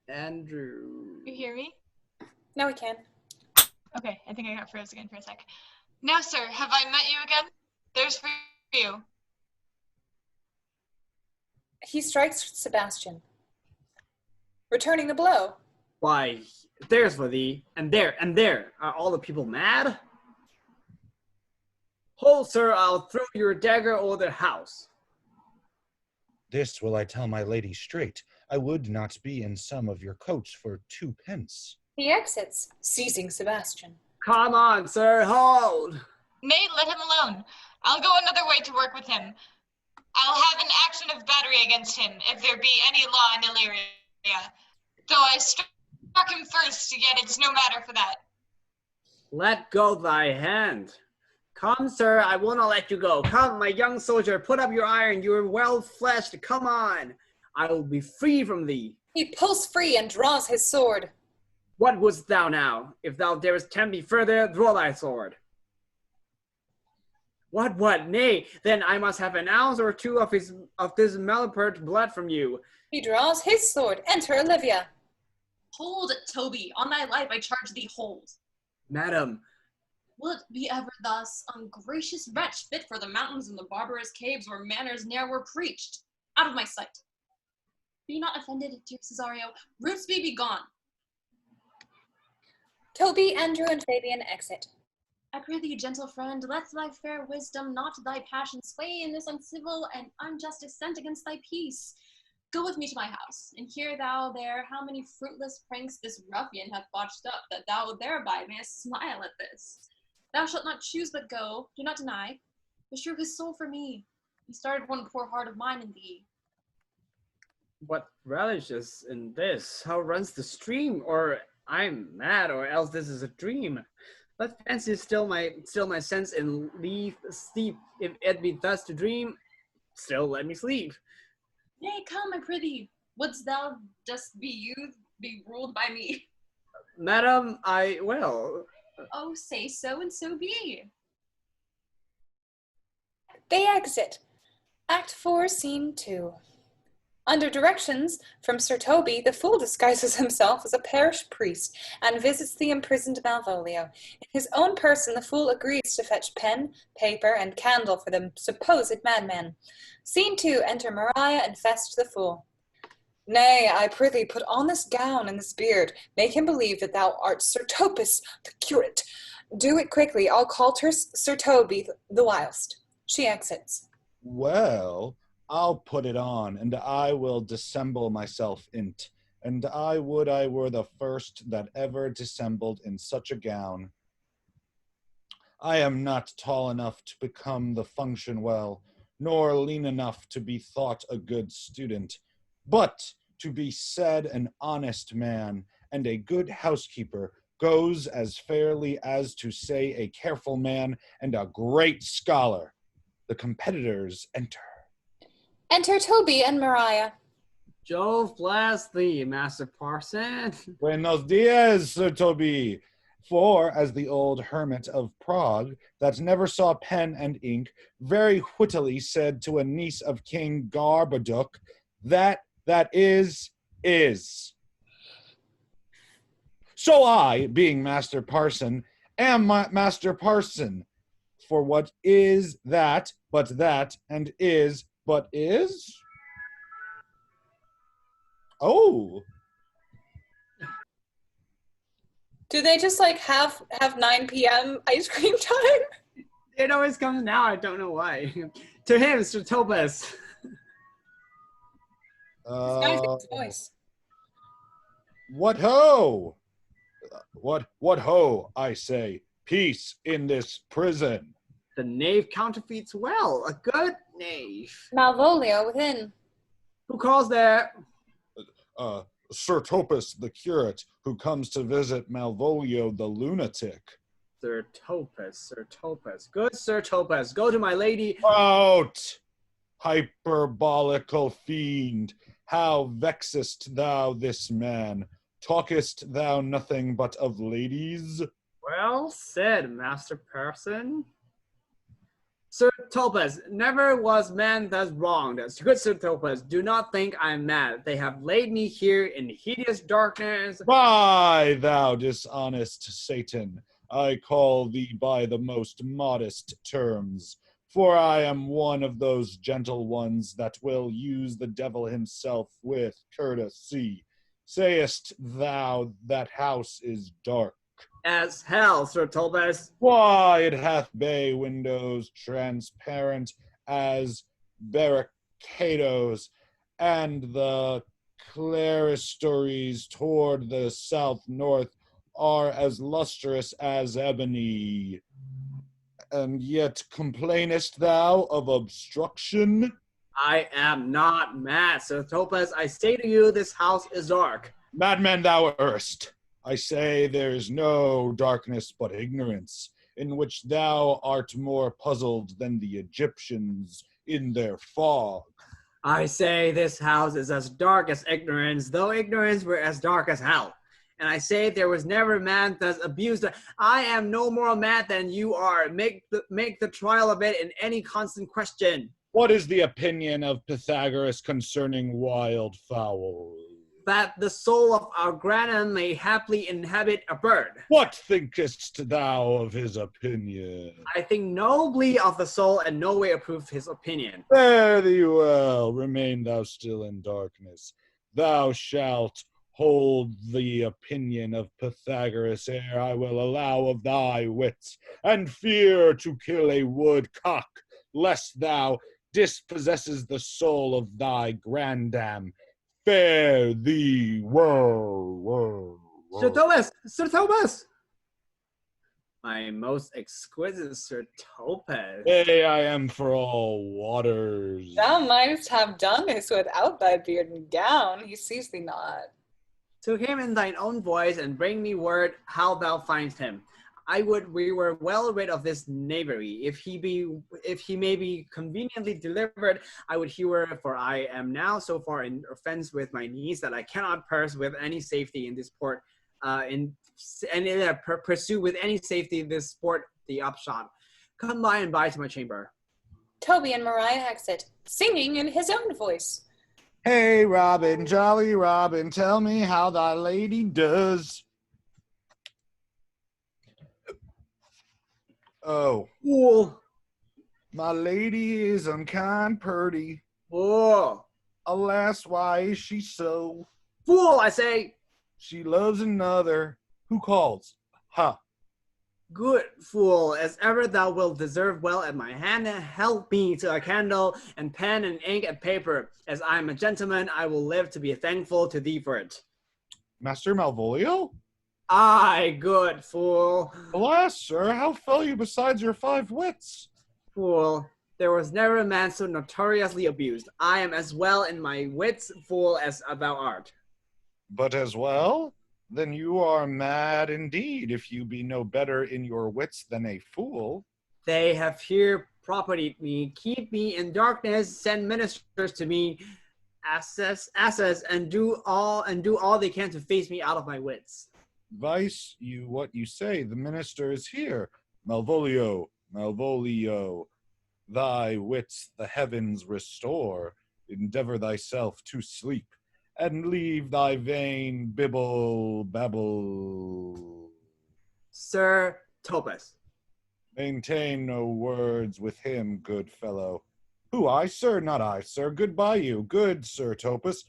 Andrew. You hear me? Now we can. Okay, I think I got froze again for a sec. Now, sir, have I met you again? There's for you. He strikes Sebastian, returning the blow. Why, there's for thee, and there. Are all the people mad? Hold, sir, I'll throw your dagger over the house. This will I tell my lady straight. I would not be in some of your coats for 2 pence. He exits, seizing Sebastian. Come on, sir, hold! Nay, let him alone. I'll go another way to work with him. I'll have an action of battery against him, if there be any law in Illyria. Though I struck him first, yet it's no matter for that. Let go thy hand. Come, sir, I will not let you go. Come, my young soldier, put up your iron. You are well-fleshed. Come on. I will be free from thee. He pulls free and draws his sword. What wouldst thou now? If thou darest tempt me further, draw thy sword. What? Nay, then I must have an ounce or two of this malapert blood from you. He draws his sword. Enter Olivia. Hold, Toby, on thy life I charge thee, hold. Madam, Will it be ever thus, ungracious wretch, fit for the mountains and the barbarous caves where manners ne'er were preached? Out of my sight. Be not offended, dear Cesario. Roots be gone. Toby, Andrew, and Fabian exit. I pray thee, gentle friend, let thy fair wisdom, not thy passion, sway in this uncivil and unjust assent against thy peace. Go with me to my house, and hear thou there how many fruitless pranks this ruffian hath botched up, that thou thereby mayest smile at this. Thou shalt not choose but go, do not deny. Beshrew his soul for me. He started one poor heart of mine in thee. what relishes in this? How runs the stream? Or I'm mad, or else this is a dream. Let fancy still my sense and leave sleep. If it be thus to dream, still let me sleep. Nay, come, I prithee. Wouldst thou just be ruled by me? Madam, I will. Oh, say so, and so be. They exit. Act 4, Scene 2. Under directions from Sir Toby, the fool disguises himself as a parish priest and visits the imprisoned Malvolio. In his own person, the fool agrees to fetch pen, paper, and candle for the supposed madman. Scene 2, enter Maria and Fest the fool. Nay, I prithee, put on this gown and this beard. Make him believe that thou art Sir Topus, the curate. Do it quickly. I'll call to Sir Toby the whilst. She exits. Well, I'll put it on, and I will dissemble myself in't. And I would I were the first that ever dissembled in such a gown. I am not tall enough to become the function well, nor lean enough to be thought a good student, but to be said an honest man and a good housekeeper goes as fairly as to say a careful man and a great scholar. The competitors enter. Enter Toby and Maria. Jove bless thee, Master Parson. Buenos dias, Sir Toby. For, as the old hermit of Prague, that never saw pen and ink, very wittily said to a niece of King Garbaduk, that is. So I, being Master Parson, am Master Parson. For what is that, but that, and is, but is? Oh. Do they just have 9 p.m. ice cream time? It always comes now, I don't know why. To him, Sir Topus. This guy's got his voice. What ho? What ho, I say, peace in this prison. The knave counterfeits well, a good knave. Malvolio within. Who calls there? Sir Topus, the curate, who comes to visit Malvolio the lunatic. Sir Topus. Good Sir Topus, go to my lady. Out! Hyperbolical fiend, how vexest thou this man? Talkest thou nothing but of ladies? Well said, Master Parson. Sir Topus, never was man thus wronged. Good Sir Topus, do not think I am mad. They have laid me here in hideous darkness. By thou dishonest Satan, I call thee by the most modest terms, for I am one of those gentle ones that will use the devil himself with courtesy. Sayest thou that house is dark? As hell, Sir Topus. Why, it hath bay windows transparent as barricadoes, and the clerestories toward the south-north are as lustrous as ebony. And yet complainest thou of obstruction? I am not mad, Sir Topaz. I say to you, this house is dark. Madman thou erst! I say there is no darkness but ignorance, in which thou art more puzzled than the Egyptians in their fog. I say this house is as dark as ignorance, though ignorance were as dark as hell. And I say there was never man thus abused. I am no more mad than you are. Make the trial of it in any constant question. What is the opinion of Pythagoras concerning wildfowl? That the soul of our grandam may haply inhabit a bird. What thinkest thou of his opinion? I think nobly of the soul, and no way approve his opinion. Fare thee well, remain thou still in darkness. Thou shalt hold the opinion of Pythagoras ere I will allow of thy wits, and fear to kill a woodcock, lest thou dispossesses the soul of thy grandam. Fare thee well. Sir Thomas! Sir Thomas! My most exquisite Sir Topaz. Hey, I am for all waters. Thou mightst have done this without thy beard and gown. He sees thee not. To him in thine own voice, and bring me word how thou findest him. We were well rid of this knavery. If he may be conveniently delivered, I would hear, for I am now so far in offense with my niece that I cannot purse with any safety in this port, pursue with any safety this sport the upshot. Come by and by to my chamber. Toby and Mariah exit, singing in his own voice. Hey, Robin, jolly Robin, tell me how thy lady does. Oh, Fool! my lady is unkind purty. Fool! Alas, why is she so? Fool, I say! She loves another. Who calls? Ha! Good fool, as ever thou wilt deserve well at my hand, help me to a candle and pen and ink and paper. As I am a gentleman, I will live to be thankful to thee for it. Master Malvolio? Aye, good fool. Alas, sir, how fell you besides your 5 wits? Fool, there was never a man so notoriously abused. I am as well in my wits, fool, as thou art. But as well? Then you are mad indeed, if you be no better in your wits than a fool. They have here propertied me, keep me in darkness, send ministers to me, asses, and do all they can to face me out of my wits. Vice you what you say, the minister is here. Malvolio, thy wits the heavens restore. Endeavor thyself to sleep, and leave thy vain babble. Sir Topaz. Maintain no words with him, good fellow. Who, I, sir? Not I, sir. Goodbye you, good Sir Topaz.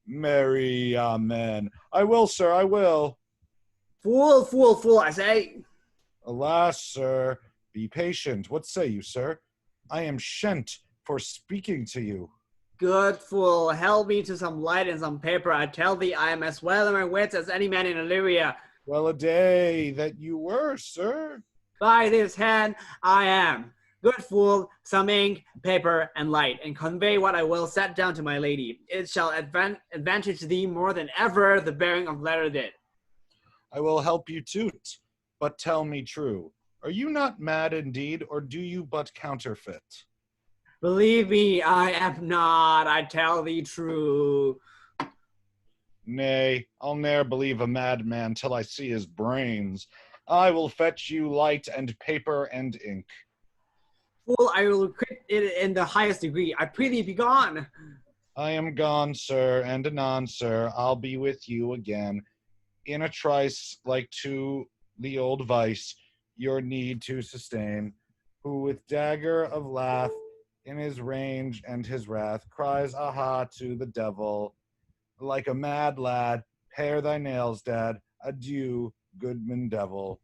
Marry, amen. I will, sir, I will. Fool, I say. Alas, sir, be patient. What say you, sir? I am shent for speaking to you. Good fool, help me to some light and some paper. I tell thee, I am as well in my wits as any man in Illyria. Well a day that you were, sir. By this hand, I am. Good fool, some ink, paper, and light, and convey what I will set down to my lady. It shall advantage thee more than ever the bearing of letter did. I will help you to't, but tell me true. Are you not mad indeed, or do you but counterfeit? Believe me, I am not, I tell thee true. Nay, I'll ne'er believe a madman till I see his brains. I will fetch you light and paper and ink. Fool, I will quit it in the highest degree. I prithee be gone. I am gone, sir, and anon, sir, I'll be with you again. In a trice, like to the old vice, your need to sustain, who with dagger of lath in his range and his wrath cries aha to the devil. Like a mad lad, pare thy nails, dad. Adieu, goodman devil.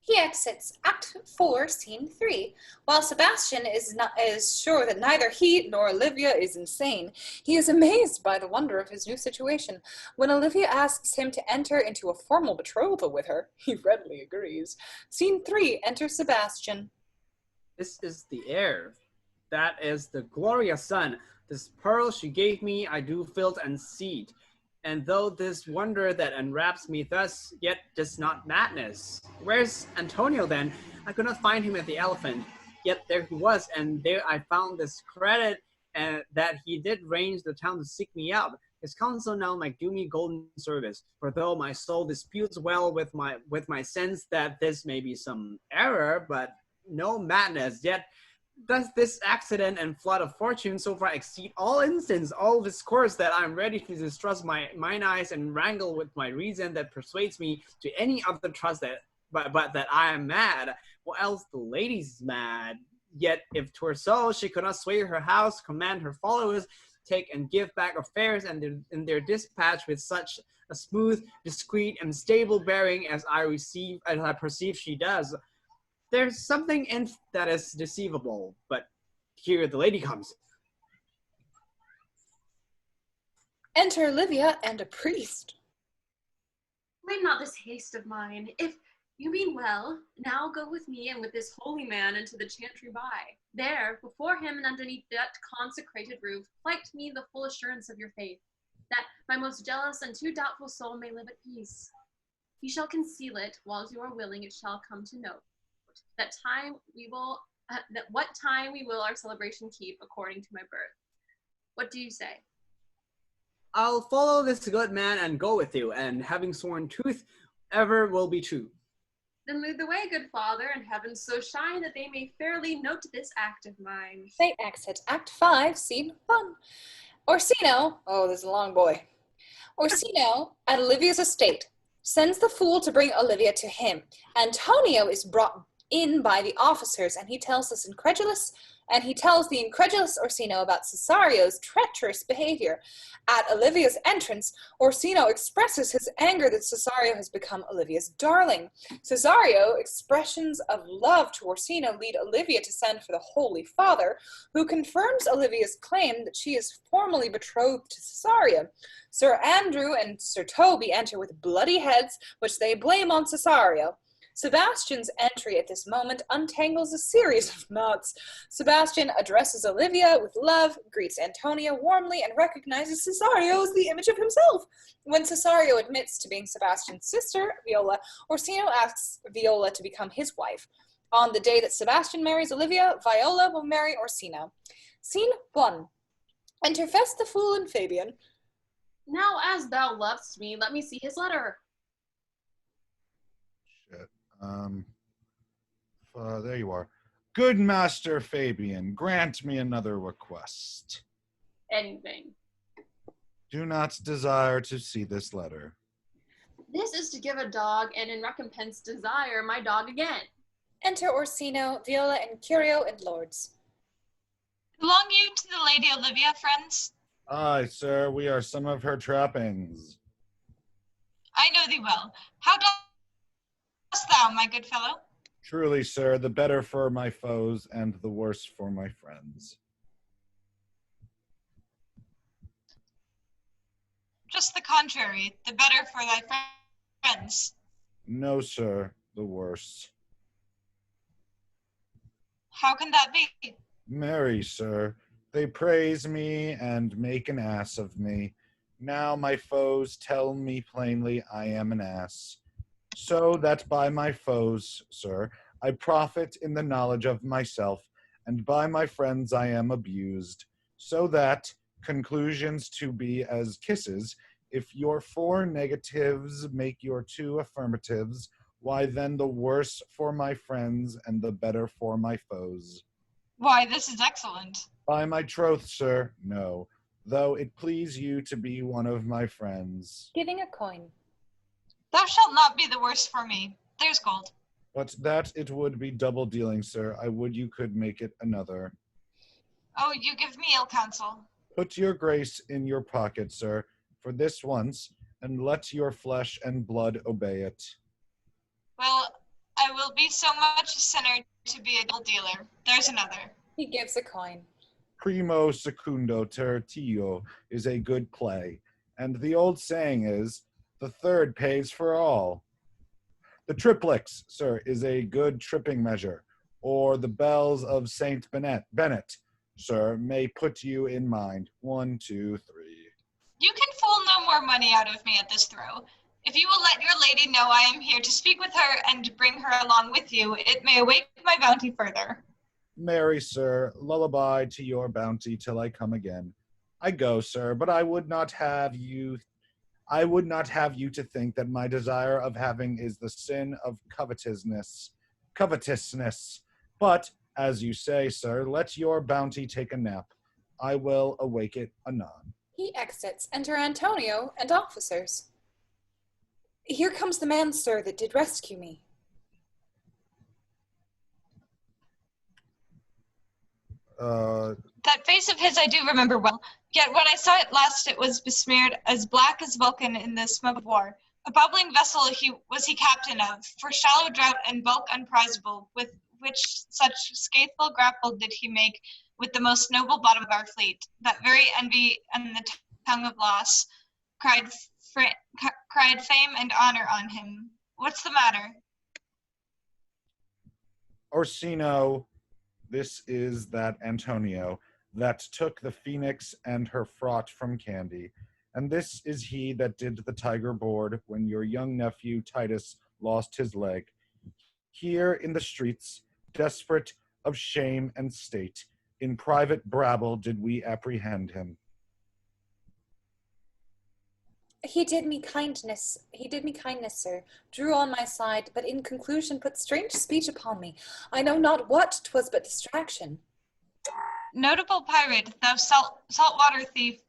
He exits Act 4, Scene 3. While Sebastian is sure that neither he nor Olivia is insane, he is amazed by the wonder of his new situation. When Olivia asks him to enter into a formal betrothal with her, he readily agrees. Scene 3, enter Sebastian. This is the heir. That is the glorious son. This pearl she gave me I do filt and seed. And though this wonder that enwraps me thus, yet does not madness. Where's Antonio then? I could not find him at the elephant. Yet there he was, and there I found this credit, and that he did range the town to seek me out. His counsel now might do me golden service. For though my soul disputes well with my sense that this may be some error, but no madness, yet does this accident and flood of fortune so far exceed all instance, all discourse, that I am ready to distrust mine eyes and wrangle with my reason that persuades me to any other trust that but that I am mad, or else the lady's mad. Yet if 'twere so, she could not sway her house, command her followers, take and give back affairs and in their dispatch with such a smooth, discreet, and stable bearing as I perceive she does. There's something in that is deceivable, but here the lady comes. Enter Olivia and a priest. Blame not this haste of mine. If you mean well, now go with me and with this holy man into the chantry by. There, before him and underneath that consecrated roof, plight me the full assurance of your faith, that my most jealous and too doubtful soul may live at peace. You shall conceal it, whiles you are willing it shall come to know. That what time we will our celebration keep according to my birth. What do you say? I'll follow this good man and go with you, and having sworn truth, ever will be true. Then lead the way, good father, and heavens so shine that they may fairly note this act of mine. They exit Act 5, Scene 1. Orsino, oh, this is a long boy. Orsino, at Olivia's estate, sends the fool to bring Olivia to him. Antonio is brought in by the officers, and he tells the incredulous Orsino about Cesario's treacherous behavior. At Olivia's entrance, Orsino expresses his anger that Cesario has become Olivia's darling. Cesario, expressions of love to Orsino lead Olivia to send for the Holy Father, who confirms Olivia's claim that she is formally betrothed to Cesario. Sir Andrew and Sir Toby enter with bloody heads, which they blame on Cesario. Sebastian's entry at this moment untangles a series of knots. Sebastian addresses Olivia with love, greets Antonio warmly, and recognizes Cesario as the image of himself. When Cesario admits to being Sebastian's sister, Viola, Orsino asks Viola to become his wife. On the day that Sebastian marries Olivia, Viola will marry Orsino. Scene 1. Enter Fest the Fool and Fabian. Now as thou lovest me, let me see his letter. Shit. There you are. Good Master Fabian, grant me another request. Anything. Do not desire to see this letter. This is to give a dog, and in recompense desire my dog again. Enter Orsino, Viola, and Curio and Lords. Belong you to the Lady Olivia, friends? Aye, sir, we are some of her trappings. I know thee well. How dost thou, my good fellow? Truly, sir, the better for my foes and the worse for my friends. Just the contrary, the better for thy friends. No, sir, the worse. How can that be? Marry, sir, they praise me and make an ass of me. Now my foes tell me plainly I am an ass. So that by my foes, sir, I profit in the knowledge of myself, and by my friends I am abused. So that, conclusions to be as kisses, if your 4 negatives make your 2 affirmatives, why then the worse for my friends and the better for my foes. Why, this is excellent. By my troth, sir, no, though it please you to be one of my friends. Giving a coin. Thou shalt not be the worse for me. There's gold. But that it would be double dealing, sir. I would you could make it another. Oh, you give me ill counsel. Put your grace in your pocket, sir, for this once, and let your flesh and blood obey it. Well, I I will be so much a sinner to be a gold dealer. There's another. He gives a coin. Primo secundo tertio is a good play, and the old saying is, the third pays for all. The triplex, sir, is a good tripping measure, or the bells of Saint Bennet, sir, may put you in mind. 1, 2, 3. You can fool no more money out of me at this throw. If you will let your lady know I am here to speak with her and bring her along with you, it may awake my bounty further. Marry, sir, lullaby to your bounty till I come again. I go, sir, but I would not have you to think that my desire of having is the sin of covetousness. But, as you say, sir, let your bounty take a nap. I will awake it anon. He exits. Enter Antonio and officers. Here comes the man, sir, that did rescue me. That face of his I do remember well. Yet when I saw it last, it was besmeared as black as Vulcan in the smoke of war. A bubbling vessel was he captain of, for shallow draught and bulk unprizable, with which such scatheful grapple did he make with the most noble bottom of our fleet, that very envy and the tongue of loss cried fame and honor on him. What's the matter? Orsino, this is that Antonio that took the phoenix and her fraught from Candy, and this is he that did the tiger board when your young nephew Titus lost his leg. Here in the streets, desperate of shame and state, in private brabble did we apprehend him. He did me kindness, sir, drew on my side, but in conclusion put strange speech upon me. I know not what 'twas but distraction. Notable pirate, thou saltwater thief,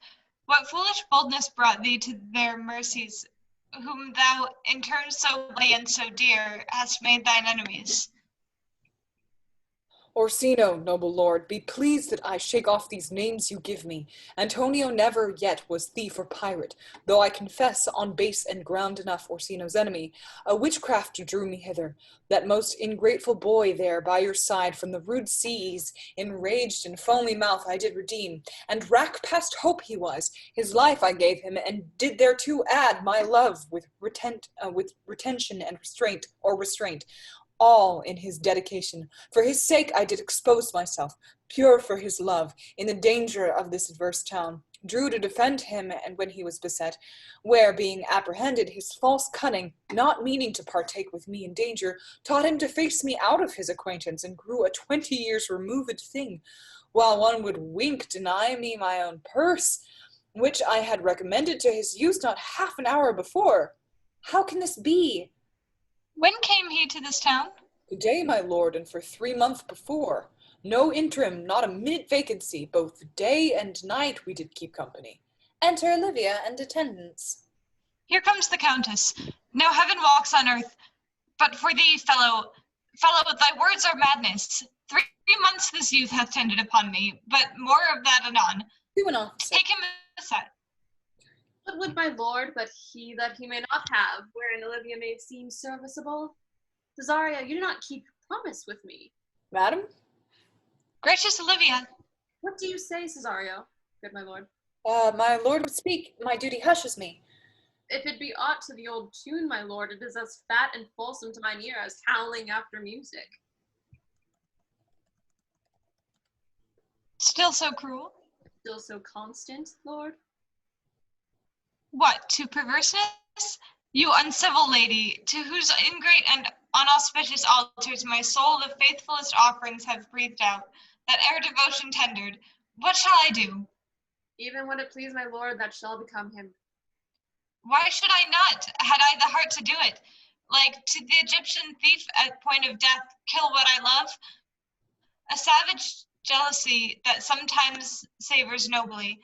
what foolish boldness brought thee to their mercies, whom thou, in terms so bloody and so dear, hast made thine enemies? Orsino, noble lord, be pleased that I shake off these names you give me. Antonio never yet was thief or pirate, though I confess on base and ground enough Orsino's enemy. A witchcraft drew me hither. That most ingrateful boy there by your side from the rude seas, enraged and foamy mouth I did redeem, and rack past hope he was. His life I gave him, and did thereto add my love with retention and restraint. All in his dedication. For his sake I did expose myself, pure for his love, in the danger of this adverse town. Drew to defend him, and when he was beset, where, being apprehended, his false cunning, not meaning to partake with me in danger, taught him to face me out of his acquaintance, and grew a 20 years removed thing, while one would wink deny me my own purse, which I had recommended to his use not half an hour before. How can this be? When came he to this town? Today, my lord, and for 3 months before. No interim, not a minute vacancy, both day and night we did keep company. Enter Olivia and attendants. Here comes the countess. Now heaven walks on earth. But for thee, fellow, thy words are madness. 3 months this youth hath tended upon me, but more of that anon. To an officer. Take him aside. What would my lord but he that he may not have, wherein Olivia may seem serviceable? Cesaria, you do not keep your promise with me. Madam? Gracious Olivia. What do you say, Cesario, good my lord? My lord would speak, my duty hushes me. If it be aught to the old tune, my lord, it is as fat and fulsome to mine ear as howling after music. Still so cruel? Still so constant, lord? What, to perverseness? You uncivil lady, to whose ingrate and unauspicious altars my soul the faithfulest offerings have breathed out, that e'er devotion tendered, what shall I do? Even when it please my lord, that shall become him. Why should I not, had I the heart to do it? Like to the Egyptian thief at point of death, kill what I love? A savage jealousy that sometimes savors nobly.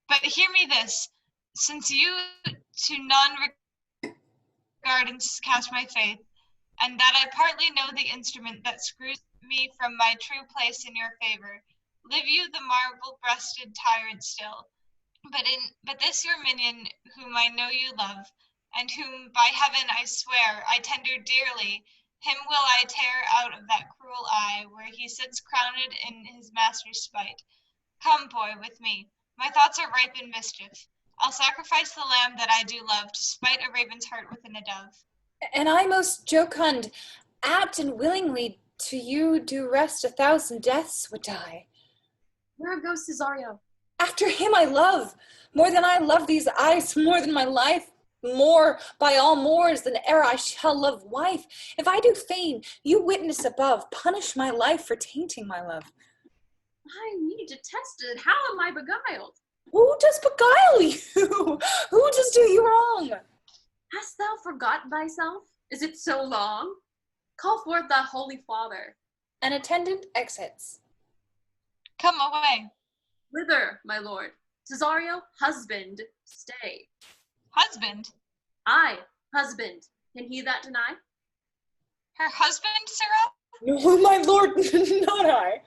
But hear me this, since you to none regardance cast my faith, and that I partly know the instrument that screws me from my true place in your favor, live you the marble-breasted tyrant still. But this your minion, whom I know you love, and whom by heaven I swear I tender dearly, Him will I tear out of that cruel eye, where he sits crowned in his master's spite. Come, boy, with me. My thoughts are ripe in mischief. I'll sacrifice the lamb that I do love to spite a raven's heart within a dove. And I, most jocund, apt and willingly to you do rest 1,000 deaths would die. Where goes Cesario? After him I love, more than I love these eyes, more than my life, more by all mores than e'er I shall love wife. If I do feign, you witness above, punish my life for tainting my love. I need to test it. How am I beguiled? Who does beguile you? Who does do you wrong? Hast thou forgot thyself? Is it so long? Call forth thy holy father. An attendant exits. Come away. Whither, my lord? Cesario, husband, stay. Husband? I, husband. Can he that deny? Her husband, sirrah? No, my lord, not I.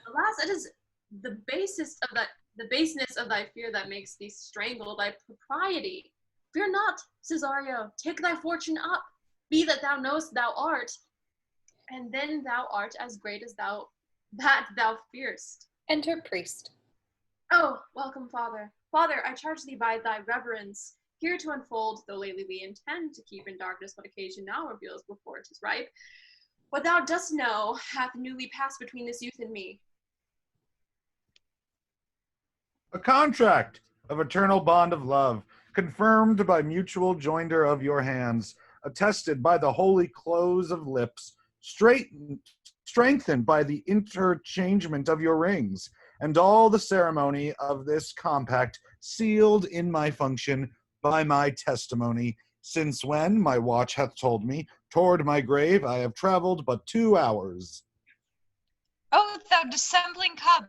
Alas, it is the baseness of thy fear that makes thee strangle thy propriety. Fear not, Cesario, take thy fortune up. Be that thou knowest thou art, and then thou art as great as thou fearst. Enter priest. Oh, welcome, Father. Father, I charge thee by thy reverence, here to unfold, though lately we intend to keep in darkness what occasion now reveals before it is ripe. What thou dost know hath newly passed between this youth and me. A contract of eternal bond of love, confirmed by mutual joinder of your hands, attested by the holy close of lips, strengthened by the interchangement of your rings, and all the ceremony of this compact sealed in my function by my testimony, since when, my watch hath told me, toward my grave I have traveled but 2 hours. O thou dissembling cub,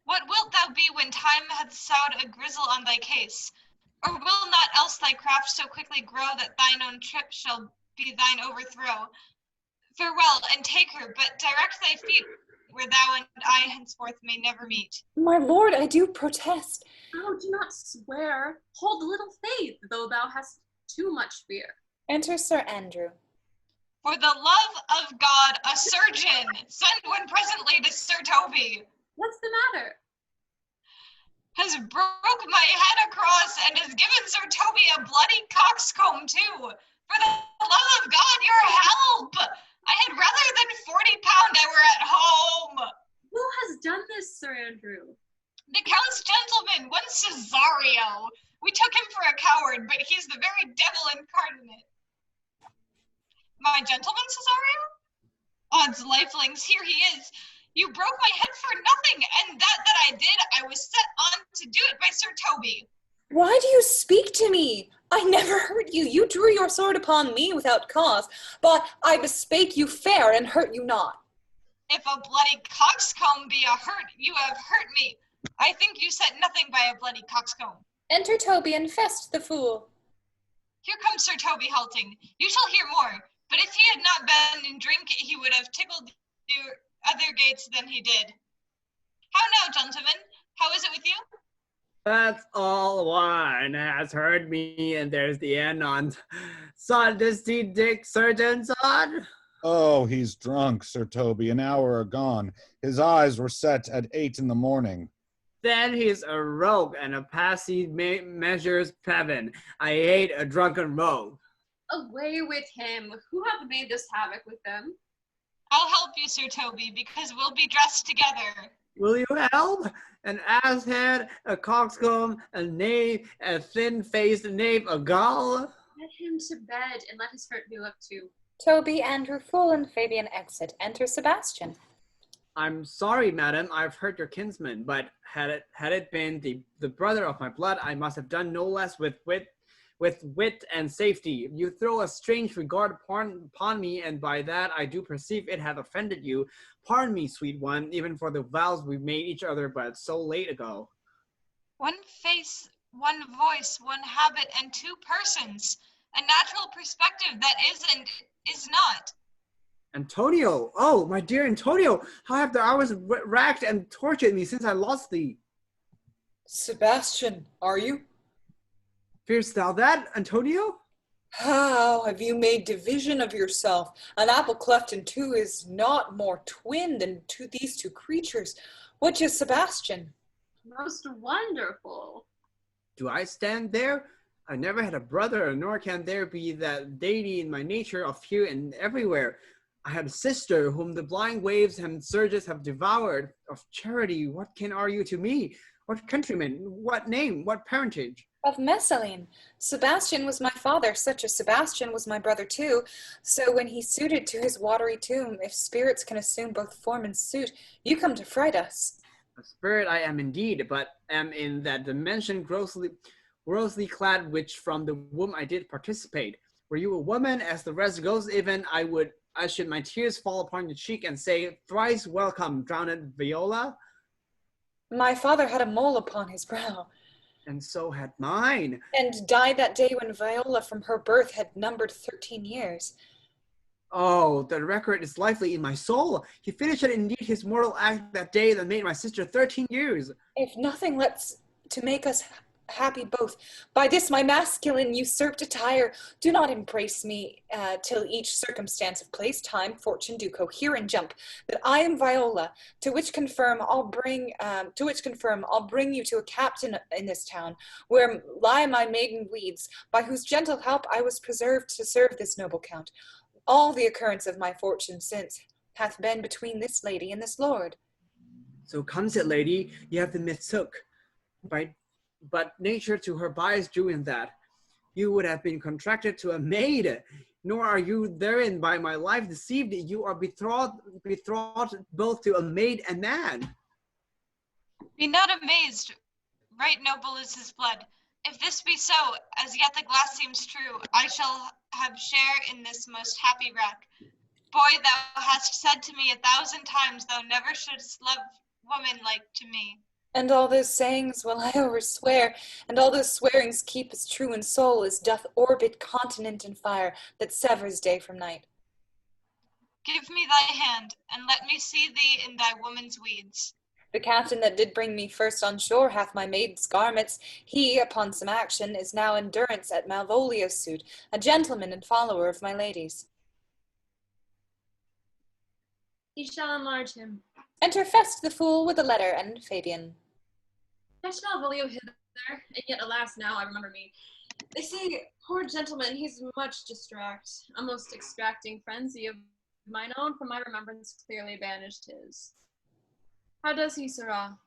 what wilt thou be when time hath sowed a grizzle on thy case? Or will not else thy craft so quickly grow that thine own trip shall be thine overthrow? Farewell, and take her, but direct thy feet where thou and I henceforth may never meet. My lord, I do protest. Oh, do not swear. Hold little faith, though thou hast too much fear. Enter Sir Andrew. For the love of God, a surgeon, send one presently to Sir Toby. What's the matter? Has broke my head across and has given Sir Toby a bloody coxcomb too. For the love of God, your help! I had rather than 40 pound I were at home. Who has done this, Sir Andrew? The Count's gentleman, one Cesario. We took him for a coward, but he's the very devil incarnate. My gentleman, Cesario? Odds lifelings, here he is. You broke my head for nothing, and that I did, I was set on to do it by Sir Toby. Why do you speak to me? I never hurt you. You drew your sword upon me without cause, but I bespake you fair and hurt you not. If a bloody coxcomb be a hurt, you have hurt me. I think you said nothing by a bloody coxcomb. Enter Toby and Fest the fool. Here comes Sir Toby halting. You shall hear more, but if he had not been in drink, he would have tickled you other gates than he did. How now, gentlemen? How is it with you? That's all one has heard me, and there's the end on son. Does he dick surgeon son? Oh, he's drunk, Sir Toby, an hour agone. His eyes were set at 8 in the morning. Then he's a rogue and a passy measures Pevin. I hate a drunken rogue. Away with him. Who hath made this havoc with them? I'll help you, Sir Toby, because we'll be dressed together. Will you help? An ass head, a coxcomb, a knave, a thin-faced knave, a gull? Let him to bed, and let his hurt be looked to. Toby, Andrew, Fool, and Fabian exit. Enter Sebastian. I'm sorry, madam, I've hurt your kinsman, but had it been the brother of my blood, I must have done no less with wit and safety. You throw a strange regard upon me, and by that I do perceive it hath offended you. Pardon me, sweet one, even for the vows we made each other but so late ago. One face, one voice, one habit, and 2 persons. A natural perspective that is and is not. Antonio! Oh, my dear Antonio! How have the hours racked and tortured me since I lost thee? Sebastian, are you? Fearest thou that, Antonio? How have you made division of yourself? An apple cleft in two is not more twin than these two creatures. Which is Sebastian? Most wonderful. Do I stand there? I never had a brother, nor can there be that deity in my nature of here and everywhere. I had a sister whom the blind waves and surges have devoured. Of charity, what kin are you to me? What countryman? What name? What parentage? Of Messaline. Sebastian was my father, such as Sebastian was my brother too. So when he suited to his watery tomb, if spirits can assume both form and suit, you come to fright us. A spirit I am indeed, but am in that dimension grossly clad which from the womb I did participate. Were you a woman, as the rest goes, even I should my tears fall upon your cheek and say, thrice welcome, drowned Viola? My father had a mole upon his brow, And so had mine. and died that day when Viola from her birth had numbered 13 years. Oh, the record is lively in my soul. He finished indeed his mortal act that day that made my sister 13 years. If nothing lets to make us happy both, by this my masculine usurped attire, do not embrace me till each circumstance of place, time, fortune do cohere and jump, that I am Viola, to which confirm I'll bring you to a captain in this town, where lie my maiden weeds, by whose gentle help I was preserved to serve this noble count. All the occurrence of my fortune since hath been between this lady and this lord. So comes it, lady, you have been mistook. But nature to her bias drew in that. You would have been contracted to a maid, nor are you therein by my life deceived. You are betrothed both to a maid and man. Be not amazed, right noble is his blood. If this be so, as yet the glass seems true, I shall have share in this most happy wreck. Boy, thou hast said to me 1,000 times thou never shouldst love woman like to me. And all those sayings will I overswear, and all those swearings keep as true in soul as doth orbit continent in fire that severs day from night. Give me thy hand, and let me see thee in thy woman's weeds. The captain that did bring me first on shore hath my maiden's garments. He, upon some action, is now in durance at Malvolio's suit, a gentleman and follower of my lady's. He shall enlarge him. Enter Fest the fool with a letter, and Fabian. Fetch Malvolio hither, and yet alas now I remember me. They say, poor gentleman, he's much distract. A most extracting frenzy of mine own from my remembrance clearly banished his. How does he, sirrah?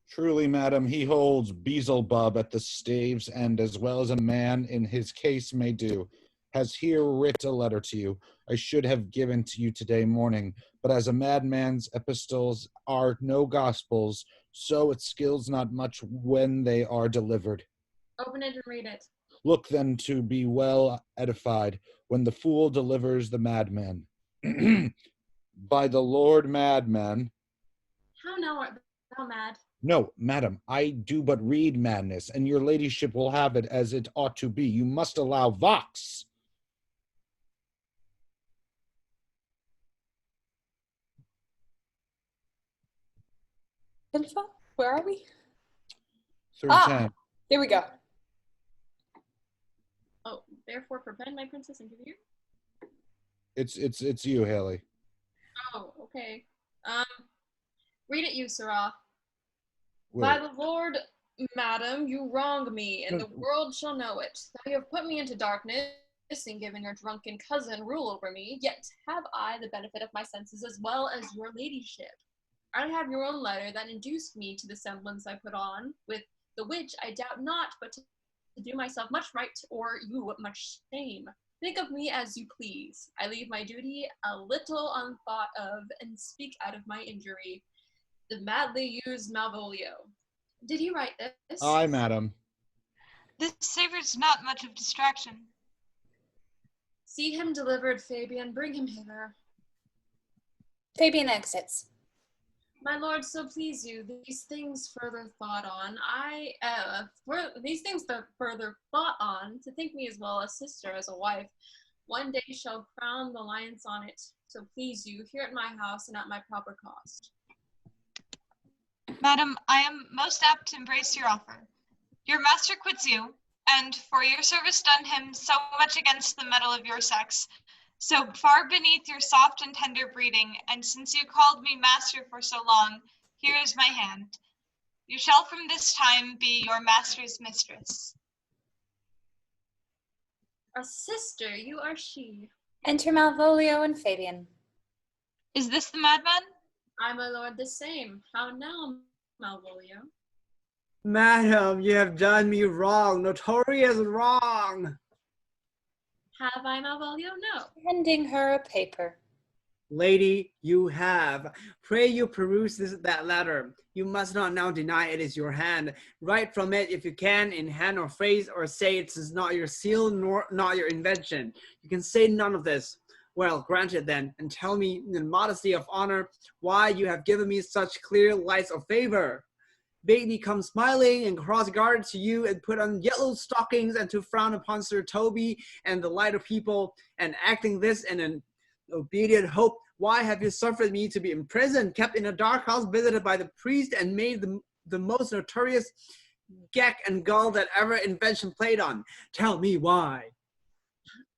Truly, madam, he holds Beelzebub at the staves, and as well as a man in his case may do, has here writ a letter to you. I should have given to you today morning, but as a madman's epistles are no gospels, so it skills not much when they are delivered. Open it and read it. Look then to be well edified when the fool delivers the madman. By the Lord madman. How now art thou mad? No, madam, I do but read madness, and your ladyship will have it as it ought to be. You must allow vox. Info? Where are we? Third Ah! Here we go. Oh, therefore prevent my princess and give you? It's you, Haley. Oh, okay. Read it, you, sirrah. Wait. By the Lord, madam, you wrong me, and the world shall know it. That you have put me into darkness and given your drunken cousin rule over me, yet have I the benefit of my senses as well as your ladyship. I have your own letter that induced me to the semblance I put on, with the which I doubt not but to do myself much right or you much shame. Think of me as you please. I leave my duty a little unthought of, and speak out of my injury. The madly used Malvolio. Did he write this? Aye, madam. This savors not much of distraction. See him delivered, Fabian. Bring him hither. Fabian exits. My lord, so please you, these things further thought on. These things that further thought on, to think me as well a sister as a wife, one day shall crown the alliance on it. So please you, here at my house and at my proper cost. Madam, I am most apt to embrace your offer. Your master quits you, and for your service done him so much against the metal of your sex, so far beneath your soft and tender breeding, and since you called me master for so long, here is my hand. You shall from this time be your master's mistress. A sister, you are she. Enter Malvolio and Fabian. Is this the madman? I, my lord, the same. How now, Malvolio? Madam, you have done me wrong, notorious wrong. Have I, Malvolio? No. Handing her a paper. Lady, you have. Pray you peruse that letter. You must not now deny it is your hand. Write from it if you can, in hand or phrase, or say it is not your seal nor not your invention. You can say none of this. Well, granted then, and tell me in modesty of honor why you have given me such clear lights of favor. Bade me come smiling and cross-guarded to you and put on yellow stockings and to frown upon Sir Toby and the lighter people, and acting this in an obedient hope, why have you suffered me to be imprisoned, kept in a dark house, visited by the priest, and made the most notorious geck and gull that ever invention played on? Tell me why.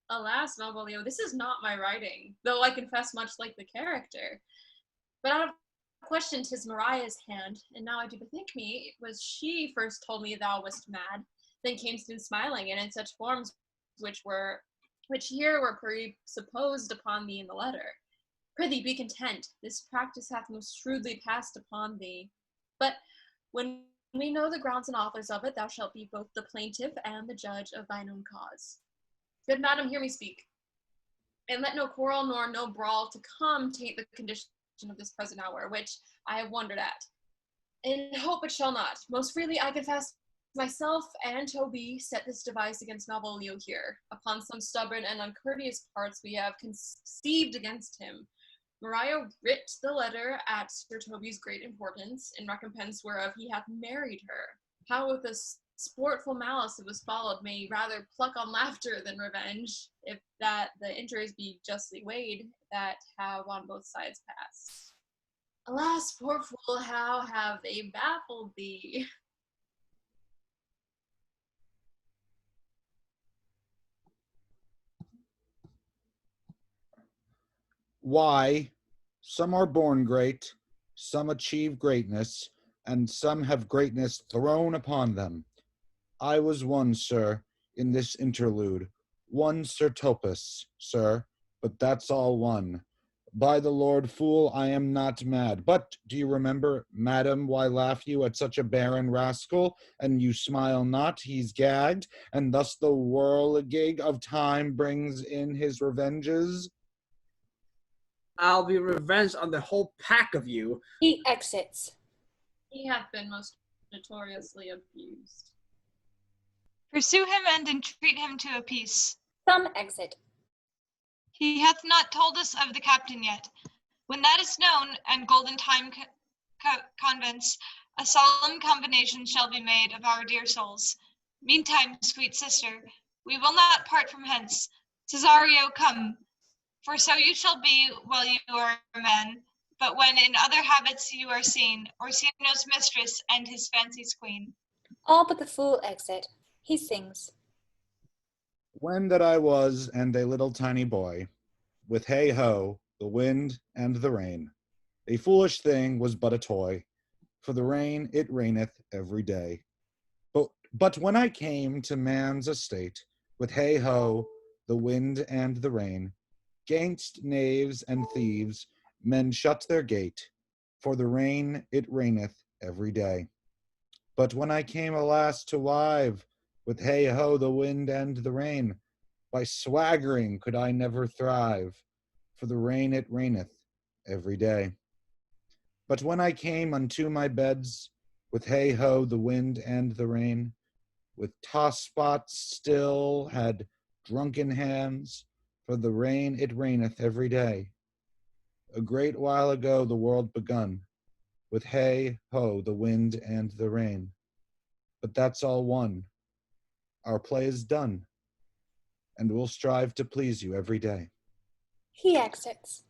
Alas, Malvolio, this is not my writing, though I confess much like the character. But out of question 'tis Mariah's hand, and now I do bethink me, it was she first told me thou wast mad, then camest in smiling, and in such forms which here were presupposed upon thee in the letter. Prithee, be content. This practice hath most shrewdly passed upon thee. But when we know the grounds and authors of it, thou shalt be both the plaintiff and the judge of thine own cause. Good madam, hear me speak. And let no quarrel nor no brawl to come taint the condition of this present hour, which I have wondered at. In hope it shall not. Most freely I confess myself and Toby set this device against Malvolio here. Upon some stubborn and uncourteous parts we have conceived against him. Maria writ the letter at Sir Toby's great importance, in recompense whereof he hath married her. How with a sportful malice it was followed may rather pluck on laughter than revenge, if that the injuries be justly weighed that have on both sides passed. Alas, poor fool, how have they baffled thee? Why, some are born great, some achieve greatness, and some have greatness thrown upon them. I was one, sir, in this interlude, one Sir Topus, sir, but that's all one. By the Lord, fool, I am not mad. But do you remember, madam, why laugh you at such a barren rascal, and you smile not, he's gagged, and thus the whirligig of time brings in his revenges? I'll be revenged on the whole pack of you. He exits. He hath been most notoriously abused. Pursue him and entreat him to a peace. Some exit. He hath not told us of the captain yet. When that is known, and golden time convents, a solemn combination shall be made of our dear souls. Meantime, sweet sister, we will not part from hence. Cesario, come, for so you shall be while you are a man, but when in other habits you are seen, Orsino's mistress and his fancy's queen. All but the fool exit. He sings. When that I was and a little tiny boy, with hey-ho, the wind and the rain, a foolish thing was but a toy, for the rain it raineth every day. But when I came to man's estate, with hey-ho, the wind and the rain, gainst knaves and thieves men shut their gate, for the rain it raineth every day. But when I came alas to wive, with hey-ho, the wind and the rain, by swaggering could I never thrive, for the rain it raineth every day. But when I came unto my beds, with hey-ho, the wind and the rain, with toss-spots still had drunken hands, for the rain it raineth every day. A great while ago the world begun, with hey-ho, the wind and the rain. But that's all one. Our play is done, and we'll strive to please you every day. He exits.